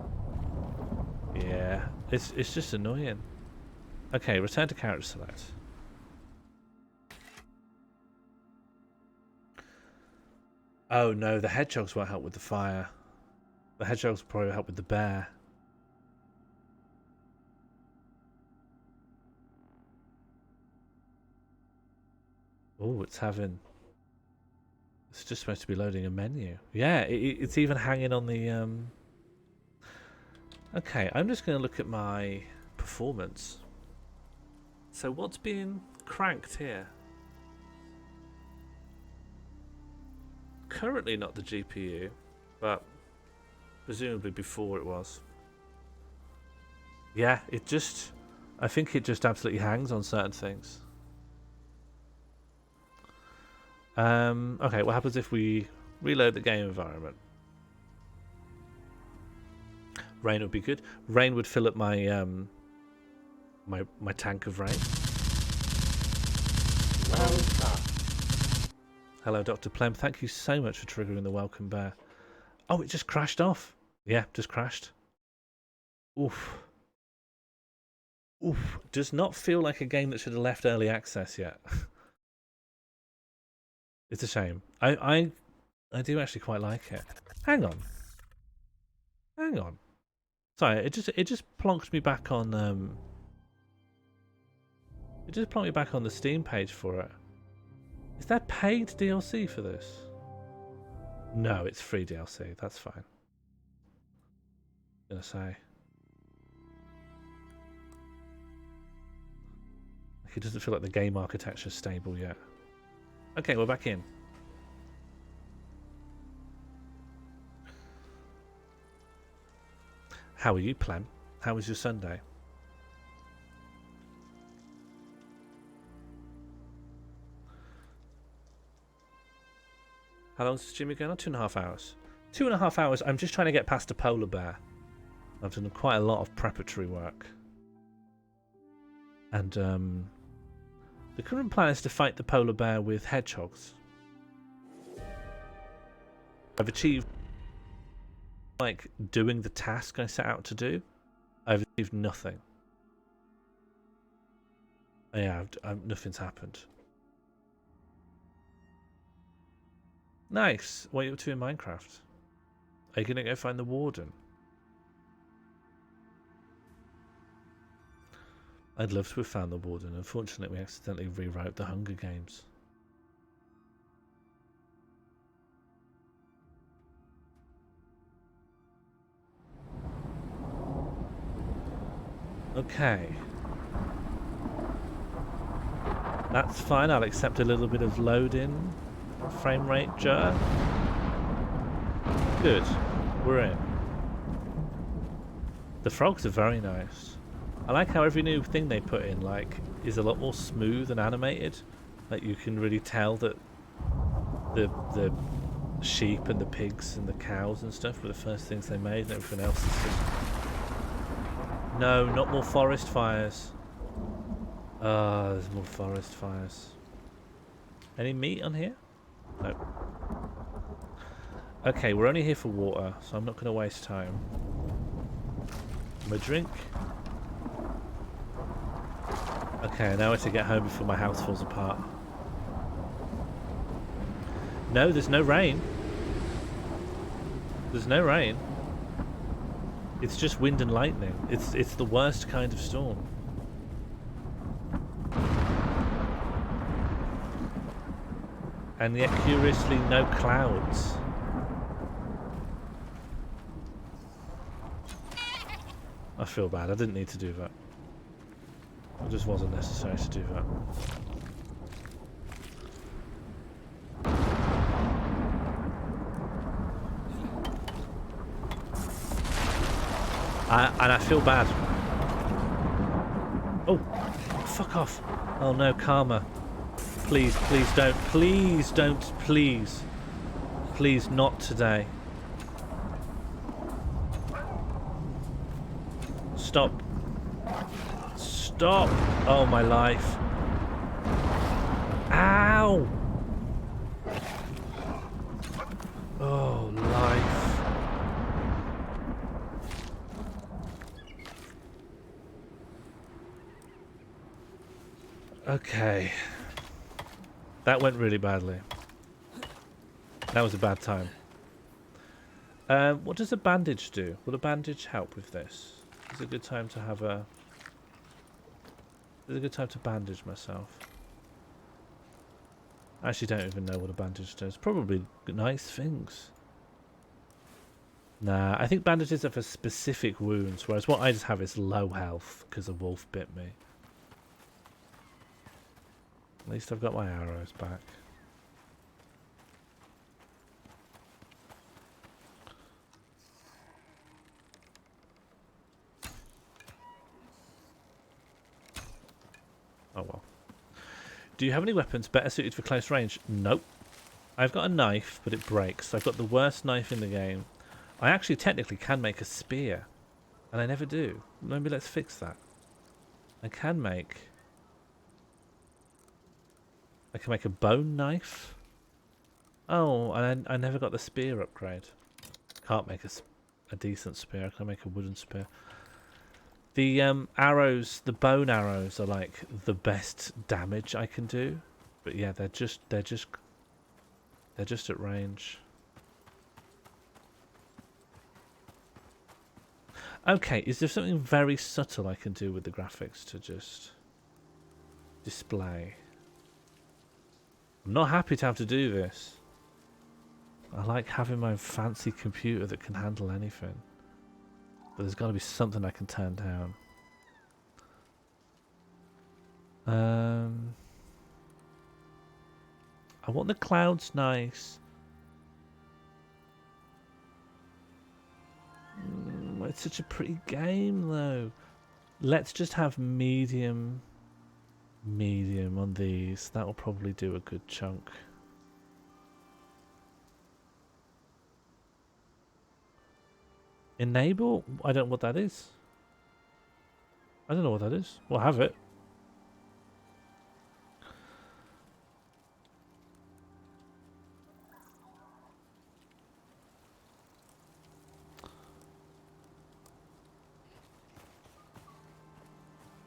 S2: Yeah, it's just annoying. Okay, return to character select. Oh no, the hedgehogs won't help with the fire. The hedgehogs will probably help with the bear. Oh, it's just supposed to be loading a menu. Yeah, it's even hanging on the... Okay, I'm just going to look at my performance. So what's being cranked here? Currently not the GPU, but presumably before it was. Yeah, I think it just absolutely hangs on certain things. Okay, what happens if we reload the game environment? Rain would be good. Rain would fill up my my tank of rain.
S4: Well done.
S2: Hello, Dr. Plem. Thank you so much for triggering the welcome bear. Oh, it just crashed off. Yeah, just crashed. Oof. Oof. Does not feel like a game that should have left early access yet. It's a shame. I do actually quite like it. Hang on. Hang on. Sorry, it just plonked me back on it just plonked me back on the Steam page for it. Is there paid DLC for this? No, it's free DLC. That's fine. I'm gonna say. Like, it doesn't feel like the game architecture is stable yet. Okay, we're back in. How are you, Plem? How was your Sunday? How long is this Jimmy going on? 2.5 hours. 2.5 hours. I'm just trying to get past a polar bear. I've done quite a lot of preparatory work. And the current plan is to fight the polar bear with hedgehogs. I've achieved, like, doing the task I set out to do. I've achieved nothing. Yeah, nothing's happened. Nice. What are you up to in Minecraft? Are you going to go find the warden? I'd love to have found the warden. Unfortunately, we accidentally rewrote the Hunger Games. Okay. That's fine. I'll accept a little bit of load-in. Frame rate jerk. Good. We're in. The frogs are very nice. I like how every new thing they put in, like, is a lot more smooth and animated. Like, you can really tell that the sheep and the pigs and the cows and stuff were the first things they made, and everything else is just... No, not more forest fires. Ah, there's more forest fires. Any meat on here? No. Okay, we're only here for water, so I'm not going to waste time. My drink. Okay, I know where to get home before my house falls apart. No, there's no rain. There's no rain. It's just wind and lightning. It's the worst kind of storm. And yet, curiously, no clouds. I feel bad. I didn't need to do that. It just wasn't necessary to do that. And I feel bad. Oh, fuck off. Oh no, karma. Please, please don't. Please don't. Please. Please not today. Stop. Stop. Oh, my life. Ow. Oh, life. Okay. That went really badly. That was a bad time. What does a bandage do? Will a bandage help with this? Is it a good time to have a... Is it a good time to bandage myself? I actually don't even know what a bandage does. Probably nice things. Nah, I think bandages are for specific wounds, whereas what I just have is low health because a wolf bit me. At least I've got my arrows back. Oh well. Do you have any weapons better suited for close range? Nope. I've got a knife, but it breaks. I've got the worst knife in the game. I actually technically can make a spear, and I never do. Maybe let's fix that. I can make a bone knife. Oh, and I never got the spear upgrade. Can't make a decent spear. I can make a wooden spear. The arrows, the bone arrows, are like the best damage I can do. But yeah, they're just at range. Okay, is there something very subtle I can do with the graphics to just display? I'm not happy to have to do this. I like having my fancy computer that can handle anything. But there's got to be something I can turn down. I want the clouds nice. It's such a pretty game though. Let's just have medium on these. That will probably do a good chunk. Enable? I don't know what that is. I don't know what that is. We'll have it.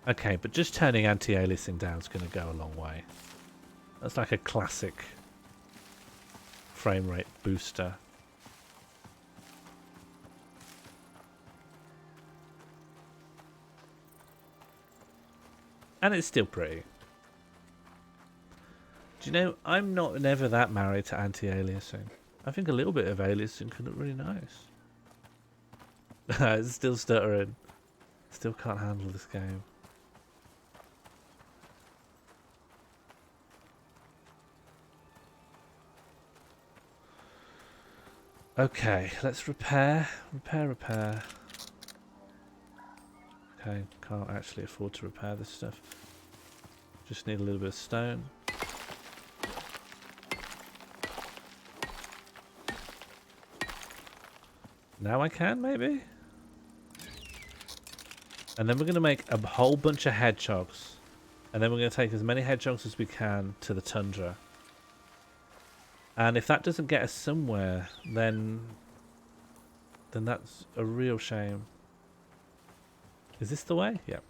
S2: Okay, but just turning anti-aliasing down is going to go a long way. That's like a classic frame rate booster. And it's still pretty. Do you know, I'm not never that married to anti-aliasing. I think a little bit of aliasing can look really nice. It's still stuttering. Still can't handle this game. Okay, let's repair. Repair. Okay, can't actually afford to repair this stuff. Just need a little bit of stone. Now I can, maybe? And then we're going to make a whole bunch of hedgehogs. And then we're going to take as many hedgehogs as we can to the tundra. And if that doesn't get us somewhere, then that's a real shame. Is this the way? Yep.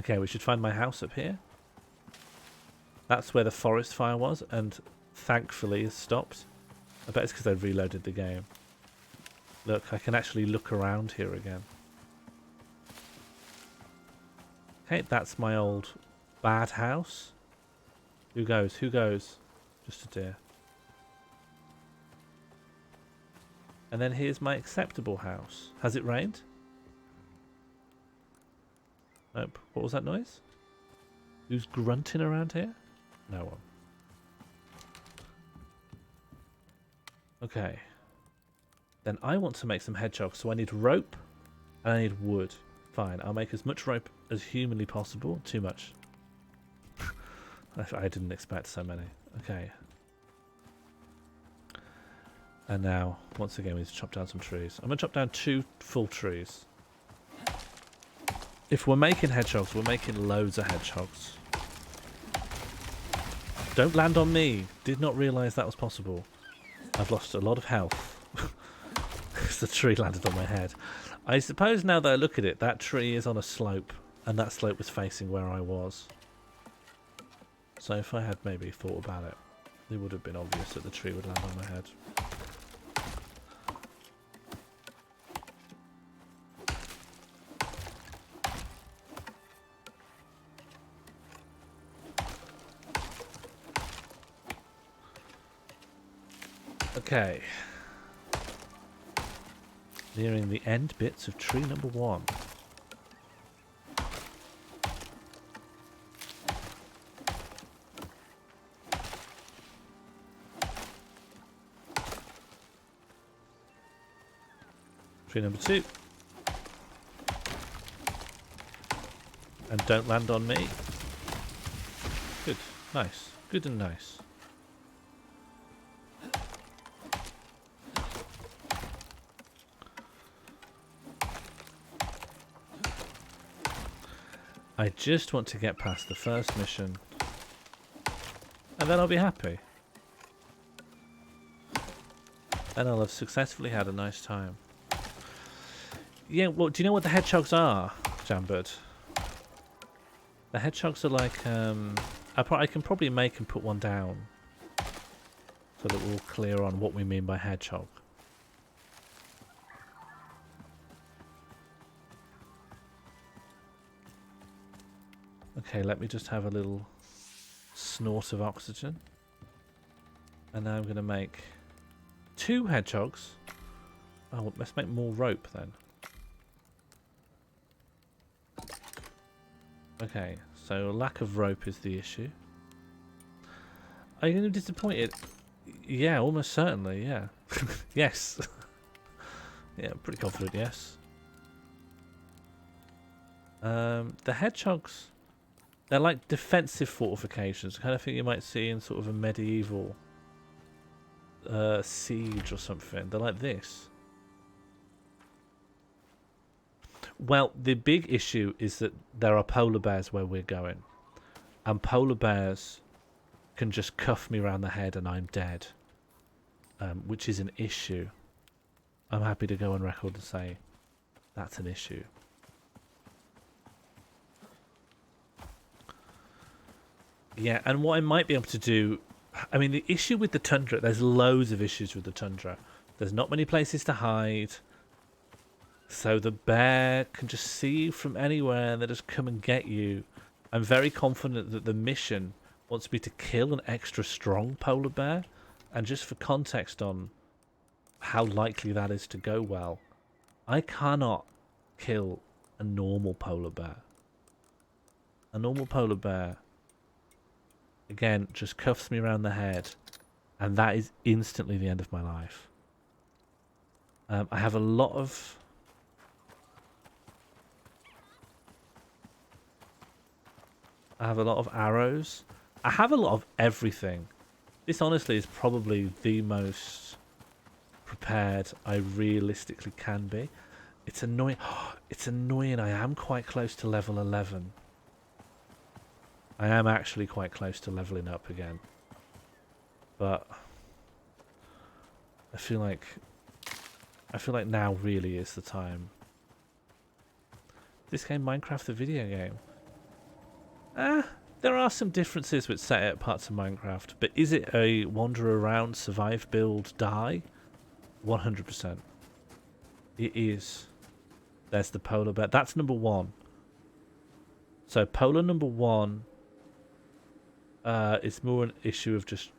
S2: Okay, we should find my house up here. That's where the forest fire was, and thankfully it stopped. I bet it's because I reloaded the game. Look, I can actually look around here again. Okay, that's my old bad house. Who goes? Who goes? Just a deer. And then here's my acceptable house. Has it rained? Nope. What was that noise? Who's grunting around here? No one. Okay. Then I want to make some hedgehogs, so I need rope and I need wood. Fine, I'll make as much rope as humanly possible. Too much. I didn't expect so many. Okay. And now, once again, we need to chop down some trees. I'm going to chop down 2 full trees. If we're making hedgehogs, we're making loads of hedgehogs. Don't land on me. Did not realise that was possible. I've lost a lot of health. Because the tree landed on my head. I suppose now that I look at it, that tree is on a slope. And that slope was facing where I was. So if I had maybe thought about it, it would have been obvious that the tree would land on my head. Okay. Nearing the end bits of tree number 1. Tree number 2. And don't land on me. Good. Nice. Good and nice. I just want to get past the first mission. And then I'll be happy. And I'll have successfully had a nice time. Yeah, well, do you know what the hedgehogs are, Jambird? The hedgehogs are like, I can probably make and put one down. So that we're all clear on what we mean by hedgehog. Okay, let me just have a little snort of oxygen. And now I'm going to make 2 hedgehogs. Oh, let's make more rope then. Okay, so lack of rope is the issue. Are you going to be disappointed? Yeah, almost certainly, yeah. Yes. Yeah, I'm pretty confident, yes. The hedgehogs, they're like defensive fortifications, the kind of thing you might see in sort of a medieval siege or something. They're like this. Well, the big issue is that there are polar bears where we're going. And polar bears can just cuff me around the head and I'm dead. Which is an issue. I'm happy to go on record and say that's an issue. Yeah, and what I might be able to do... I mean, the issue with the tundra... There's loads of issues with the tundra. There's not many places to hide. So the bear can just see you from anywhere and they just come and get you. I'm very confident that the mission wants me to kill an extra strong polar bear. And just for context on how likely that is to go well, I cannot kill a normal polar bear. A normal polar bear, again, just cuffs me around the head, and that is instantly the end of my life. I have a lot of... arrows. I have a lot of everything. This honestly is probably the most prepared I realistically can be. It's annoying. It's annoying. I am quite close to level 11. I am actually quite close to leveling up again. But I feel like now really is the time. This game, Minecraft the video game. There are some differences with set parts of Minecraft, but is it a wander around, survive, build, die? 100%. It is. There's the polar bear. That's number 1. So polar number 1 is more an issue of just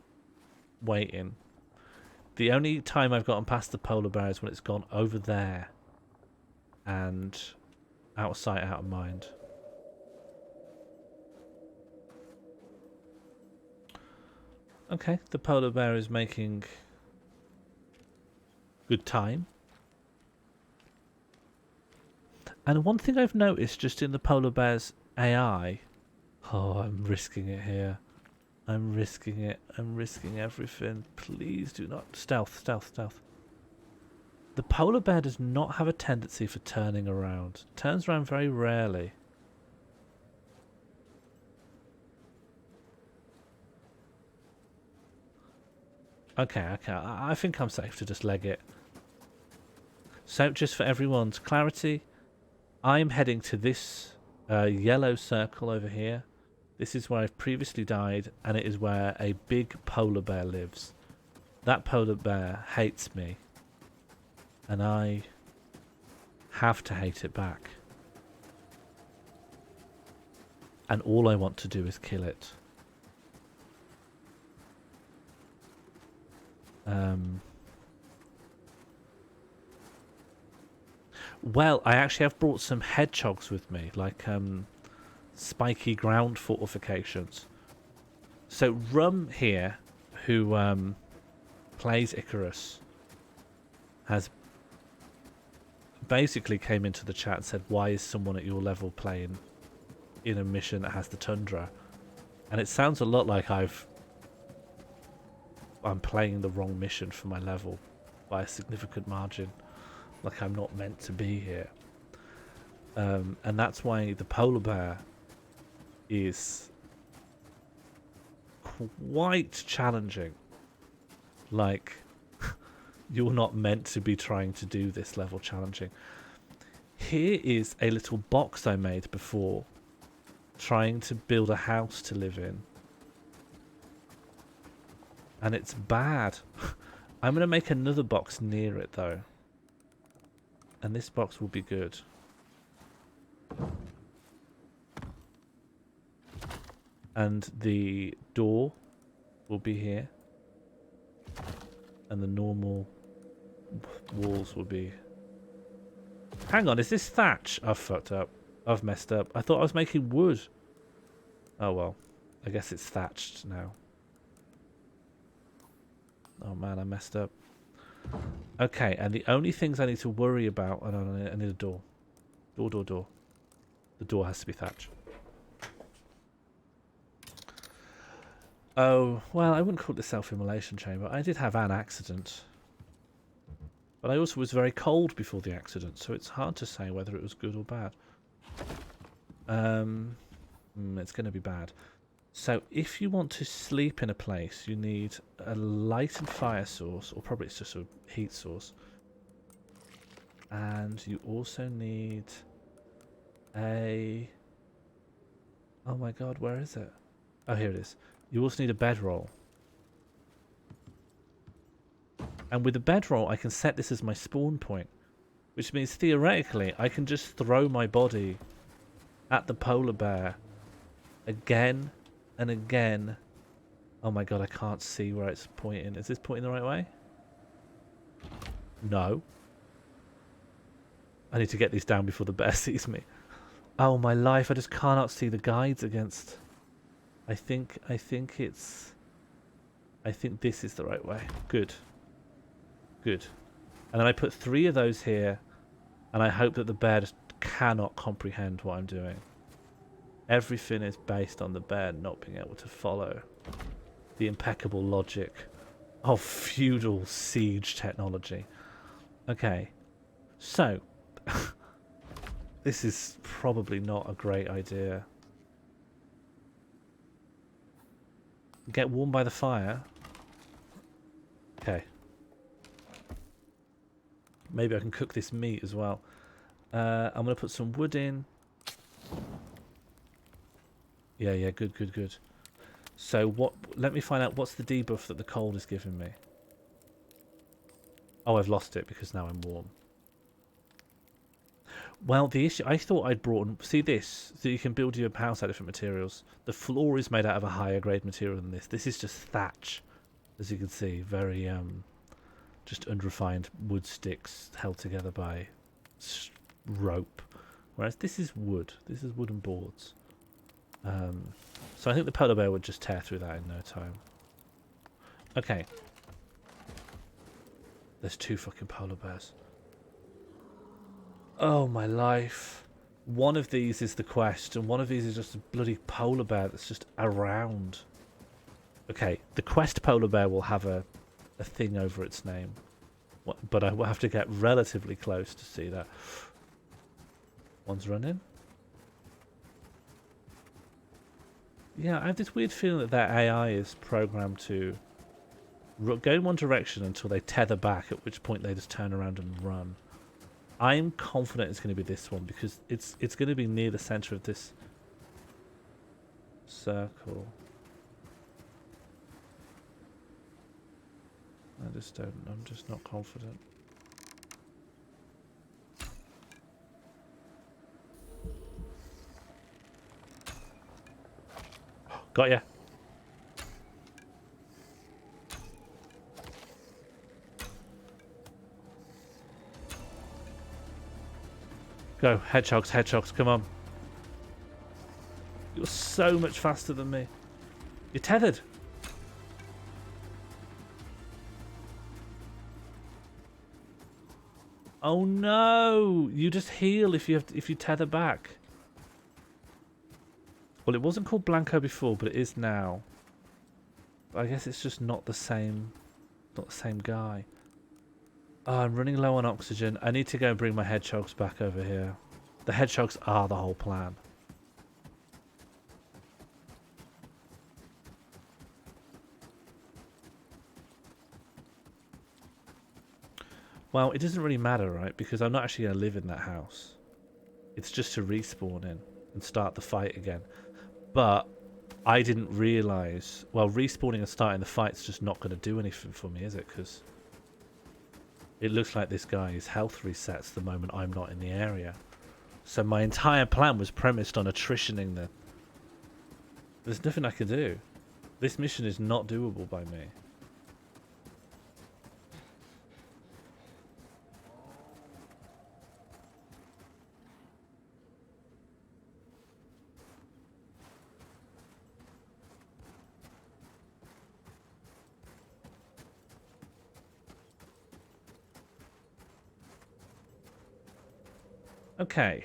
S2: waiting. The only time I've gotten past the polar bear is when it's gone over there and out of sight, out of mind. Okay, the polar bear is making good time. And one thing I've noticed just in the polar bear's AI... Oh, I'm risking it here. I'm risking it. I'm risking everything. Please do not... Stealth, stealth, stealth. The polar bear does not have a tendency for turning around. Turns around very rarely. Okay. I think I'm safe to just leg it. So, just for everyone's clarity, I'm heading to this yellow circle over here. This is where I've previously died, and it is where a big polar bear lives. That polar bear hates me, and I have to hate it back. And all I want to do is kill it. Well, I actually have brought some hedgehogs with me, like spiky ground fortifications. So Rum here, who plays Icarus, has basically came into the chat and said, why is someone at your level playing in a mission that has the tundra? And it sounds a lot like I'm playing the wrong mission for my level by a significant margin. Like I'm not meant to be here. And that's why the polar bear is quite challenging. Like, you're not meant to be trying to do this level challenging. Here is a little box I made before, trying to build a house to live in. And it's bad. I'm going to make another box near it though. And this box will be good. And the door will be here. And the normal walls will be... Hang on, is this thatch? I've fucked up. I've messed up. I thought I was making wood. Oh well. I guess it's thatched now. Oh man, I messed up. Okay, and the only things I need to worry about... Oh, no, I need a door. Door. The door has to be thatched. Oh, well, I wouldn't call it the self-immolation chamber. I did have an accident. But I also was very cold before the accident, so it's hard to say whether it was good or bad. It's going to be bad. So if you want to sleep in a place, you need a lighted fire source, or probably it's just a heat source. And you also need a... Oh my god, where is it? Oh, here it is. You also need a bedroll. And with the bedroll, I can set this as my spawn point. Which means, theoretically, I can just throw my body at the polar bear again and again. Oh my god, I can't see where it's pointing. Is this pointing the right way? No. I need to get these down before the bear sees me. Oh my life, I just cannot see the guides against... I think this is the right way. Good. Good. And then I put 3 of those here, and I hope that the bear just cannot comprehend what I'm doing. Everything is based on the bear not being able to follow the impeccable logic of feudal siege technology. Okay. So, this is probably not a great idea. Get warm by the fire. Okay. Maybe I can cook this meat as well. I'm going to put some wood in. Yeah, good. So what? Let me find out what's the debuff that the cold is giving me. Oh, I've lost it because now I'm warm. Well, the issue... I thought I'd brought... See this? So you can build your house out of different materials. The floor is made out of a higher grade material than this. This is just thatch. As you can see, very... just unrefined wood sticks held together by rope. Whereas this is wood. This is wooden boards. So I think the polar bear would just tear through that in no time. Okay. There's 2 fucking polar bears. Oh my life. One of these is the quest, and one of these is just a bloody polar bear that's just around. Okay, the quest polar bear will have a thing over its name. But I will have to get relatively close to see that. One's running. Yeah, I have this weird feeling that their AI is programmed to go in one direction until they tether back, at which point they just turn around and run. I'm confident it's going to be this one because it's going to be near the center of this circle. I'm just not confident. Got ya. Go, hedgehogs, come on. You're so much faster than me. You're tethered. Oh no! You just heal if you tether back. Well, it wasn't called Blanco before, but it is now. I guess it's just not the same guy. Oh, I'm running low on oxygen. I need to go and bring my hedgehogs back over here. The hedgehogs are the whole plan. Well, it doesn't really matter, right? Because I'm not actually going to live in that house. It's just to respawn in and start the fight again. But I didn't realise... Well, respawning and starting the fight's just not going to do anything for me, is it? Because it looks like this guy's health resets the moment I'm not in the area. So my entire plan was premised on attritioning the... There's nothing I can do. This mission is not doable by me. Okay.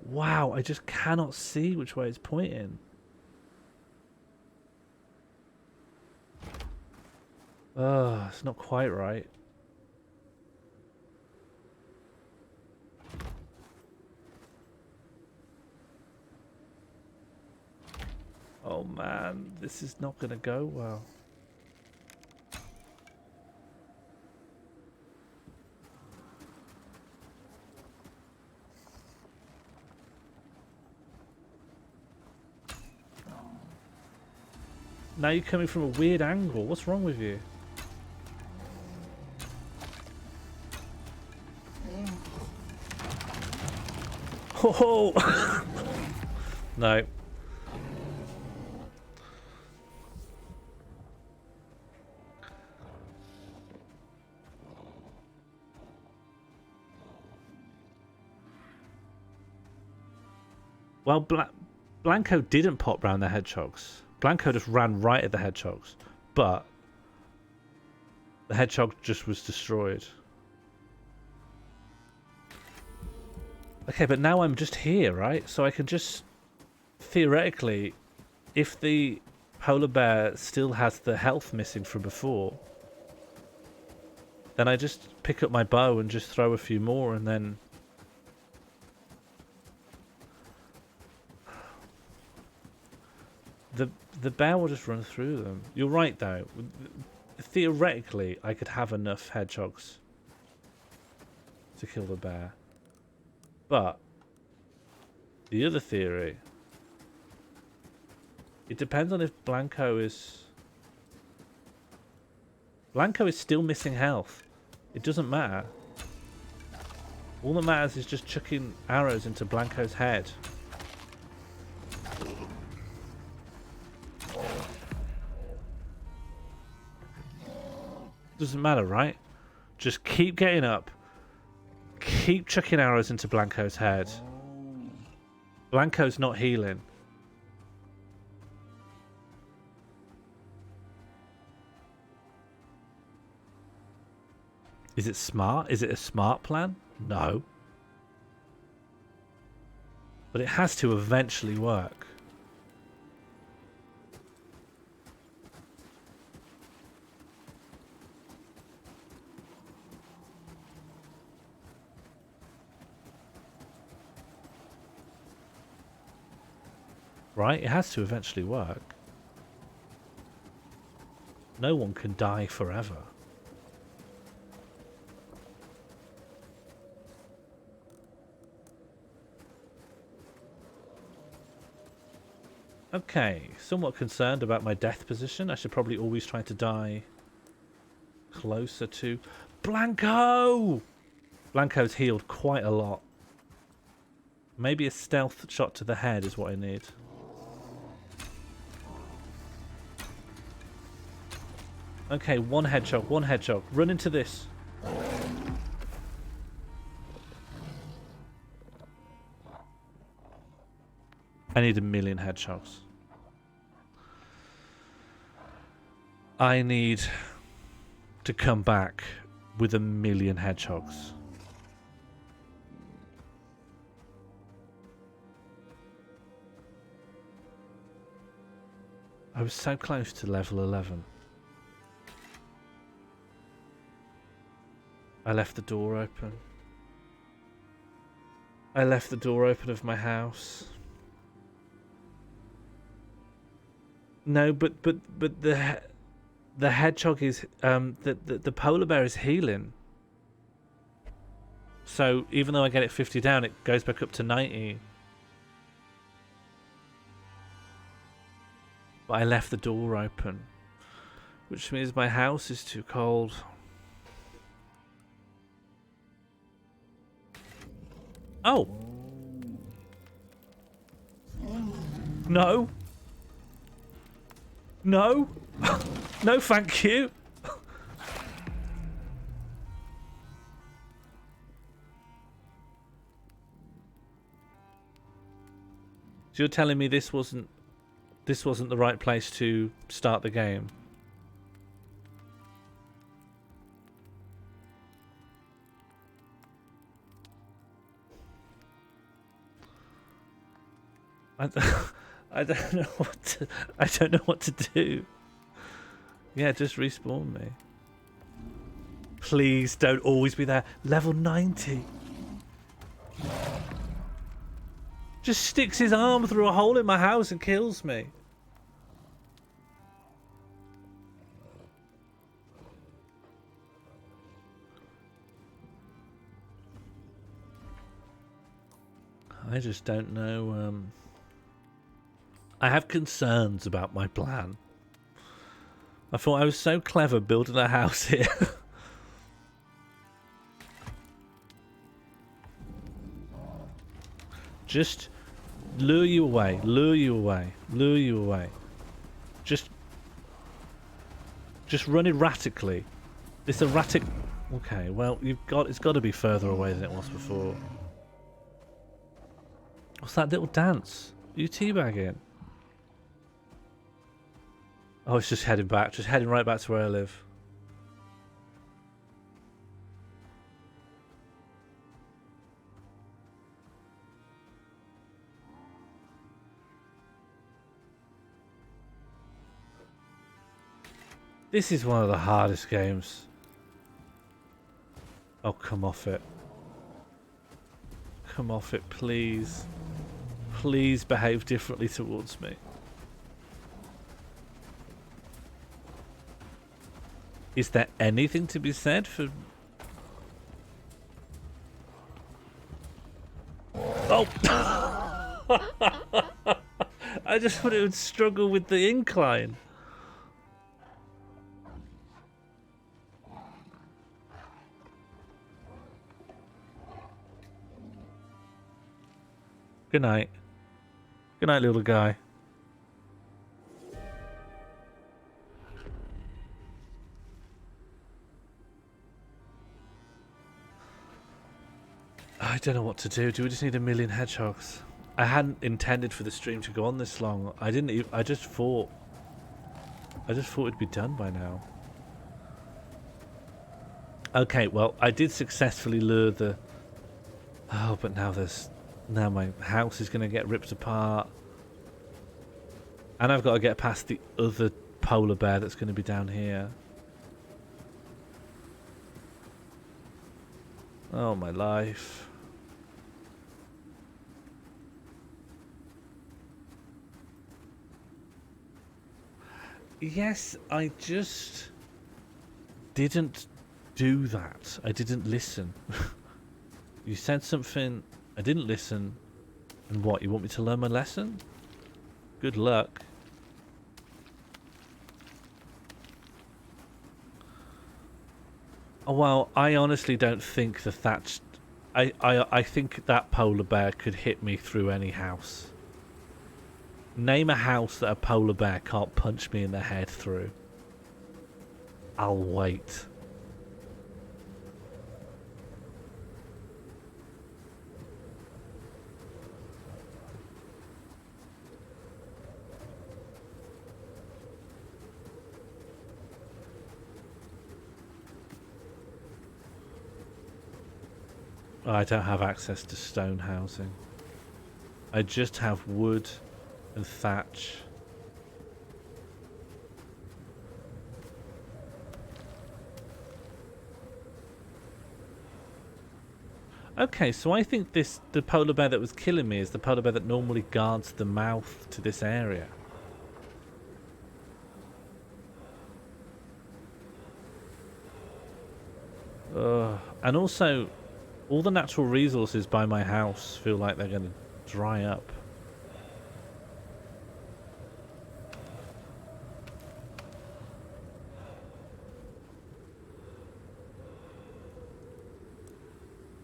S2: Wow, I just cannot see which way it's pointing. It's not quite right. Oh man, this is not gonna go well. Now you're coming from a weird angle. What's wrong with you? Oh! No. Well, Blanco didn't pop round the hedgehogs. Blanco just ran right at the hedgehogs. But the hedgehog just was destroyed. Okay, but now I'm just here, right? So I can just... Theoretically, if the polar bear still has the health missing from before, then I just pick up my bow and just throw a few more and then... The bear will just run through them. You're right, though. Theoretically, I could have enough hedgehogs to kill the bear. But the other theory... It depends on if Blanco is... Blanco is still missing health. It doesn't matter. All that matters is just chucking arrows into Blanco's head. Doesn't matter, right? Just keep getting up. Keep chucking arrows into Blanco's head. Blanco's not healing. Is it smart? Is it a smart plan? No. But it has to eventually work. Right? It has to eventually work. No one can die forever. Okay, somewhat concerned about my death position. I should probably always try to die closer to... Blanco! Blanco's healed quite a lot. Maybe a stealth shot to the head is what I need. Okay, one hedgehog, one hedgehog. Run into this. I need 1,000,000 hedgehogs. I need to come back with 1,000,000 hedgehogs. I was so close to level 11. I left the door open. I left the door open of my house. No, but the hedgehog is the polar bear is healing. So even though I get it 50 down, it goes back up to 90. But I left the door open, which means my house is too cold. Oh. No. No. No, thank you. So you're telling me this wasn't the right place to start the game? I don't know what to do. Yeah, just respawn me. Please don't always be there. Level 90. Just sticks his arm through a hole in my house and kills me. I just don't know. I have concerns about my plan. I thought I was so clever building a house here. Just lure you away, lure you away, lure you away. Just run erratically. It's erratic. Okay, well, it's got to be further away than it was before. What's that little dance? Are you teabagging? Oh, it's just heading back. Just heading right back to where I live. This is one of the hardest games. Oh, come off it. Come off it, please. Please behave differently towards me. Is there anything to be said for... Oh! I just thought it would struggle with the incline. Good night. Good night, little guy. I don't know what to do. Do we just need a million hedgehogs? I hadn't intended for the stream to go on this long. I didn't even, I just thought it'd be done by now. Okay, well, I did successfully lure the... Oh, but now my house is going to get ripped apart. And I've got to get past the other polar bear that's going to be down here. Oh, my life. Yes, I just didn't do that. I didn't listen. You said something, I didn't listen. And what, you want me to learn my lesson? Good luck. Oh, well, I honestly don't think the thatched... I think that polar bear could hit me through any house. Name a house that a polar bear can't punch me in the head through. I'll wait. I don't have access to stone housing. I just have wood and thatch. Okay, so I think the polar bear that was killing me is the polar bear that normally guards the mouth to this area. And also, all the natural resources by my house feel like they're going to dry up.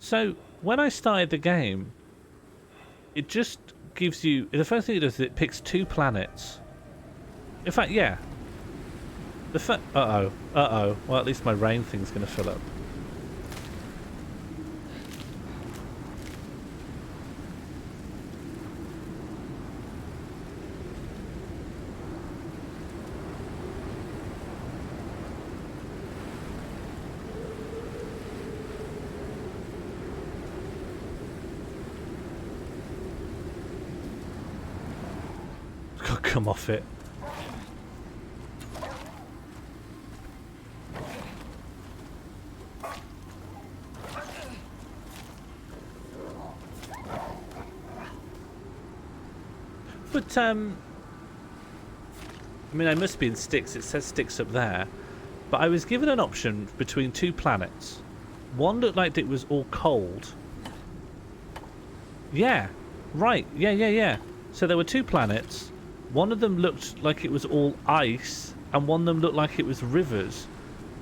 S2: So, when I started the game, it just gives you... The first thing it does is it picks 2 planets. In fact, yeah. Uh-oh. Uh-oh. Well, at least my rain thing's going to fill up. Come off it. But, I mean, I must be in Styx. It says Styx up there. But I was given an option between 2 planets. One looked like it was all cold. Yeah. Right. Yeah. So there were 2 planets. One of them looked like it was all ice, and one of them looked like it was rivers.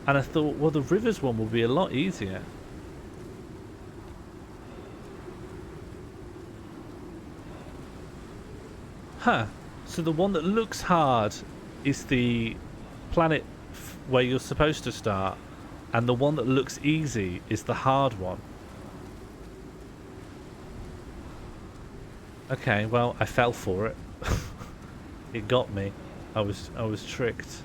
S2: And I thought, well, the rivers one will be a lot easier. Huh. So the one that looks hard is the planet where you're supposed to start, and the one that looks easy is the hard one. Okay, well, I fell for it. It got me. I was tricked.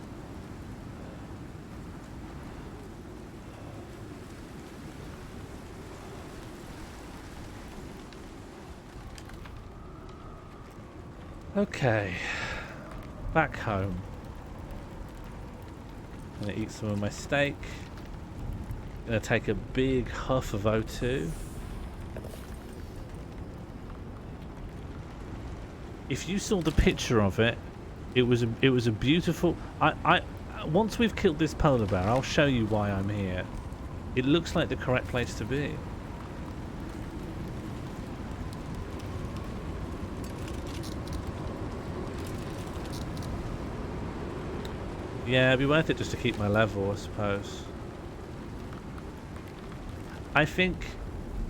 S2: Okay, back home. Gonna eat some of my steak. Gonna take a big huff of O2. If you saw the picture of it, it was a beautiful. Once we've killed this polar bear, I'll show you why I'm here. It looks like the correct place to be. Yeah, it'd be worth it just to keep my level, I suppose. I think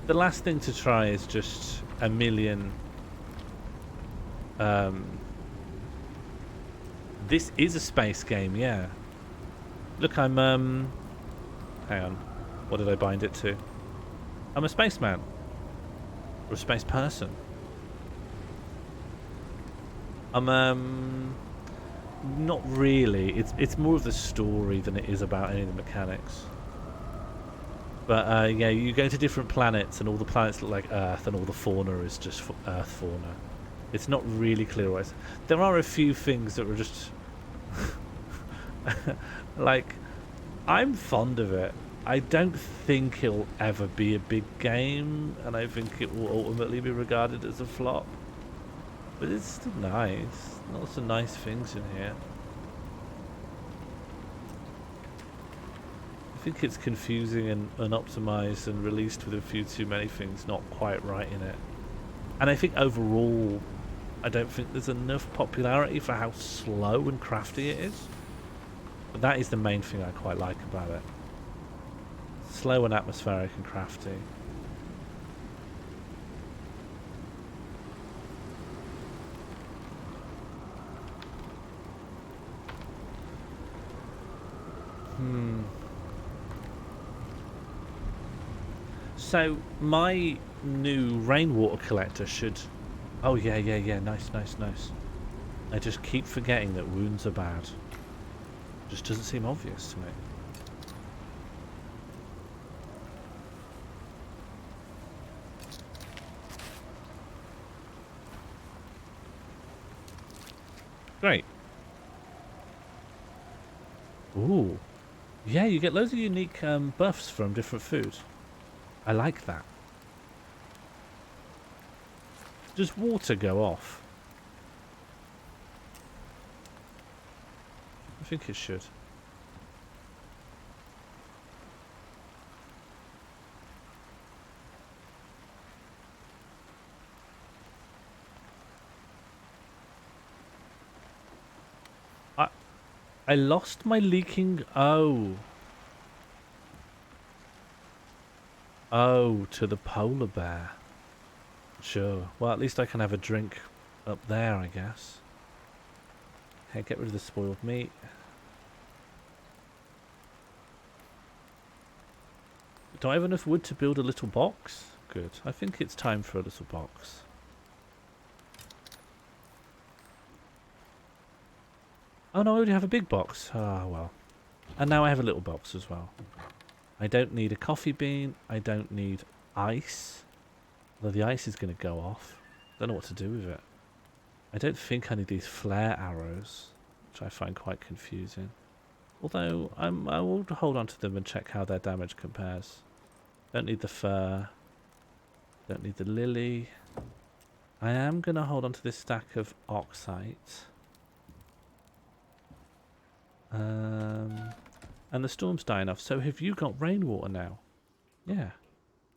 S2: the last thing to try is just a million. This is a space game, yeah. Look, I'm hang on. What did I bind it to? I'm a spaceman. Or a space person. I'm not really. It's more of the story than it is about any of the mechanics. But yeah, you go to different planets, and all the planets look like Earth, and all the fauna is just Earth fauna. It's not really clear what it's. There are a few things that were just like, I'm fond of it. I don't think it'll ever be a big game, and I think it will ultimately be regarded as a flop. But it's still nice. Lots of nice things in here. I think it's confusing and unoptimized and released with a few too many things not quite right in it. And I think overall, I don't think there's enough popularity for how slow and crafty it is. But that is the main thing I quite like about it. Slow and atmospheric and crafty. So my new rainwater collector should. Oh yeah, nice. I just keep forgetting that wounds are bad. Just doesn't seem obvious to me. Great. Ooh. Yeah, you get loads of unique buffs from different foods. I like that. Does water go off? I think it should. I lost my leaking. Oh, to the polar bear. Sure. Well, at least I can have a drink up there, I guess. Okay, get rid of the spoiled meat. Do I have enough wood to build a little box? Good. I think it's time for a little box. Oh no, I already have a big box. Ah, well. And now I have a little box as well. I don't need a coffee bean. I don't need ice. Although the ice is going to go off. Don't know what to do with it. I don't think I need these flare arrows, which I find quite confusing. Although I will hold on to them and check how their damage compares. Don't need the fur. Don't need the lily. I am going to hold on to this stack of oxite. And the storm's dying off. So have you got rainwater now? Yeah.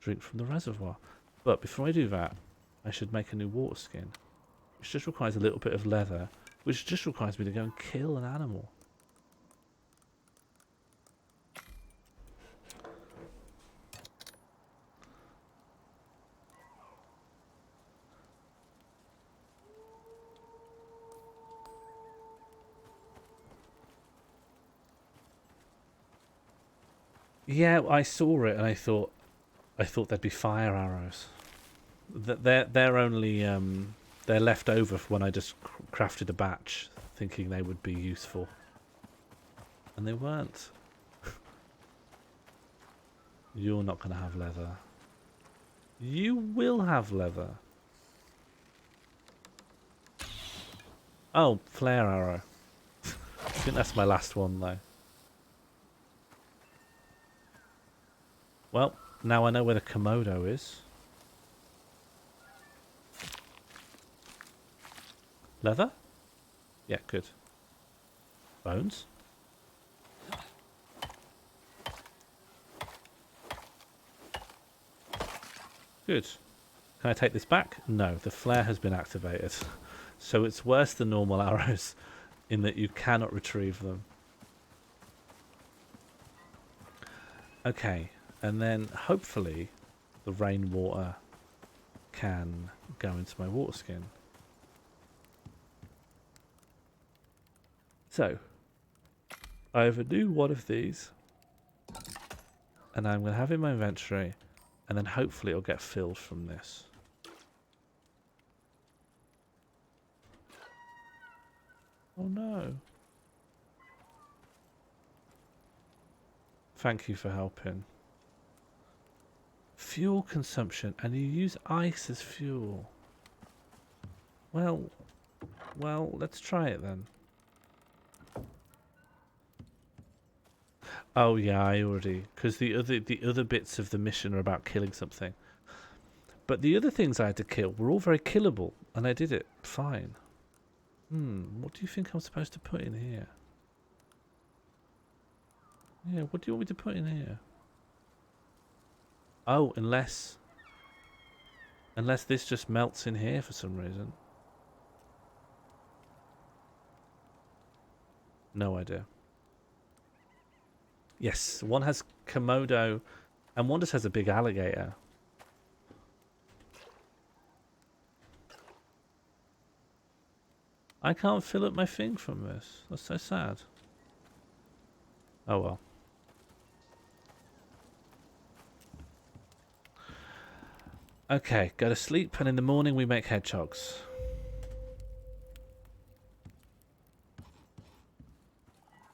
S2: Drink from the reservoir. But before I do that, I should make a new water skin. Which just requires a little bit of leather. Which just requires me to go and kill an animal. Yeah, I saw it and I thought they'd be fire arrows. They're only they're left over for when I just crafted a batch, thinking they would be useful, and they weren't. You're not going to have leather. You will have leather. Oh, flare arrow. I think that's my last one though. Well, now I know where the Komodo is. Leather? Yeah, good. Bones? Good. Can I take this back? No, the flare has been activated. So it's worse than normal arrows in that you cannot retrieve them. Okay, and then hopefully the rainwater can go into my water skin. So, I have a new one of these, and I'm going to have it in my inventory, and then hopefully it'll get filled from this. Oh no. Thank you for helping. Fuel consumption, and you use ice as fuel. Well, let's try it then. Oh yeah, I already, because the other bits of the mission are about killing something. But the other things I had to kill were all very killable, and I did it fine. What do you think I'm supposed to put in here? Yeah, what do you want me to put in here? Oh, unless this just melts in here for some reason. No idea. Yes, one has Komodo, and one just has a big alligator. I can't fill up my thing from this. That's so sad. Oh well. Okay, go to sleep, and in the morning we make hedgehogs.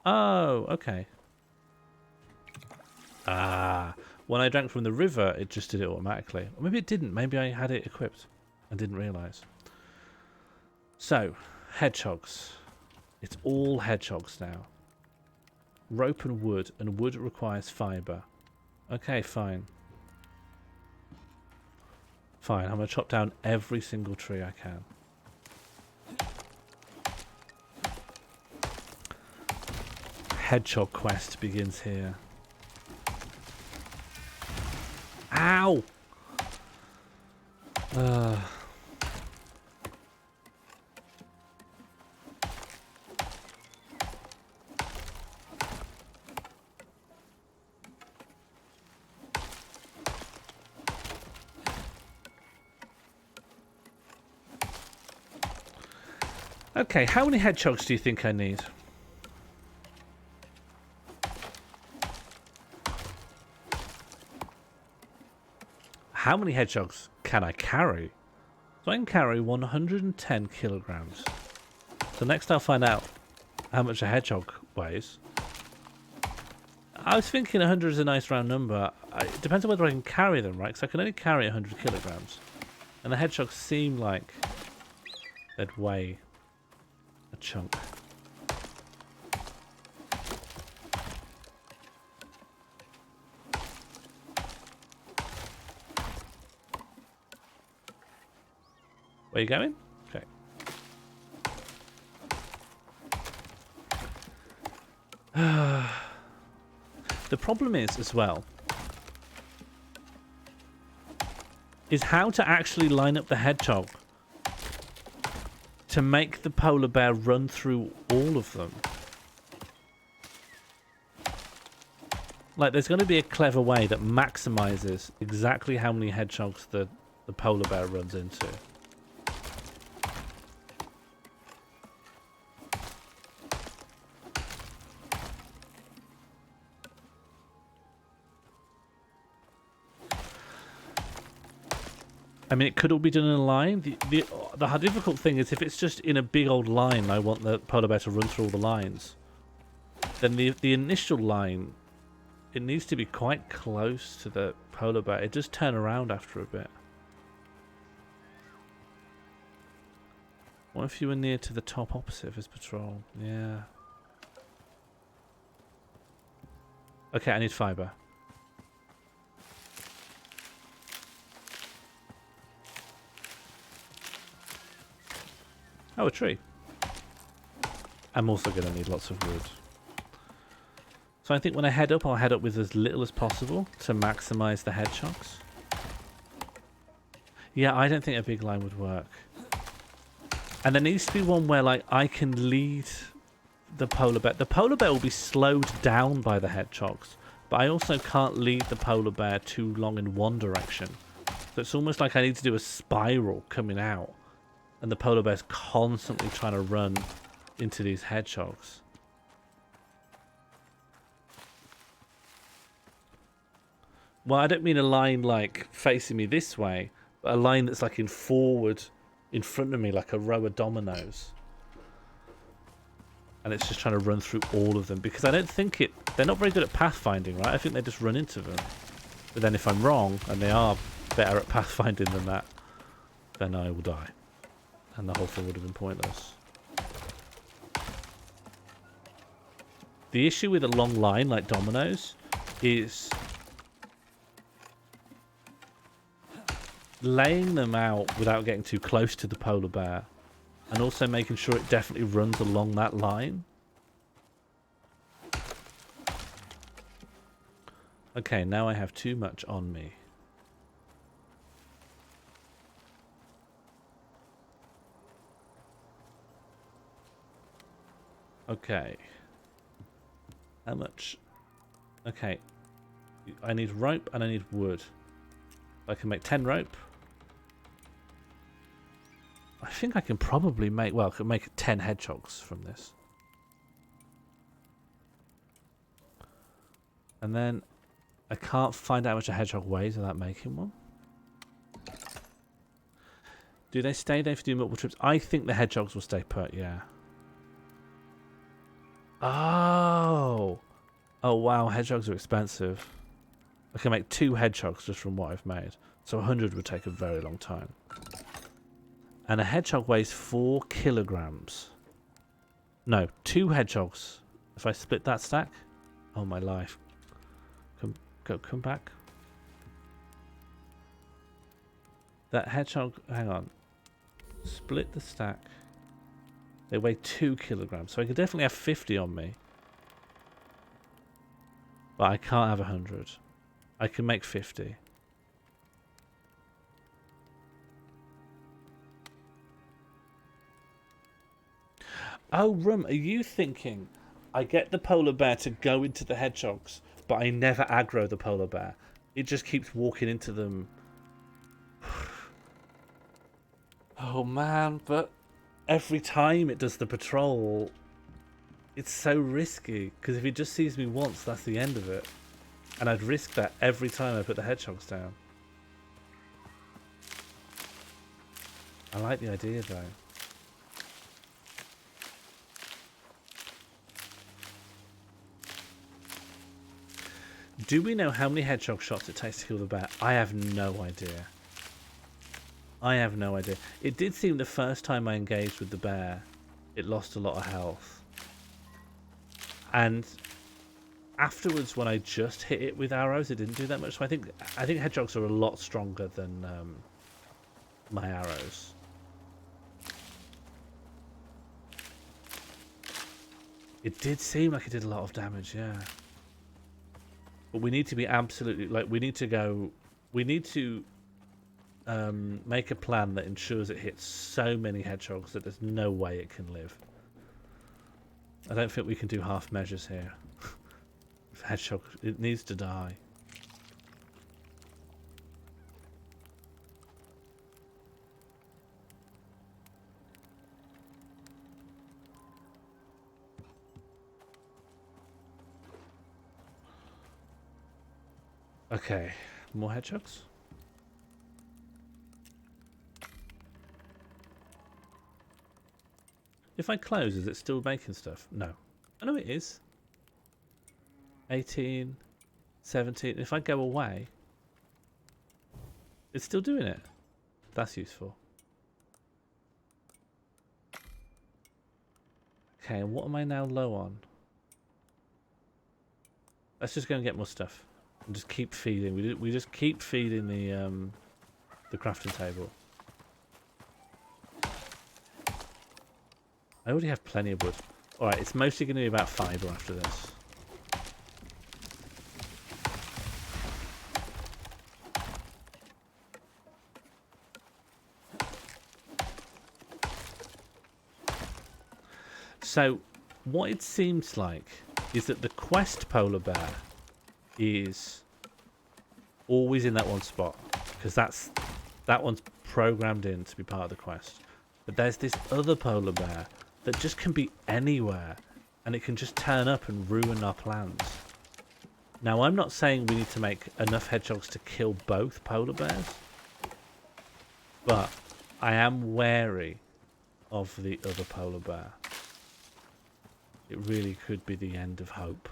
S2: Oh, okay. Ah, when I drank from the river, it just did it automatically. Or maybe it didn't. Maybe I had it equipped and didn't realise. So, hedgehogs. It's all hedgehogs now. Rope and wood requires fibre. Okay, fine. Fine, I'm going to chop down every single tree I can. Hedgehog quest begins here. Ow! Okay, how many hedgehogs do you think I need? How many hedgehogs can I carry? So I can carry 110 kilograms. So next I'll find out how much a hedgehog weighs. I was thinking 100 is a nice round number. It depends on whether I can carry them, right? Because I can only carry 100 kilograms. And the hedgehogs seem like they'd weigh a chunk. Where are you going? Okay. The problem is, as well, is how to actually line up the hedgehog to make the polar bear run through all of them. Like, there's going to be a clever way that maximizes exactly how many hedgehogs the polar bear runs into. I mean, it could all be done in a line. The hard difficult thing is if it's just in a big old line, I want the polar bear to run through all the lines. Then the initial line, it needs to be quite close to the polar bear. It does turn around after a bit. What if you were near to the top opposite of his patrol? Yeah. Okay, I need fibre. Oh, a tree. I'm also going to need lots of wood. So I think when I head up, I'll head up with as little as possible to maximize the hedgehogs. Yeah, I don't think a big line would work. And there needs to be one where, like, I can lead the polar bear. The polar bear will be slowed down by the hedgehogs, but I also can't lead the polar bear too long in one direction. So it's almost like I need to do a spiral coming out, and the polar bear's constantly trying to run into these hedgehogs. Well, I don't mean a line like facing me this way, but a line that's like in forward in front of me, like a row of dominoes. And it's just trying to run through all of them, because I don't think they're not very good at pathfinding, right? I think they just run into them. But then if I'm wrong, and they are better at pathfinding than that, then I will die. And the whole thing would have been pointless. The issue with a long line like dominoes is laying them out without getting too close to the polar bear, and also making sure it definitely runs along that line. Okay, now I have too much on me. Okay. How much? Okay. I need rope and I need wood. I can make 10 rope. I think I can probably make, well, I can make 10 hedgehogs from this. And then I can't find out how much a hedgehog weighs without making one. Do they stay there if you do multiple trips? I think the hedgehogs will stay put, yeah. Oh! Oh wow, hedgehogs are expensive. I can make 2 hedgehogs just from what I've made. So 100 would take a very long time. And a hedgehog weighs 4 kilograms. No, 2 hedgehogs. If I split that stack? Oh my life. Come back. That hedgehog, hang on. Split the stack. They weigh 2 kilograms. So I could definitely have 50 on me. But I can't have 100. I can make 50. Oh, Rum, are you thinking I get the polar bear to go into the hedgehogs, but I never aggro the polar bear? It just keeps walking into them. Oh man, but every time it does the patrol, it's so risky, because if it just sees me once, that's the end of it. And I'd risk that every time I put the hedgehogs down. I like the idea though. Do we know how many hedgehog shots it takes to kill the bear? I have no idea. I have no idea. It did seem the first time I engaged with the bear, it lost a lot of health. And afterwards, when I just hit it with arrows, it didn't do that much. So I think hedgehogs are a lot stronger than my arrows. It did seem like it did a lot of damage, yeah. But we need to be absolutely, like, we need to make a plan that ensures it hits so many hedgehogs that there's no way it can live. I don't think we can do half measures here. Hedgehog, it needs to die. Okay, more hedgehogs. If I close, is it still making stuff? No. I know it is. 18, 17. If I go away, it's still doing it. That's useful. Okay, and what am I now low on? Let's just go and get more stuff. And just keep feeding. We just keep feeding the crafting table. I already have plenty of wood. Alright, it's mostly going to be about fibre after this. So, what it seems like is that the quest polar bear is always in that one spot. Because that one's programmed in to be part of the quest. But there's this other polar bear that just can be anywhere, and it can just turn up and ruin our plans. Now, I'm not saying we need to make enough hedgehogs to kill both polar bears, but I am wary of the other polar bear. It really could be the end of hope.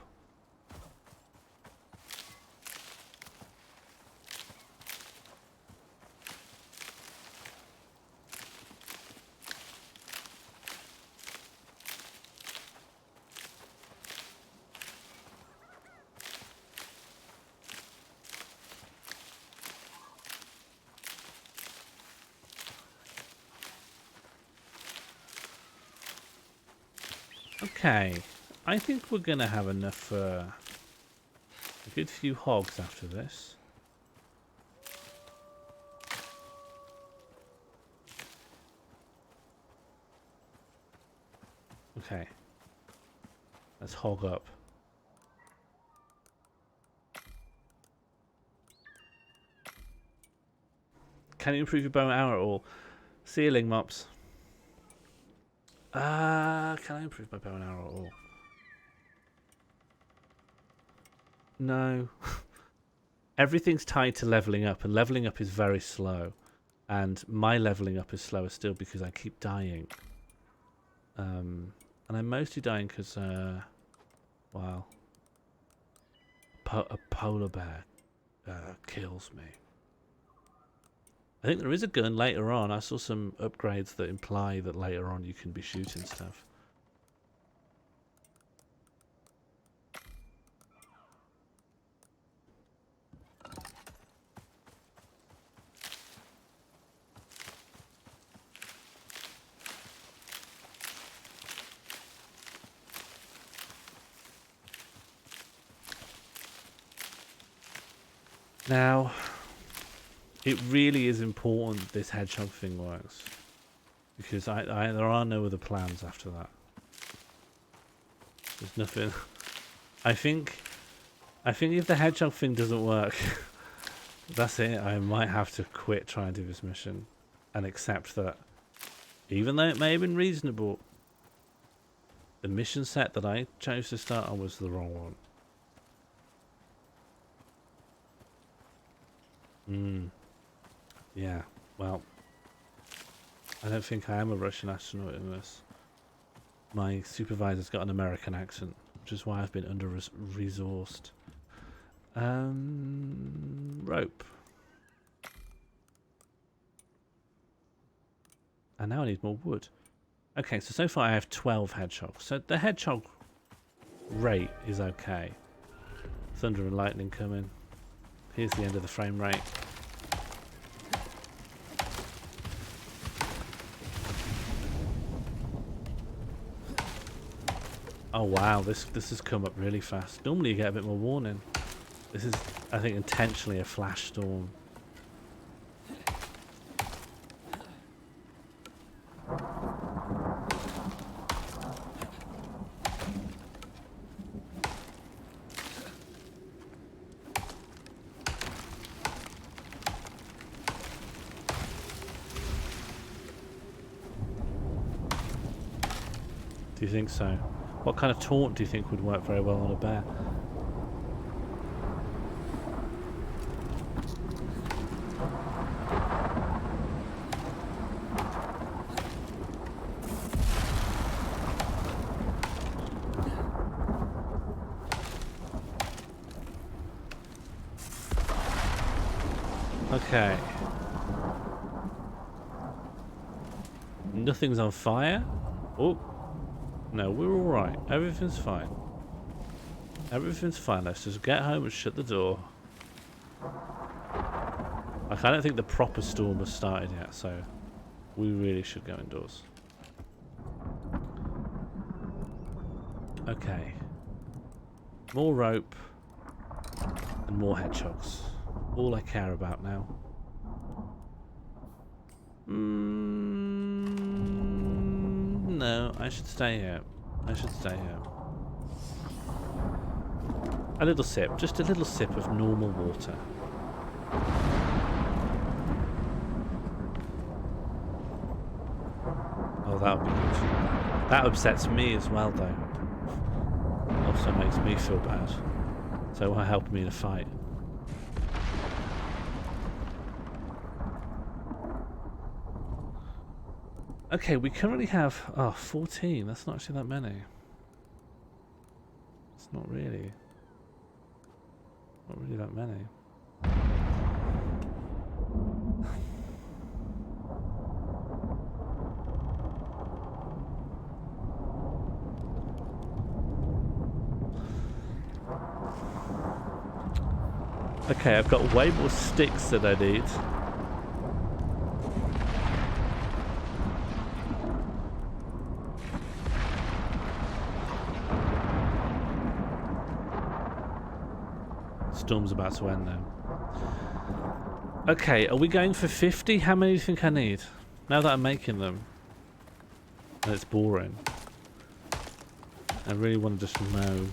S2: Okay, I think we're going to have enough for a good few hogs after this. Okay, let's hog up. Can you improve your bow and arrow at all? Ceiling mops. Can I improve my bow and arrow at all? No. Everything's tied to leveling up, and leveling up is very slow. And my leveling up is slower still because I keep dying. And I'm mostly dying because, well, a polar bear kills me. I think there is a gun later on. I saw some upgrades that imply that later on you can be shooting stuff. Now, it really is important this hedgehog thing works, because there are no other plans after that. There's nothing. I think if the hedgehog thing doesn't work, that's it. I might have to quit trying to do this mission and accept that, even though it may have been reasonable, the mission set that I chose to start on was the wrong one. Yeah, well, I don't think I am a Russian astronaut in this. My supervisor's got an American accent, which is why I've been under-resourced. Rope. And now I need more wood. Okay, so far I have 12 hedgehogs. So the hedgehog rate is okay. Thunder and lightning coming. Here's the end of the frame rate. Oh wow, this has come up really fast. Normally you get a bit more warning. This is, I think, intentionally a flash storm. Do you think so? What kind of taunt do you think would work very well on a bear? Okay. Nothing's on fire. Oh. No, we're alright. Everything's fine. Everything's fine. Let's just get home and shut the door. Like, I don't think the proper storm has started yet, so we really should go indoors. Okay. More rope and more hedgehogs. All I care about now. No, I should stay here. I should stay here. A little sip, just a little sip of normal water. Oh, that would be good. That upsets me as well, though. Also makes me feel bad. So it will help me in a fight. Okay, we currently have 14. That's not actually that many. It's not really that many. Okay, I've got way more sticks than I need. Storm's about to end now. Okay, are we going for 50? How many do you think I need? Now that I'm making them. And it's boring. I really want to just know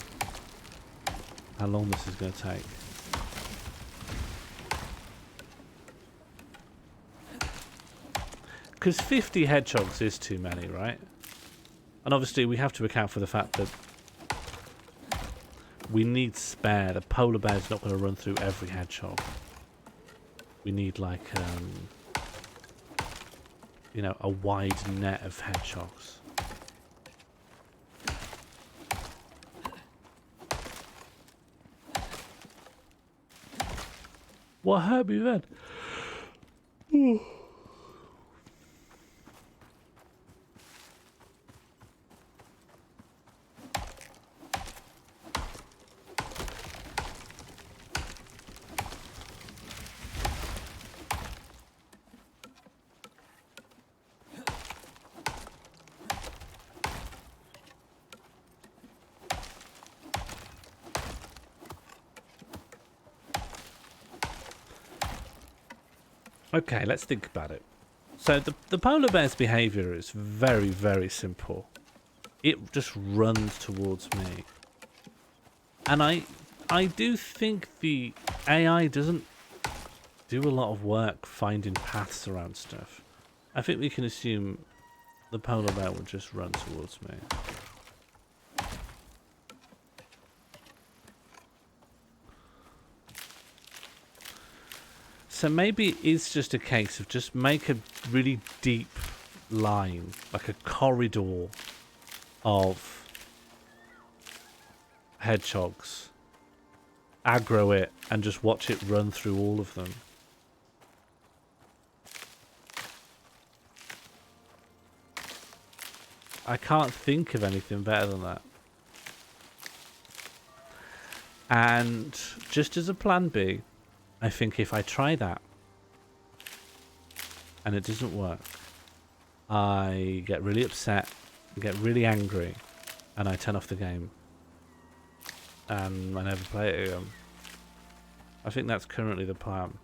S2: how long this is going to take. Because 50 hedgehogs is too many, right? And obviously we have to account for the fact that we need spare. The polar bear's not going to run through every hedgehog. We need like, you know, a wide net of hedgehogs. What hurt me then? Okay, let's think about it. So the polar bear's behavior is very, very simple. It just runs towards me. And I do think the AI doesn't do a lot of work finding paths around stuff. I think we can assume the polar bear will just run towards me. So maybe it is just a case of just make a really deep line, like a corridor of hedgehogs, aggro it, and just watch it run through all of them. I can't think of anything better than that. And just as a plan B, I think if I try that and it doesn't work, I get really upset, get really angry, and I turn off the game. And I never play it again. I think that's currently the plan.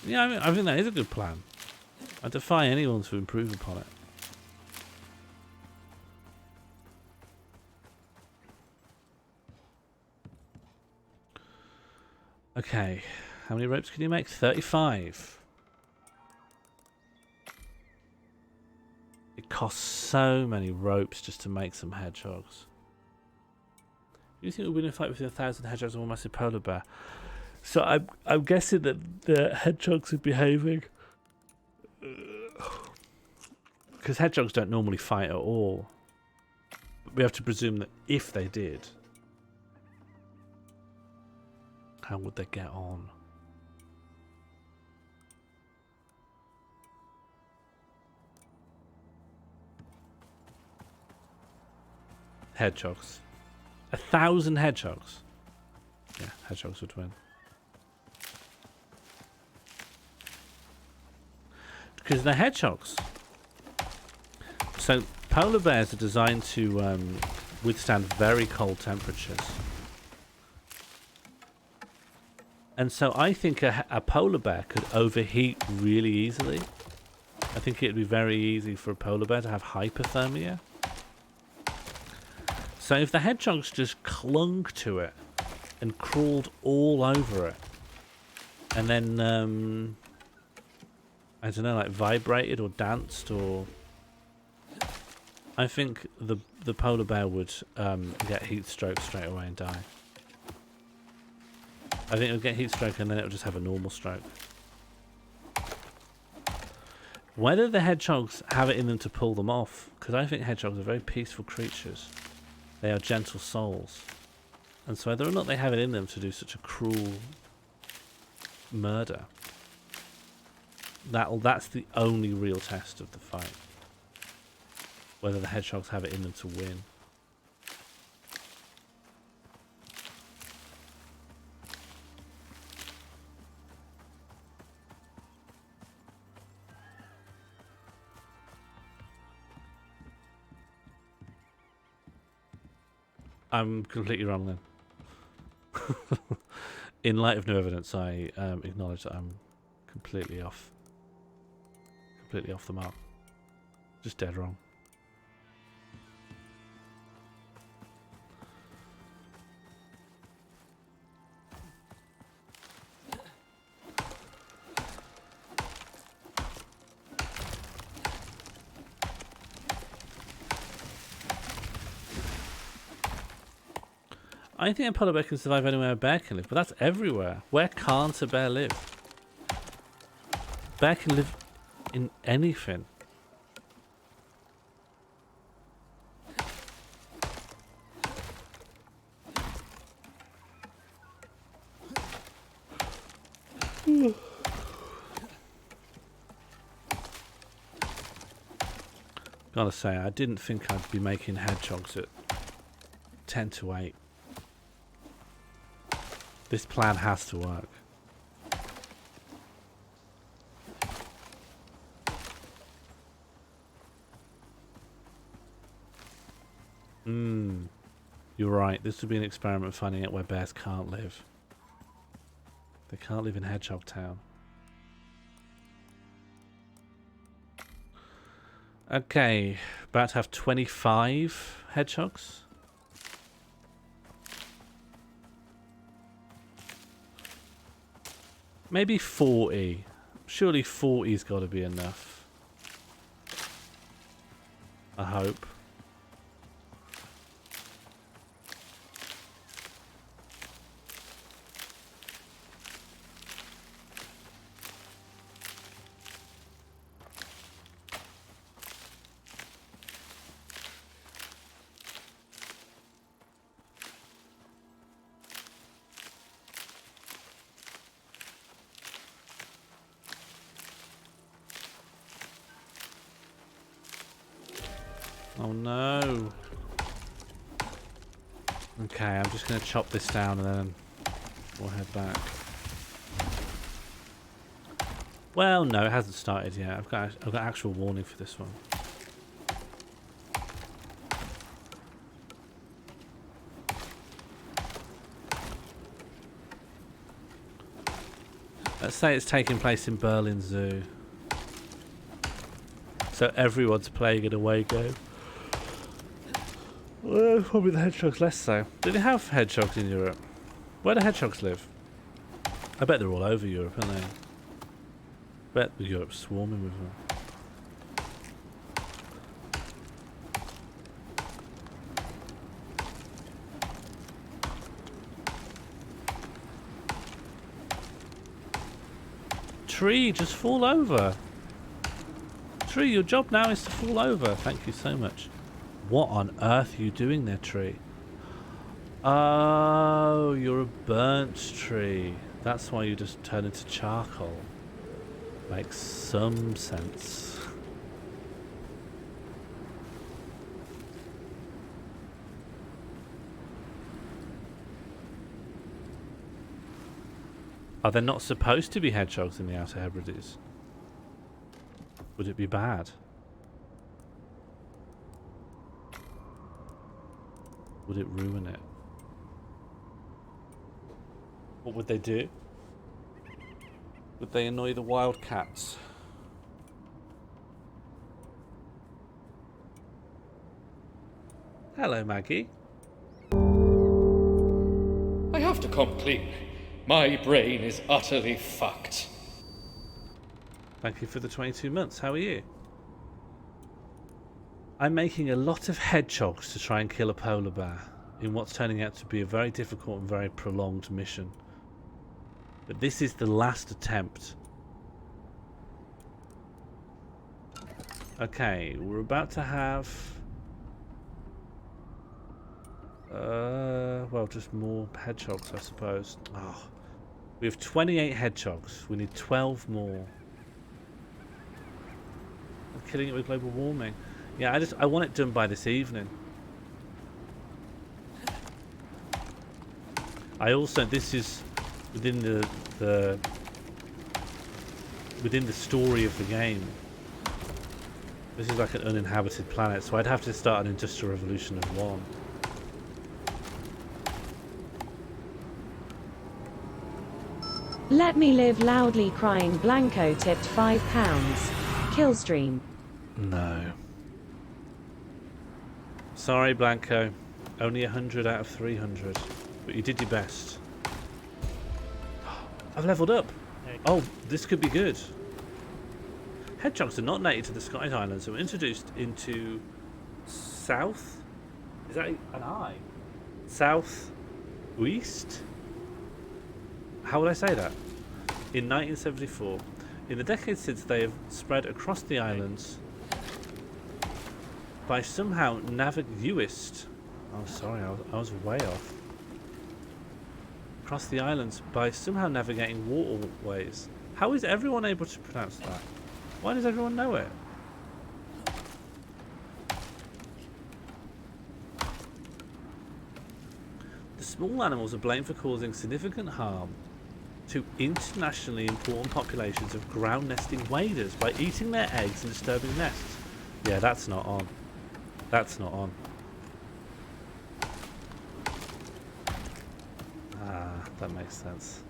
S2: Yeah, I think that is a good plan. I defy anyone to improve upon it. Okay, how many ropes can you make? 35. It costs so many ropes just to make some hedgehogs. Do you think we'll win a fight with 1,000 hedgehogs and one massive polar bear? So I'm guessing that the hedgehogs are behaving. Because hedgehogs don't normally fight at all. We have to presume that if they did, How would they get on? Hedgehogs. 1,000 hedgehogs. Yeah, hedgehogs would win. Because they're hedgehogs. So polar bears are designed to withstand very cold temperatures. And so I think a polar bear could overheat really easily. I think it would be very easy for a polar bear to have hypothermia. So if the hedgehogs just clung to it and crawled all over it, and then, I don't know, like vibrated or danced, or... I think the polar bear would get heat stroke straight away and die. I think it would get heat stroke and then it would just have a normal stroke. Whether the hedgehogs have it in them to pull them off, because I think hedgehogs are very peaceful creatures. They are gentle souls. And so whether or not they have it in them to do such a cruel murder, that's the only real test of the fight. Whether the hedgehogs have it in them to win. I'm completely wrong then. In light of new evidence, I acknowledge that I'm completely off the mark. Just dead wrong. I think a polar bear can survive anywhere a bear can live, but that's everywhere. Where can't a bear live? Bear can live in anything. Gotta say, I didn't think I'd be making hedgehogs at 10 to 8. This plan has to work. You're right. This would be an experiment finding out where bears can't live. They can't live in Hedgehog Town. Okay, about to have 25 hedgehogs. Maybe 40. Surely 40's got to be enough. I hope. Oh no. Okay, I'm just going to chop this down and then we'll head back. Well, no, it hasn't started yet. I've got actual warning for this one. Let's say it's taking place in Berlin Zoo. So everyone's playing an away game. Well, probably the hedgehogs less so. Do they have hedgehogs in Europe? Where do hedgehogs live? I bet they're all over Europe, aren't they? I bet Europe's swarming with them. Tree, just fall over. Tree, your job now is to fall over. Thank you so much. What on earth are you doing there, Tree? Oh, you're a burnt tree. That's why you just turn into charcoal. Makes some sense. Are there not supposed to be hedgehogs in the Outer Hebrides? Would it be bad? Would it ruin it? What would they do? Would they annoy the wildcats? Hello, Maggie.
S1: I have to come clean. My brain is utterly fucked.
S2: Thank you for the 22 months. How are you? I'm making a lot of hedgehogs to try and kill a polar bear in what's turning out to be a very difficult and very prolonged mission. But this is the last attempt. Okay, we're about to have... well, just more hedgehogs, I suppose. Oh, we have 28 hedgehogs. We need 12 more. I'm killing it with global warming. Yeah, I want it done by this evening. I also, this is within the story of the game. This is like an uninhabited planet, so I'd have to start an industrial revolution of one.
S4: Let me live loudly crying. Blanco tipped £5. Killstream.
S2: No. Sorry, Blanco. Only 100 out of 300. But you did your best. I've leveled up.
S3: Egg.
S2: Oh, this could be good. Hedgehogs are not native to the Scottish Islands. They were introduced into South. Is that an I? South East? How would I say that? In 1974. In the decades since, they have spread across the islands by somehow naviguist. Oh, sorry, I was way off. Across the islands by somehow navigating waterways. How is everyone able to pronounce that? Why does everyone know it? The small animals are blamed for causing significant harm to internationally important populations of ground nesting waders by eating their eggs and disturbing nests. Yeah, that's not on. That's not on. Ah, that makes sense.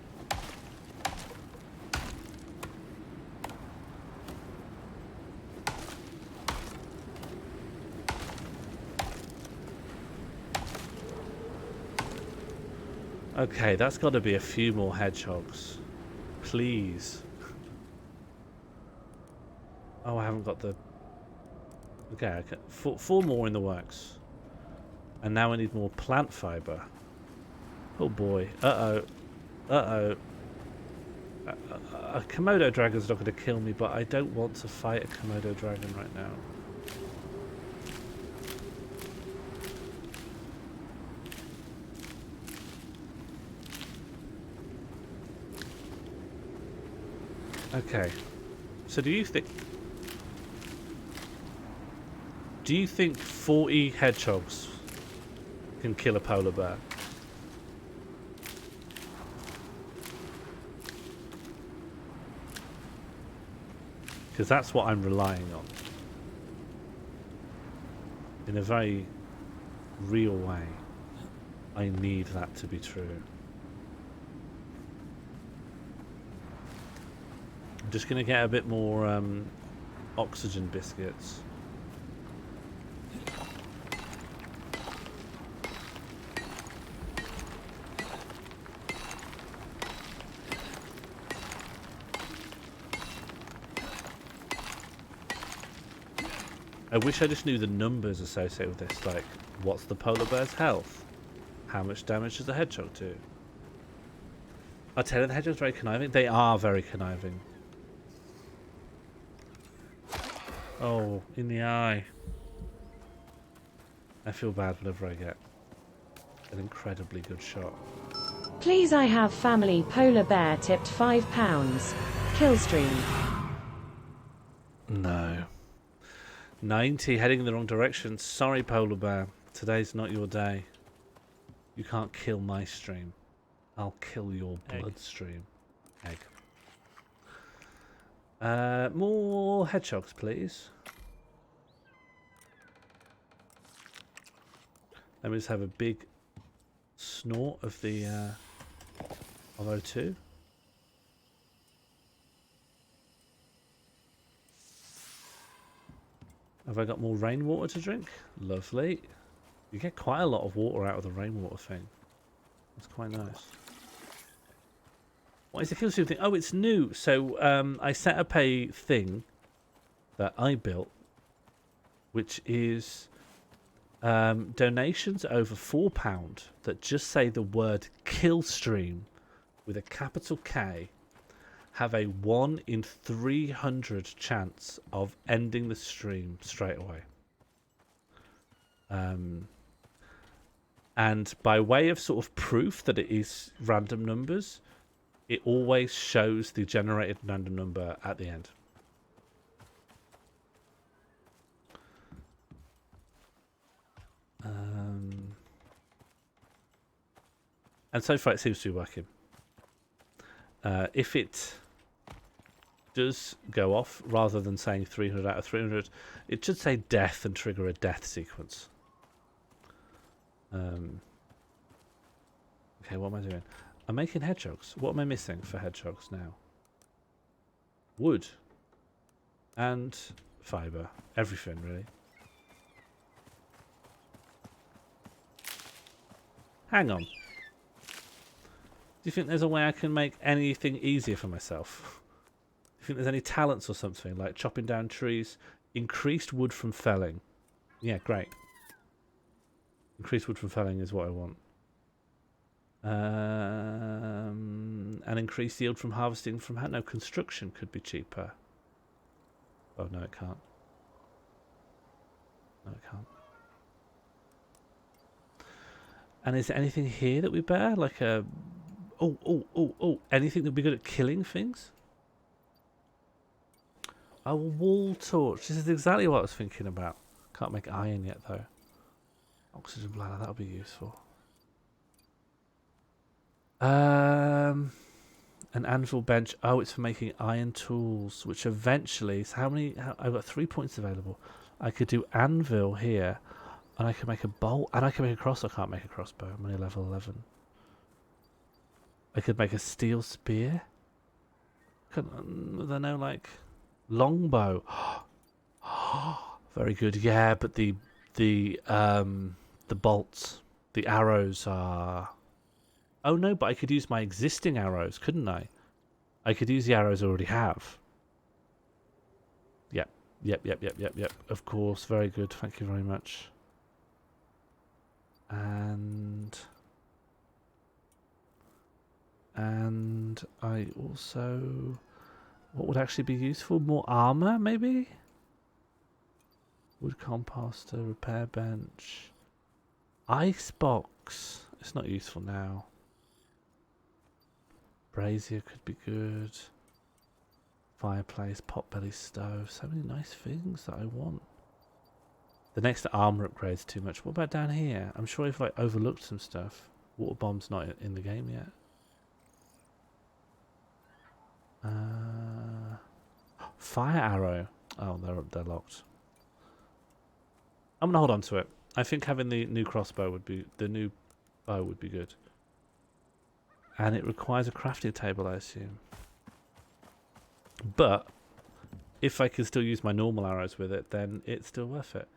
S2: Okay, that's got to be a few more hedgehogs. Please. Oh, I haven't got the... Okay, four more in the works. And now I need more plant fiber. Oh boy. Uh-oh. Uh-oh. A Komodo dragon's not going to kill me, but I don't want to fight a Komodo dragon right now. Okay, so do you think 40 hedgehogs can kill a polar bear? Because that's what I'm relying on. In a very real way. I need that to be true. I'm just going to get a bit more oxygen biscuits. I wish I just knew the numbers associated with this, like what's the polar bear's health? How much damage does the hedgehog do? I'll tell you, the hedgehog's very conniving. They are very conniving. Oh, in the eye. I feel bad whatever I get. an incredibly good shot.
S4: Please, I have family. Polar bear tipped £5. Killstream.
S2: No. 90, heading in the wrong direction. Sorry, Polar Bear. Today's not your day. You can't kill my stream. I'll kill your
S3: Egg.
S2: bloodstream. Egg. More hedgehogs, please. Let me just have a big snort of the of O2. Have I got more rainwater to drink? Lovely. You get quite a lot of water out of the rainwater thing. That's quite nice. What is the killstream thing? Oh, it's new. So I set up a thing that I built, which is donations over £4 that just say the word killstream with a capital K have a 1 in 300 chance of ending the stream straight away. And by way of sort of proof that it is random numbers, it always shows the generated random number at the end. And so far it seems to be working. If it does go off, rather than saying 300 out of 300, it should say death and trigger a death sequence. Okay, what am I doing? I'm making hedgehogs. What am I missing for hedgehogs now? Wood. And fibre. Everything, really. Hang on. Do you think there's a way I can make anything easier for myself? Do you think there's any talents or something, like chopping down trees? Increased wood from felling. Yeah, great. Increased wood from felling is what I want. And increased yield from harvesting from... No, construction could be cheaper. Oh, no, it can't. No, it can't. And is there anything here that we bear? Like a... Oh. Anything that would be good at killing things? Oh, a wall torch. This is exactly what I was thinking about. Can't make iron yet, though. Oxygen bladder, that'll be useful. An anvil bench. Oh, it's for making iron tools, which eventually... So how many... I've got 3 points available. I could do anvil here, and I can make a bolt, and I can make a crossbow. I can't make a crossbow. I'm only level 11. I could make a steel spear. I don't know, like longbow. Very good. Yeah, but the bolts, the arrows are... Oh no, but I could use my existing arrows, couldn't I? I could use the arrows I already have. Yep. Of course, very good. Thank you very much. And I also... What would actually be useful? More armor, maybe? Wood composter, repair bench. Ice box. It's not useful now. Brazier could be good. Fireplace, potbelly stove. So many nice things that I want. The next armor upgrade's too much. What about down here? I'm sure I've like overlooked some stuff. Water bomb's not in the game yet. Fire arrow. Oh, they're locked. I'm gonna hold on to it. I think having the new crossbow would be... The new bow would be good. And it requires a crafting table, I assume. But if I can still use my normal arrows with it, then it's still worth it.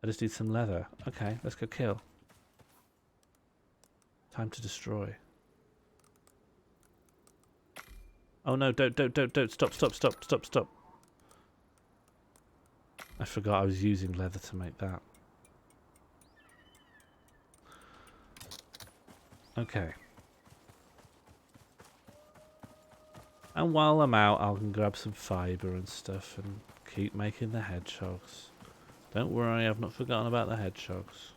S2: I just need some leather. Okay, let's go kill. Time to destroy. Oh no, don't. Stop. I forgot I was using leather to make that. Okay. And while I'm out, I can grab some fibre and stuff and keep making the hedgehogs. Don't worry, I've not forgotten about the hedgehogs.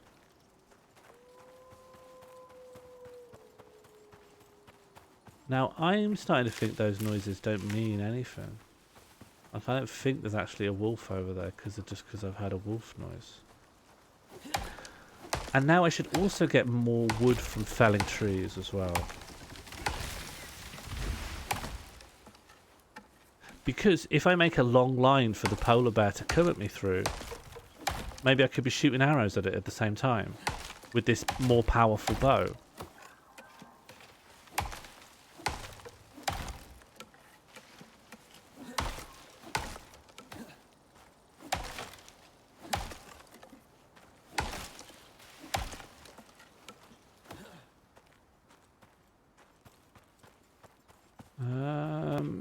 S2: Now, I'm starting to think those noises don't mean anything. Like, I don't think there's actually a wolf over there just because I've had a wolf noise. And now I should also get more wood from felling trees as well. Because if I make a long line for the polar bear to come at me through, maybe I could be shooting arrows at it at the same time with this more powerful bow.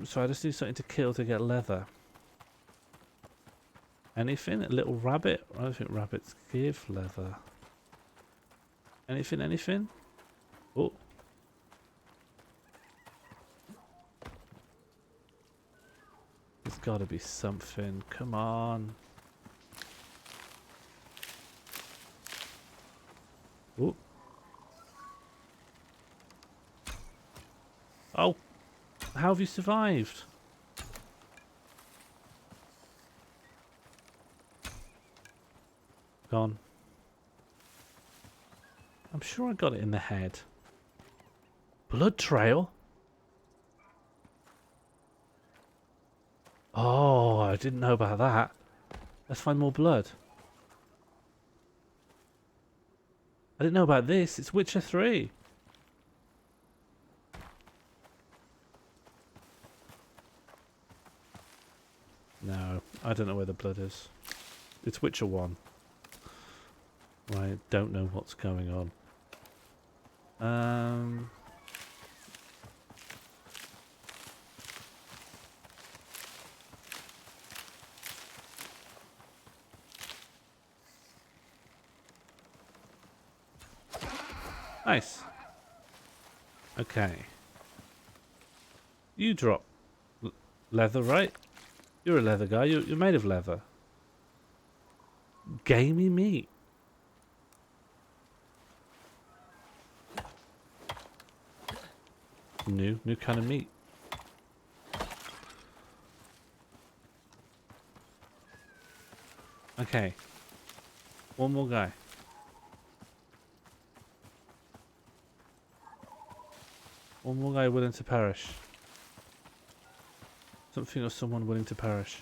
S2: So I just need something to kill to get leather. Anything? A little rabbit? I don't think rabbits give leather. Anything? Anything? Oh. There's got to be something. Come on. Oh. Oh. How have you survived? Gone. I'm sure I got it in the head. Blood trail? Oh, I didn't know about that. Let's find more blood. I didn't know about this. It's Witcher 3. No, I don't know where the blood is. It's Witcher 1. I don't know what's going on. Nice. Okay. You drop leather, right? You're a leather guy. You're made of leather. Gamey meat. New kind of meat. Okay. One more guy. One more guy willing to perish. Something or someone willing to perish.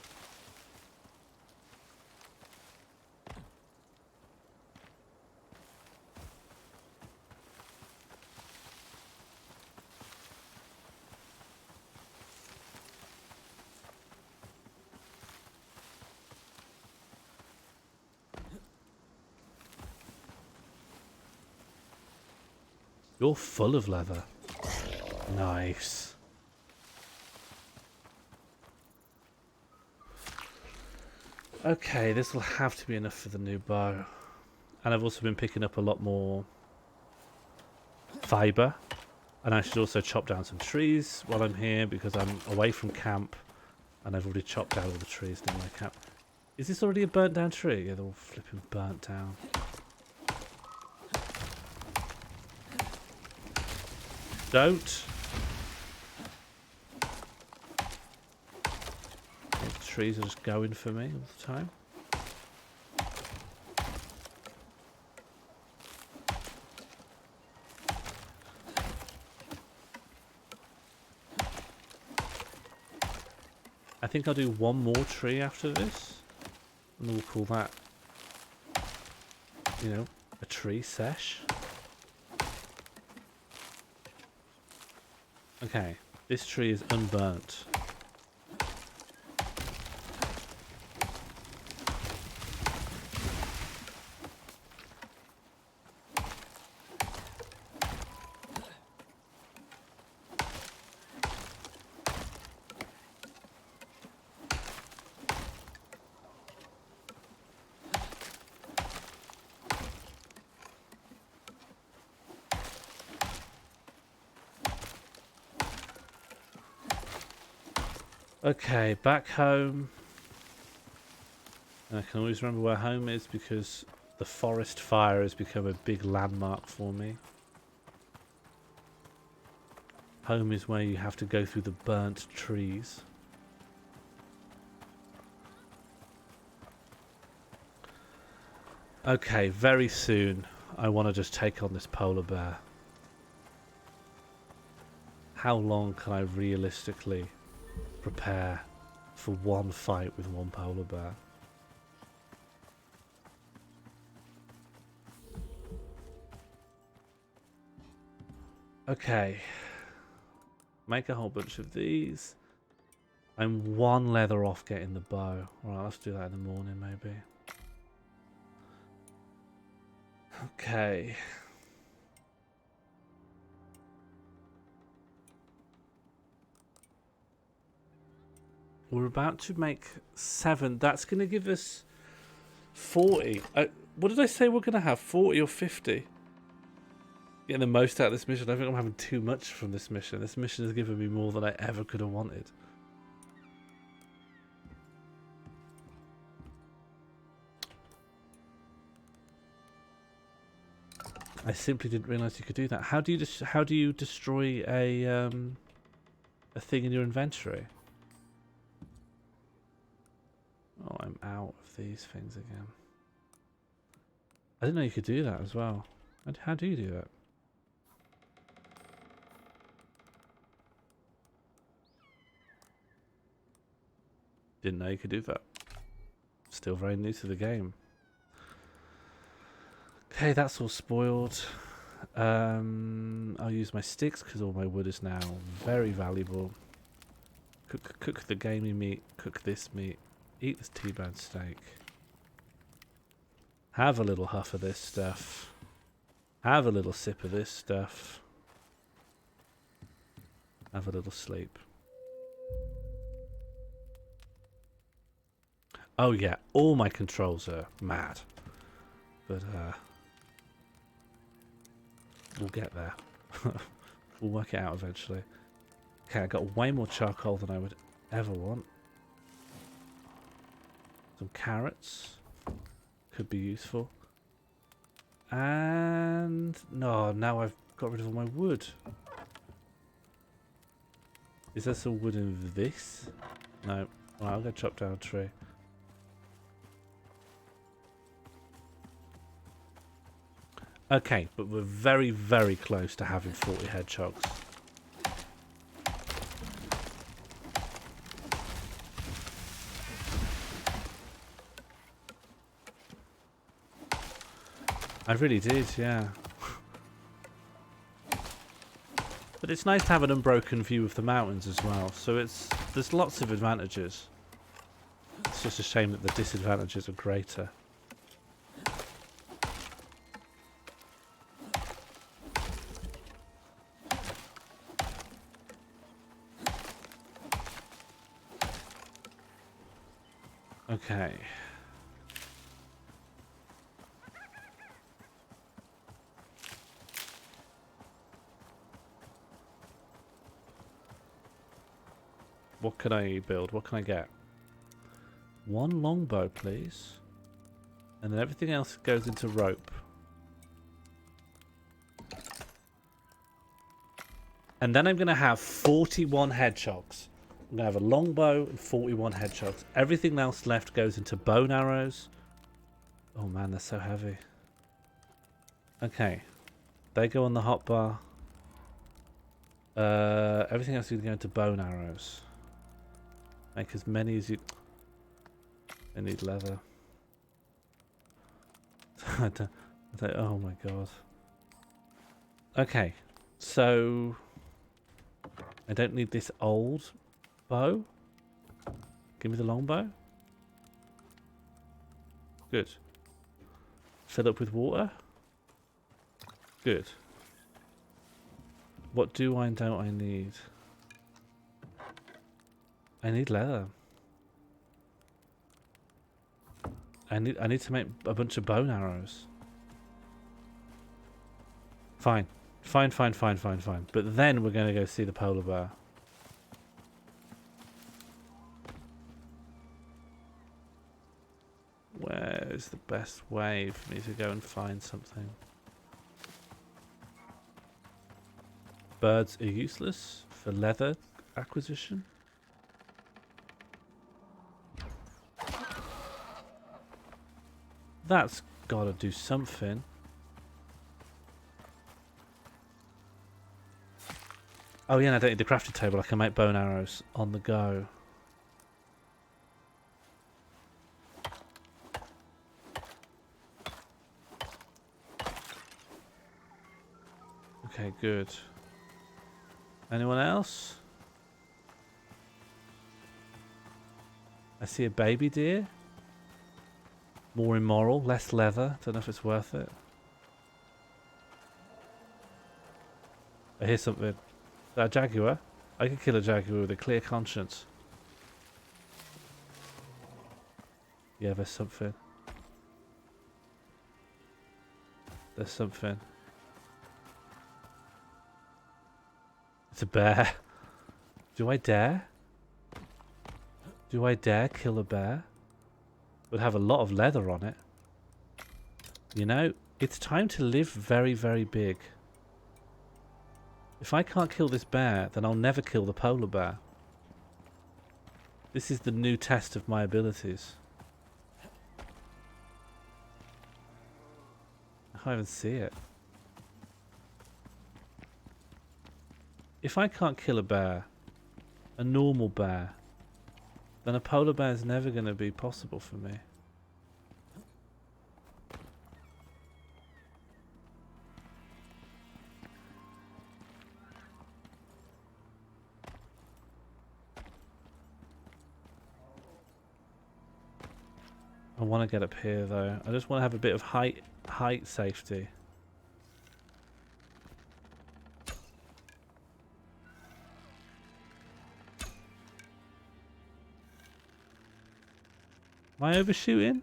S2: You're full of leather. Nice. Okay, this will have to be enough for the new bow. And I've also been picking up a lot more fibre. And I should also chop down some trees while I'm here because I'm away from camp. And I've already chopped down all the trees near my camp. Is this already a burnt down tree? Yeah, they're all flipping burnt down. Don't. The trees are just going for me all the time. I think I'll do one more tree after this. And we'll call that, you know, a tree sesh. Okay, this tree is unburnt. Okay, back home. And I can always remember where home is because the forest fire has become a big landmark for me. Home is where you have to go through the burnt trees. Okay, very soon I want to just take on this polar bear. How long can I realistically prepare for one fight with one polar bear? Okay. Make a whole bunch of these. I'm one leather off getting the bow. Alright, let's do that in the morning maybe. Okay. We're about to make 7. That's going to give us 40. What did I say we're going to have? 40 or 50? Getting the most out of this mission. I think I'm having too much from this mission. This mission has given me more than I ever could have wanted. I simply didn't realize you could do that. How do you destroy a thing in your inventory? Oh, I'm out of these things again. I didn't know you could do that as well. How do you do that? Didn't know you could do that. Still very new to the game. Okay, that's all spoiled. I'll use my sticks because all my wood is now very valuable. Cook the gamey meat. Cook this meat. Eat this T-bone steak. Have a little huff of this stuff. Have a little sip of this stuff. Have a little sleep. Oh yeah, all my controls are mad. But we'll get there. We'll work it out eventually. Okay, I got way more charcoal than I would ever want. Some carrots. Could be useful. And no, now I've got rid of all my wood. Is there some wood in this? No. Well, I'll go chop down a tree. Okay, but we're very, very close to having 40 hedgehogs. I really did, yeah. But it's nice to have an unbroken view of the mountains as well, so there's lots of advantages. It's just a shame that the disadvantages are greater. Okay. What can I build? What can I get? One longbow, please. And then everything else goes into rope. And then I'm going to have 41 hedgehogs. I'm going to have a longbow and 41 hedgehogs. Everything else left goes into bone arrows. Oh man, they're so heavy. Okay. They go on the hotbar. Everything else is going to go into bone arrows. Make as many as you... I need leather. Oh my god. Okay. So... I don't need this old bow. Give me the longbow. Good. Fill up with water. Good. What do I and don't I need? I need leather. I need to make a bunch of bone arrows. Fine. Fine. But then we're going to go see the polar bear. Where is the best way for me to go and find something? birds are useless for leather acquisition. That's gotta do something. Oh yeah, and I don't need the crafting table. I can make bow and arrows on the go. Okay, good. Anyone else? I see a baby deer. More immoral, less leather. Don't know if it's worth it. I hear something. Is that a jaguar? I could kill a jaguar with a clear conscience. Yeah, there's something. There's something. It's a bear. Do I dare? Do I dare kill a bear? Would have a lot of leather on it. You know, it's time to live very, very big. If I can't kill this bear, then I'll never kill the polar bear. This is the new test of my abilities. I can't even see it. If I can't kill a bear, a normal bear, then a polar bear is never going to be possible for me. I want to get up here though. I just want to have a bit of height safety. Am I overshooting?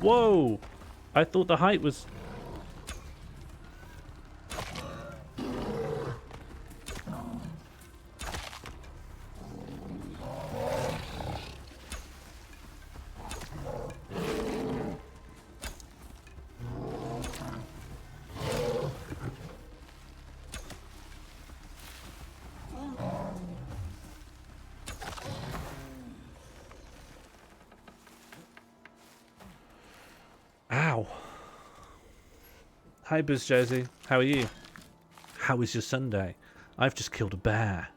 S2: Whoa! I thought the height was... Ow. Hi, Buzz Josie. How are you? How was your Sunday? I've just killed a bear.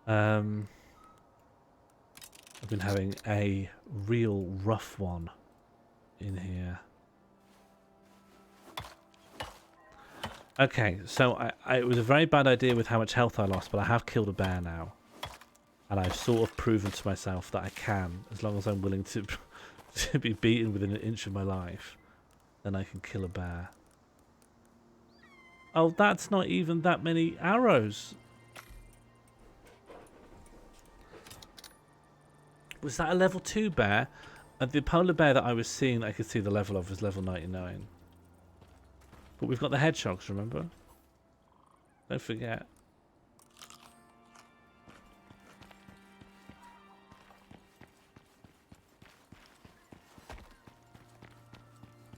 S2: I've been having a real rough one in here. Okay, so it was a very bad idea with how much health I lost, but I have killed a bear now. And I've sort of proven to myself that I can, as long as I'm willing to... to be beaten within an inch of my life, then I can kill a bear. Oh, that's not even that many arrows. Was that a level 2 bear? The polar bear that I was seeing that I could see the level of was level 99. But we've got the hedgehogs, remember? Don't forget.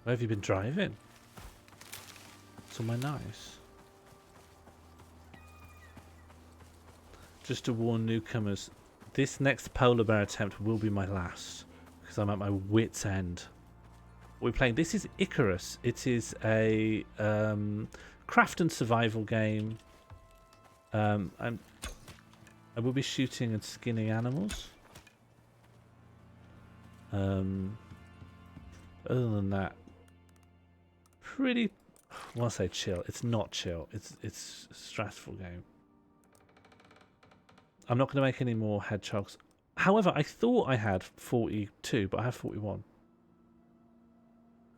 S2: Where have you been driving? Somewhere nice. Just to warn newcomers, this next polar bear attempt will be my last, because I'm at my wit's end. What we're playing, this is Icarus. It is a craft and survival game. I will be shooting and skinning animals. Other than that, pretty, I want to say chill. It's not chill. It's a stressful game. I'm not going to make any more hedgehogs. However, I thought I had 42, but I have 41.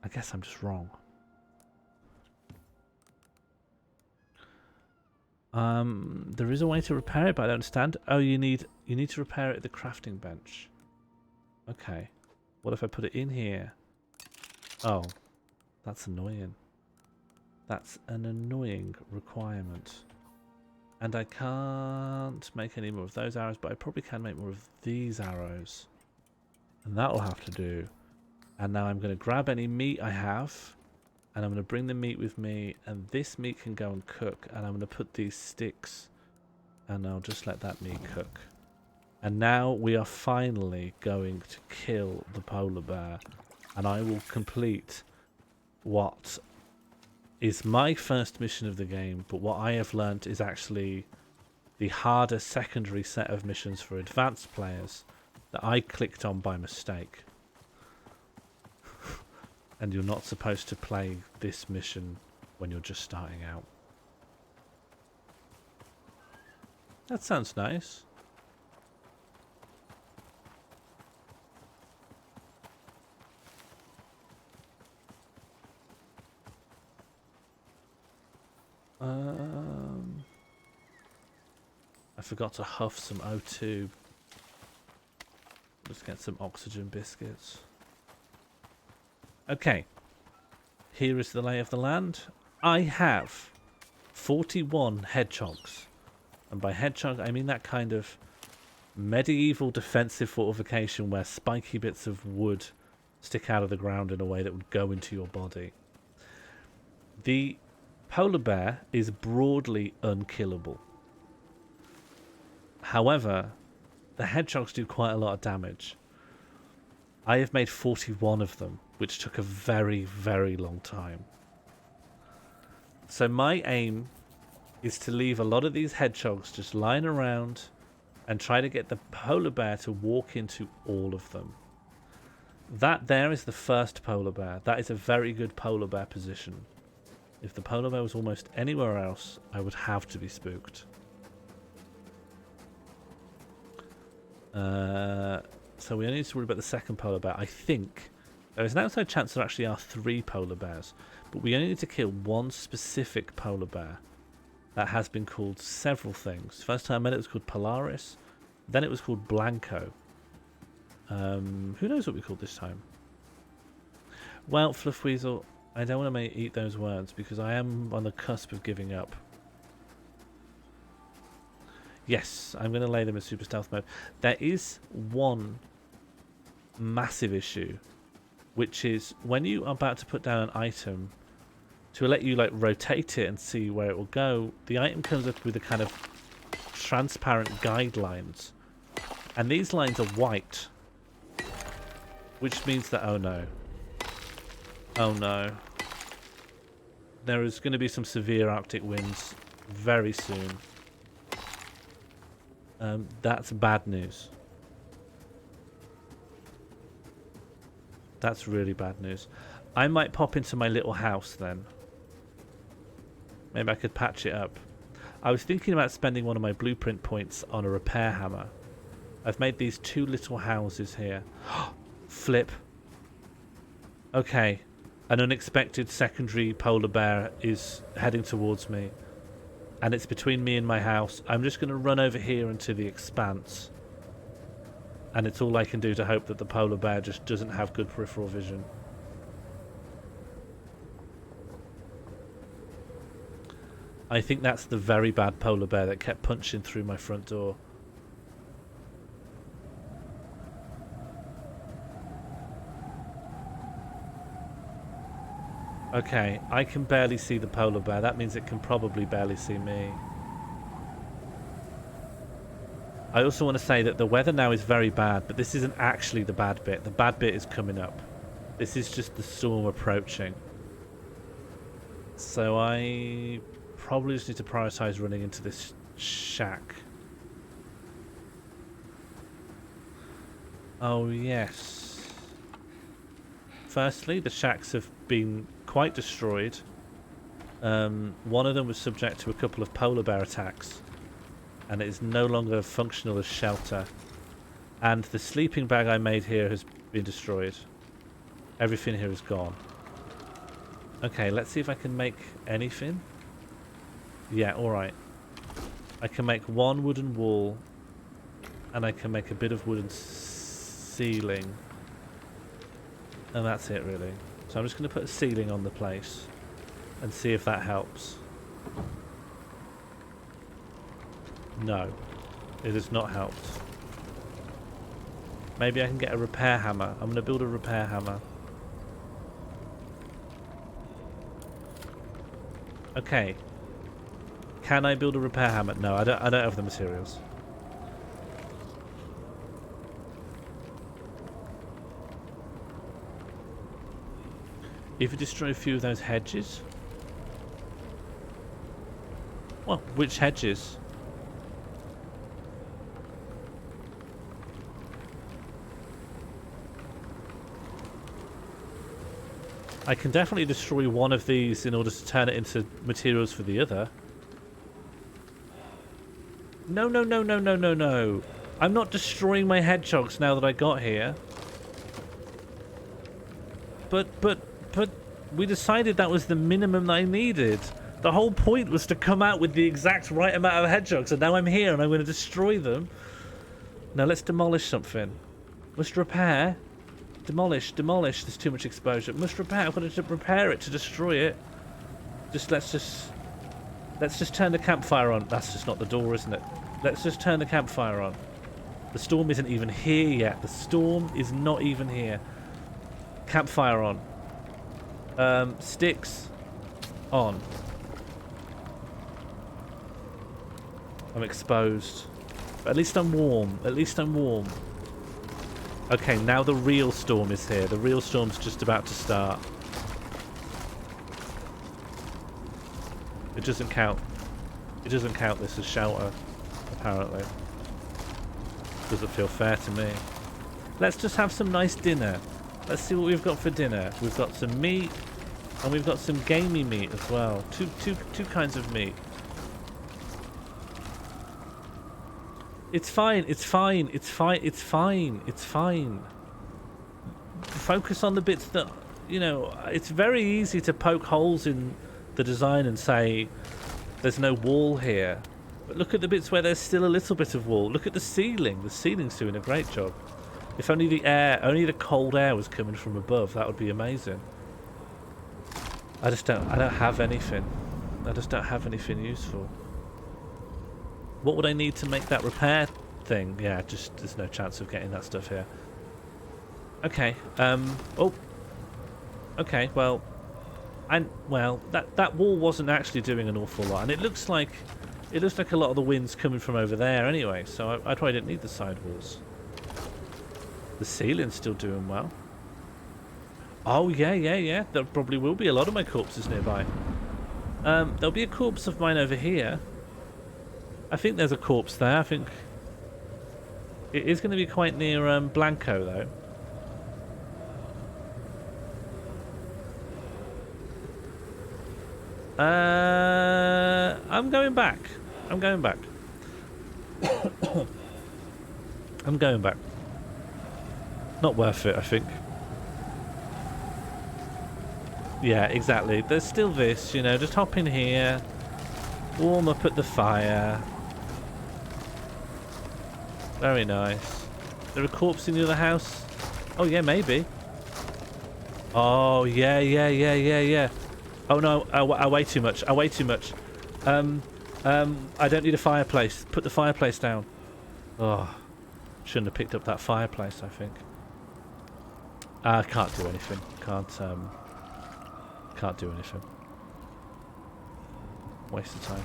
S2: I guess I'm just wrong. There is a way to repair it, but I don't understand. Oh, you need to repair it at the crafting bench. Okay. What if I put it in here? Oh. That's annoying. That's an annoying requirement. And I can't make any more of those arrows, but I probably can make more of these arrows. And that'll have to do. And now I'm going to grab any meat I have. And I'm going to bring the meat with me. And this meat can go and cook. And I'm going to put these sticks. And I'll just let that meat cook. And now we are finally going to kill the polar bear. And I will complete what is my first mission of the game, but what I have learnt is actually the harder secondary set of missions for advanced players that I clicked on by mistake. And you're not supposed to play this mission when you're just starting out. That sounds nice. I forgot to huff some O2. Let's get some oxygen biscuits. Okay. Here is the lay of the land. I have 41 hedgehogs. And by hedgehog, I mean that kind of medieval defensive fortification where spiky bits of wood stick out of the ground in a way that would go into your body. The polar bear is broadly unkillable. However, the hedgehogs do quite a lot of damage. I have made 41 of them, which took a very, very long time. So my aim is to leave a lot of these hedgehogs just lying around and try to get the polar bear to walk into all of them. That there is the first polar bear. That is a very good polar bear position. If the polar bear was almost anywhere else, I would have to be spooked. So we only need to worry about the second polar bear. I think there is an outside chance there actually are 3 polar bears, but we only need to kill one specific polar bear that has been called several things. First time I met it was called Polaris, then it was called Blanco. Who knows what we called this time? Well, Fluffweasel, I don't want to eat those words because I am on the cusp of giving up. Yes, I'm going to lay them in super stealth mode. There is one massive issue, which is when you are about to put down an item, to let you like rotate it and see where it will go, the item comes up with a kind of transparent guidelines. And these lines are white, which means that, oh no. Oh no. There is going to be some severe Arctic winds very soon. That's bad news. That's really bad news. I might pop into my little house then. Maybe I could patch it up. I was thinking about spending one of my blueprint points on a repair hammer. I've made these 2 little houses here. Flip. Okay. An unexpected secondary polar bear is heading towards me. And it's between me and my house. I'm just going to run over here into the expanse. And it's all I can do to hope that the polar bear just doesn't have good peripheral vision. I think that's the very bad polar bear that kept punching through my front door. Okay, I can barely see the polar bear. That means it can probably barely see me. I also want to say that the weather now is very bad, but this isn't actually the bad bit. The bad bit is coming up. This is just the storm approaching. So I probably just need to prioritize running into this shack. Oh, yes. Firstly, the shacks have been quite destroyed. One of them was subject to a couple of polar bear attacks, and it is no longer functional as shelter. And the sleeping bag I made here has been destroyed. Everything here is gone. Okay, let's see if I can make anything. Yeah, alright. I can make one wooden wall, and I can make a bit of wooden ceiling. And that's it, really. So I'm just going to put a ceiling on the place and see if that helps. No, it has not helped. Maybe I can get a repair hammer. I'm going to build a repair hammer. Okay. Can I build a repair hammer? No, I don't have the materials. If you destroy a few of those hedges... Well, which hedges? I can definitely destroy one of these in order to turn it into materials for the other. No, no, no, no, no, no, no. I'm not destroying my hedgehogs now that I got here. But we decided that was the minimum that I needed. The whole point was to come out with the exact right amount of hedgehogs, and now I'm here and I'm going to destroy them. Now let's demolish something. Must repair. Demolish, demolish. There's too much exposure. Must repair. I've got to repair it to destroy it. Let's just turn the campfire on. That's just not the door, isn't it? Let's just turn the campfire on. The storm isn't even here yet. The storm is not even here. Campfire on. Sticks on. I'm exposed. But at least I'm warm. At least I'm warm. Okay, now the real storm is here. The real storm's just about to start. It doesn't count. It doesn't count this as shelter, apparently. Doesn't feel fair to me. Let's just have some nice dinner. Let's see what we've got for dinner. We've got some meat, and we've got some gamey meat as well. Two kinds of meat. It's fine, it's fine, it's fine, it's fine, it's fine. Focus on the bits that, you know, it's very easy to poke holes in the design and say there's no wall here. But look at the bits where there's still a little bit of wall. Look at the ceiling. The ceiling's doing a great job. If only the cold air was coming from above, that would be amazing. I don't have anything. I just don't have anything useful. What would I need to make that repair thing? Yeah, just there's no chance of getting that stuff here. Okay. Oh. Okay. Well, that wall wasn't actually doing an awful lot, and it looks like a lot of the wind's coming from over there anyway. So I probably didn't need the side walls. The ceiling's still doing well. Oh yeah. There probably will be a lot of my corpses nearby. There'll be a corpse of mine over here. I think there's a corpse there. I think it is going to be quite near Blanco, though. I'm going back. I'm going back. I'm going back. Not worth it, I think. Yeah, exactly. There's still this, you know, just hop in here, warm up at the fire. Very nice. There a corpse in the other house? Oh yeah, maybe. Oh yeah. Oh no, I weigh too much. I weigh too much. I don't need a fireplace. Put the fireplace down. Oh, shouldn't have picked up that fireplace, I think. I can't do anything. Can't do anything. Waste of time.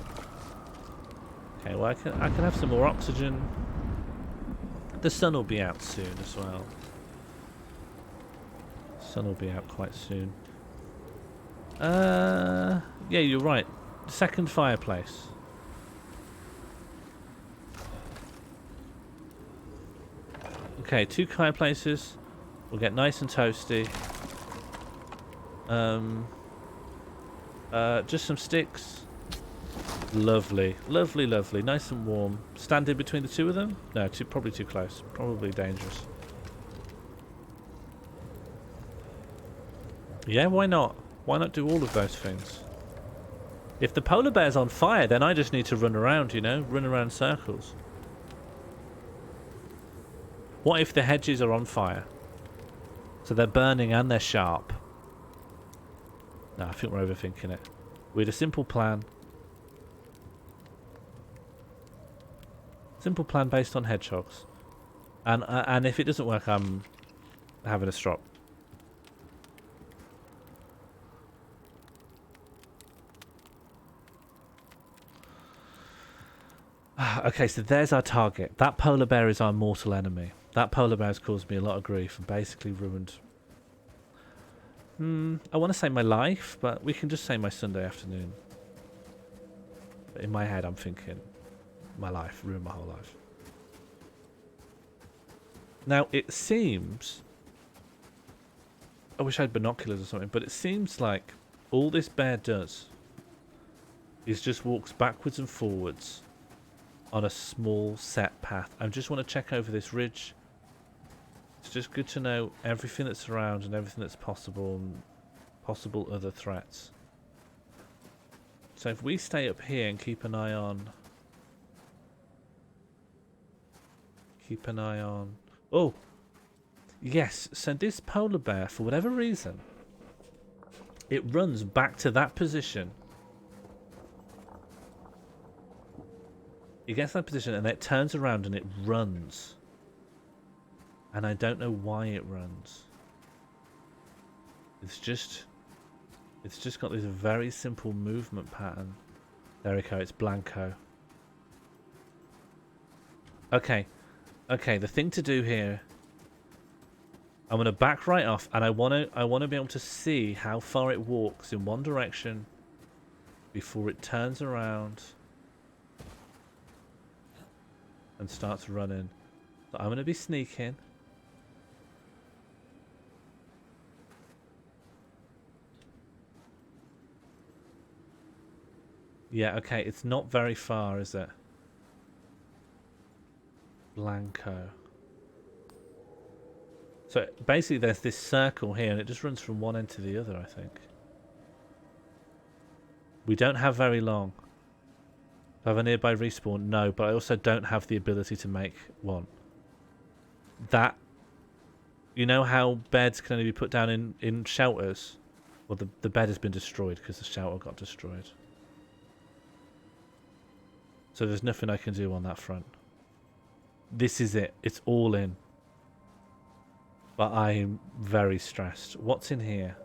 S2: Okay, well I can have some more oxygen. The sun will be out soon as well. Sun will be out quite soon. Yeah, you're right. Second fireplace. Okay, 2 fireplaces. We'll get nice and toasty. Just some sticks. Lovely, lovely, lovely. Nice and warm. Stand in between the 2 of them? No, probably too close. Probably dangerous. Yeah, why not? Why not do all of those things? If the polar bear's on fire, then I just need to run around, you know? Run around in circles. What if the hedges are on fire? So they're burning and they're sharp. No, I think we're overthinking it. We had a simple plan. Simple plan based on hedgehogs. And if it doesn't work, I'm having a strop. Okay, so there's our target. That polar bear is our mortal enemy. That polar bear has caused me a lot of grief and basically ruined... I want to say my life, but we can just say my Sunday afternoon. But in my head, I'm thinking my life, ruined my whole life. Now, it seems... I wish I had binoculars or something, but it seems like all this bear does is just walks backwards and forwards on a small set path. I just want to check over this ridge. It's just good to know everything that's around and everything that's possible and possible other threats. So if we stay up here and keep an eye on... Oh! Yes, so this polar bear, for whatever reason, it runs back to that position. It gets that position and it turns around and it runs. And I don't know why it runs. It's just got this very simple movement pattern. There we go, it's Blanco. Okay, the thing to do here, I'm gonna back right off, and I wanna be able to see how far it walks in one direction before it turns around and starts running. So I'm gonna be sneaking. Yeah, okay, it's not very far, is it? Blanco. So basically there's this circle here and it just runs from one end to the other, I think. We don't have very long. Do I have a nearby respawn? No, but I also don't have the ability to make one. That... You know how beds can only be put down in shelters? Well, the bed has been destroyed because the shelter got destroyed. So there's nothing I can do on that front. This is it. It's all in. But I'm very stressed. What's in here?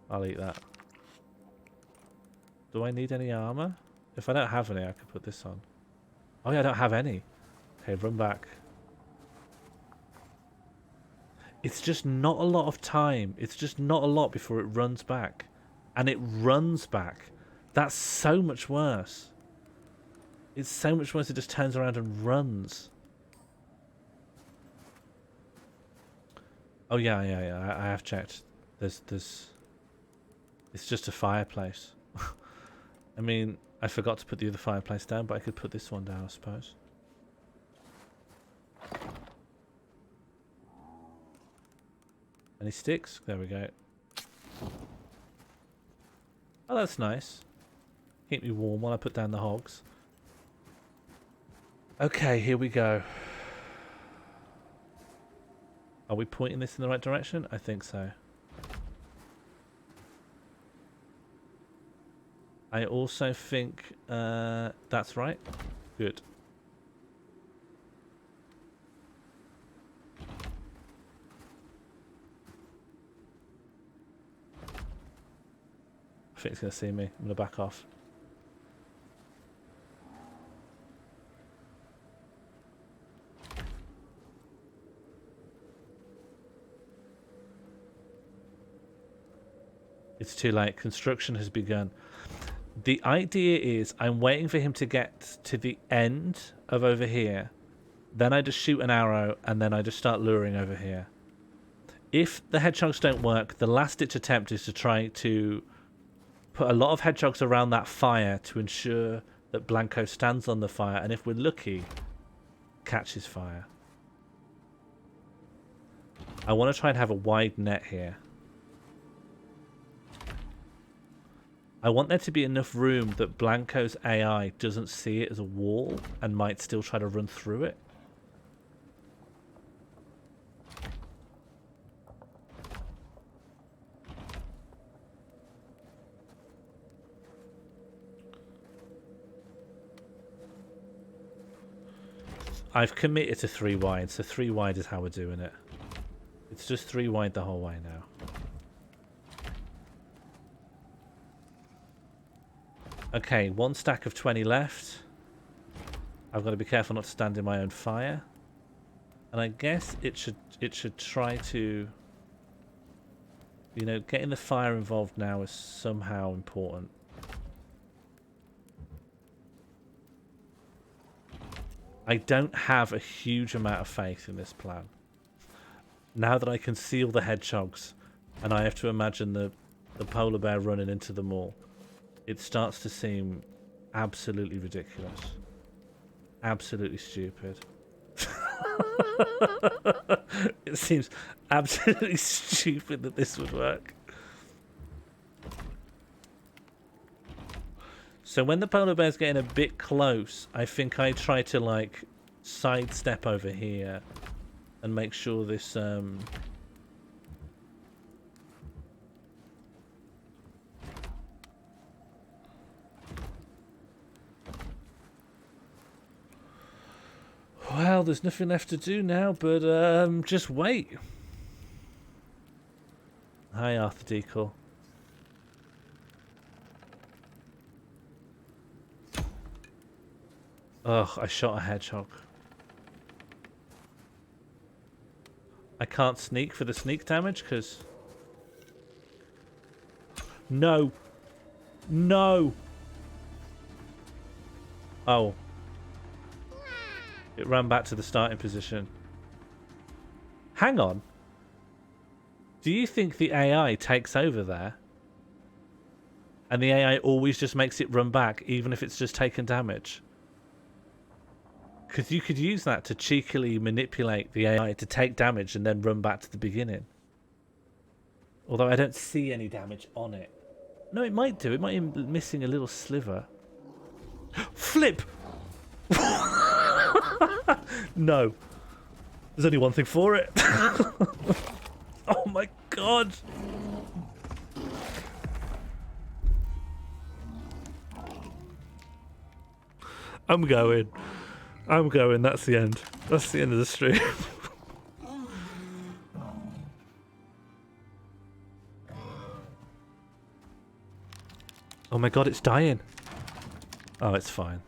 S2: I'll eat that. Do I need any armor? If I don't have any, I could put this on. Oh yeah, I don't have any. Okay, run back. It's just not a lot of time. It's just not a lot before it runs back. And it runs back. That's so much worse. It's so much worse. It just turns around and runs. Oh yeah. I have checked. There's. It's just a fireplace. I mean, I forgot to put the other fireplace down, but I could put this one down, I suppose. Any sticks? There we go. Oh, that's nice. Keep me warm while I put down the hogs. Okay, here we go. Are we pointing this in the right direction? I think so. I also think that's right. Good. I think it's going to see me. I'm going to back off. It's too late. Construction has begun. The idea is I'm waiting for him to get to the end of over here. Then I just shoot an arrow and then I just start luring over here. If the hedgehogs don't work, the last ditch attempt is to try to put a lot of hedgehogs around that fire to ensure that Blanco stands on the fire, and if we're lucky, catches fire. I want to try and have a wide net here. I want there to be enough room that Blanco's AI doesn't see it as a wall and might still try to run through it. I've committed to 3 wide, so 3 wide is how we're doing it. It's just 3 wide the whole way now. Okay, 1 stack of 20 left. I've got to be careful not to stand in my own fire. And I guess it should try to, you know, getting the fire involved now is somehow important. I don't have a huge amount of faith in this plan. Now that I can see all the hedgehogs and I have to imagine the polar bear running into them all, it starts to seem absolutely ridiculous. Absolutely stupid. It seems absolutely stupid that this would work. So when the polar bear's getting a bit close, I think I try to like sidestep over here and make sure this well, there's nothing left to do now but just wait. Hi, Arthur Decal. Ugh, I shot a hedgehog. I can't sneak for the sneak damage because... No. No. Oh. It ran back to the starting position. Hang on. Do you think the AI takes over there? And the AI always just makes it run back, even if it's just taken damage? Because you could use that to cheekily manipulate the AI to take damage and then run back to the beginning. Although I don't see any damage on it. No, it might do. It might be missing a little sliver. Flip! No. There's only one thing for it. Oh my god. I'm going. That's the end. That's the end of the stream. Oh my god, it's dying. Oh, it's fine.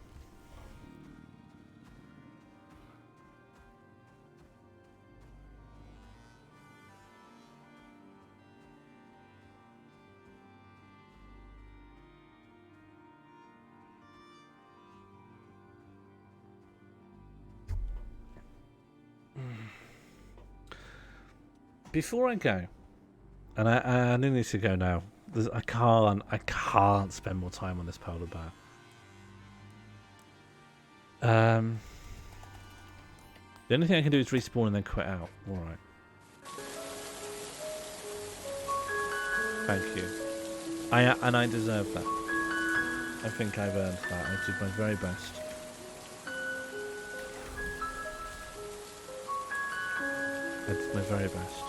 S2: Before I go, and I need to go now. I can't spend more time on this polar bear. The only thing I can do is respawn and then quit out. All right. Thank you. I deserve that. I think I've earned that. I did my very best. I did my very best.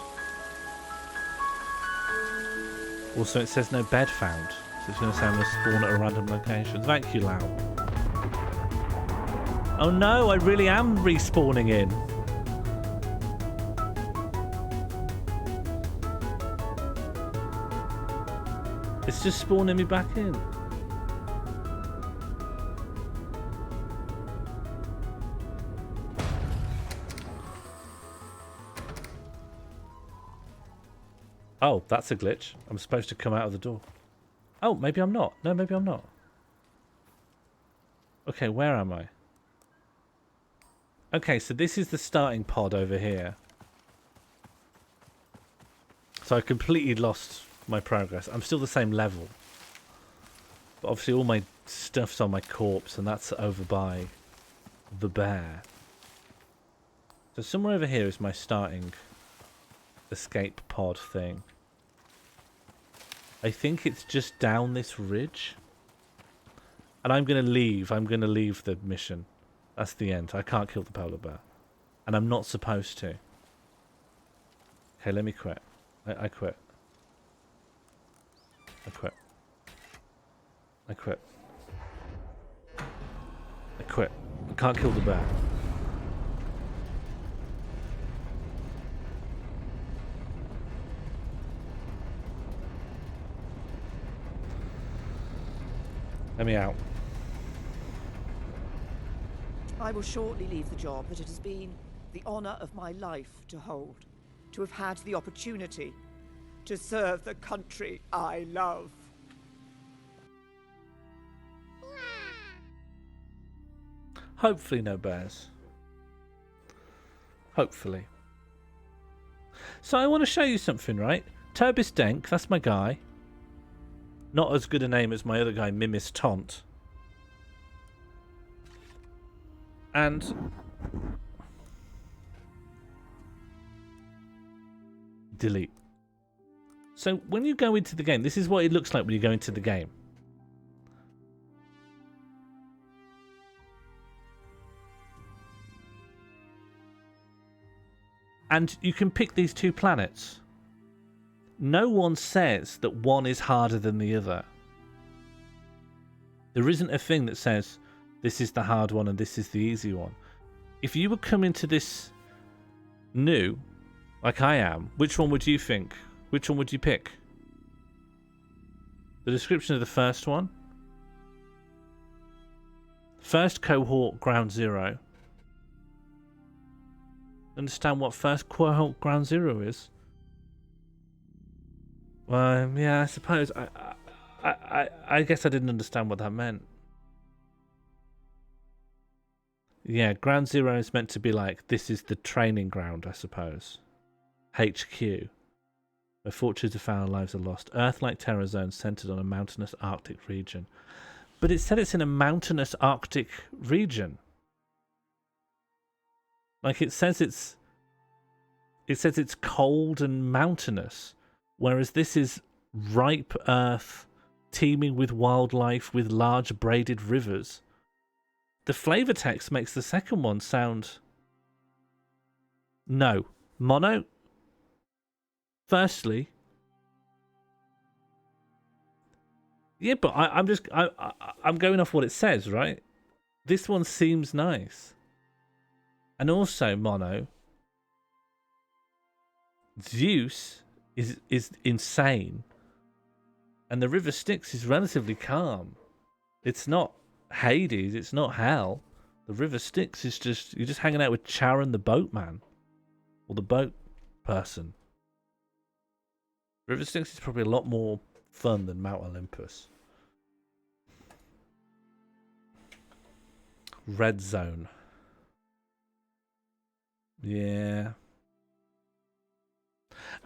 S2: Also, it says no bed found, so it's going to say I'm going to spawn at a random location. Thank you, Lau. Oh no, I really am respawning in. It's just spawning me back in. Oh, that's a glitch. I'm supposed to come out of the door. Oh, maybe I'm not. No, maybe I'm not. Okay, where am I? Okay, so this is the starting pod over here. So I completely lost my progress. I'm still the same level. But obviously all my stuff's on my corpse, and that's over by the bear. So somewhere over here is my starting escape pod thing. I think it's just down this ridge. And I'm going to leave. I'm going to leave the mission. That's the end. I can't kill the polar bear. And I'm not supposed to. Okay, let me quit. I quit. I quit. I quit. I quit. I can't kill the bear. Let me out.
S5: I will shortly leave the job that it has been the honor of my life to hold, to have had the opportunity to serve the country I love.
S2: Hopefully no bears. Hopefully. So I want to show you something, right? Turbis Denk, that's my guy. Not as good a name as my other guy, Mimis Taunt. And delete. So when you go into the game, this is what it looks like when you go into the game. And you can pick these two planets. No one says that one is harder than the other. There isn't a thing that says this is the hard one and this is the easy one. If you would come into this new, like I am, which one would you think? Which one would you pick? The description of the first one. First cohort, ground zero. Understand what first cohort ground zero is? Yeah, I suppose. I guess I didn't understand what that meant. Yeah, ground zero is meant to be like, this is the training ground, I suppose. HQ. Where fortunes are found, lives are lost. Earth-like terror zone centered on a mountainous Arctic region. But it said it's in a mountainous Arctic region. Like it says it's cold and mountainous, whereas this is ripe earth, teeming with wildlife, with large braided rivers. The flavor text makes the second one sound... No. Mono? Firstly... Yeah, but I'm going off what it says, right? This one seems nice. And also, Mono, Zeus is insane, and the River Styx is relatively calm. It's not Hades, it's not hell. The River Styx is just, you're just hanging out with Charon the boatman, or the boat person. River Styx is probably a lot more fun than Mount Olympus. Red Zone. Yeah.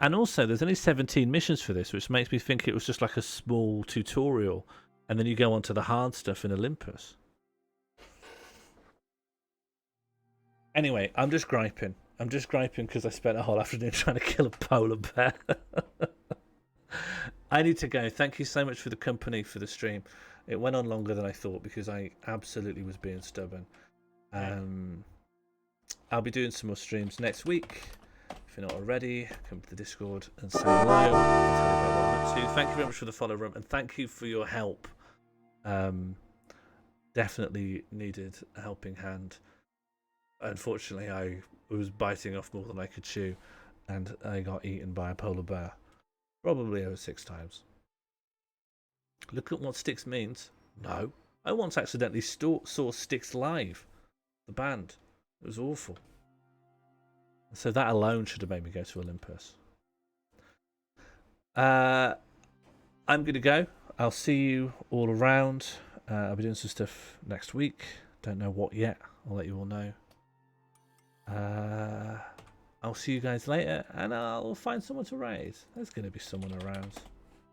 S2: And also, there's only 17 missions for this, which makes me think it was just like a small tutorial, and then you go on to the hard stuff in Olympus. Anyway, I'm just griping. I'm just griping because I spent a whole afternoon trying to kill a polar bear. I need to go. Thank you so much for the company for the stream. It went on longer than I thought because I absolutely was being stubborn. I'll be doing some more streams next week. If you're not already, come to the Discord and say hello. I'll tell you about what I'm up to. Thank you very much for the follow, room, and thank you for your help. Definitely needed a helping hand. Unfortunately, I was biting off more than I could chew, and I got eaten by a polar bear. Probably over 6 times. Look at what Styx means. No. I once accidentally saw Styx live. The band. It was awful. So that alone should have made me go to Olympus. I'm going to go. I'll see you all around. I'll be doing some stuff next week. Don't know what yet. I'll let you all know. I'll see you guys later, and I'll find someone to raid. There's going to be someone around.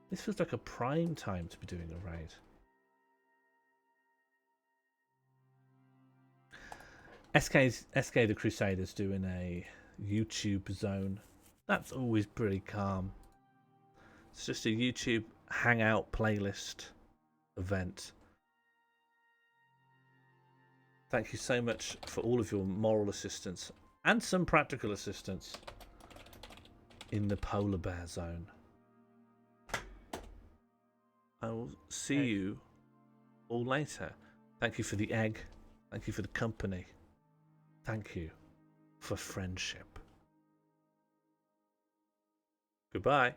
S2: This feels like a prime time to be doing a raid. SK the Crusaders doing a YouTube zone. That's always pretty calm. It's just a YouTube hangout playlist event. Thank you so much for all of your moral assistance and some practical assistance in the polar bear zone. I will see you all later. Thank you for the egg. Thank you for the company. Thank you for friendship. Goodbye.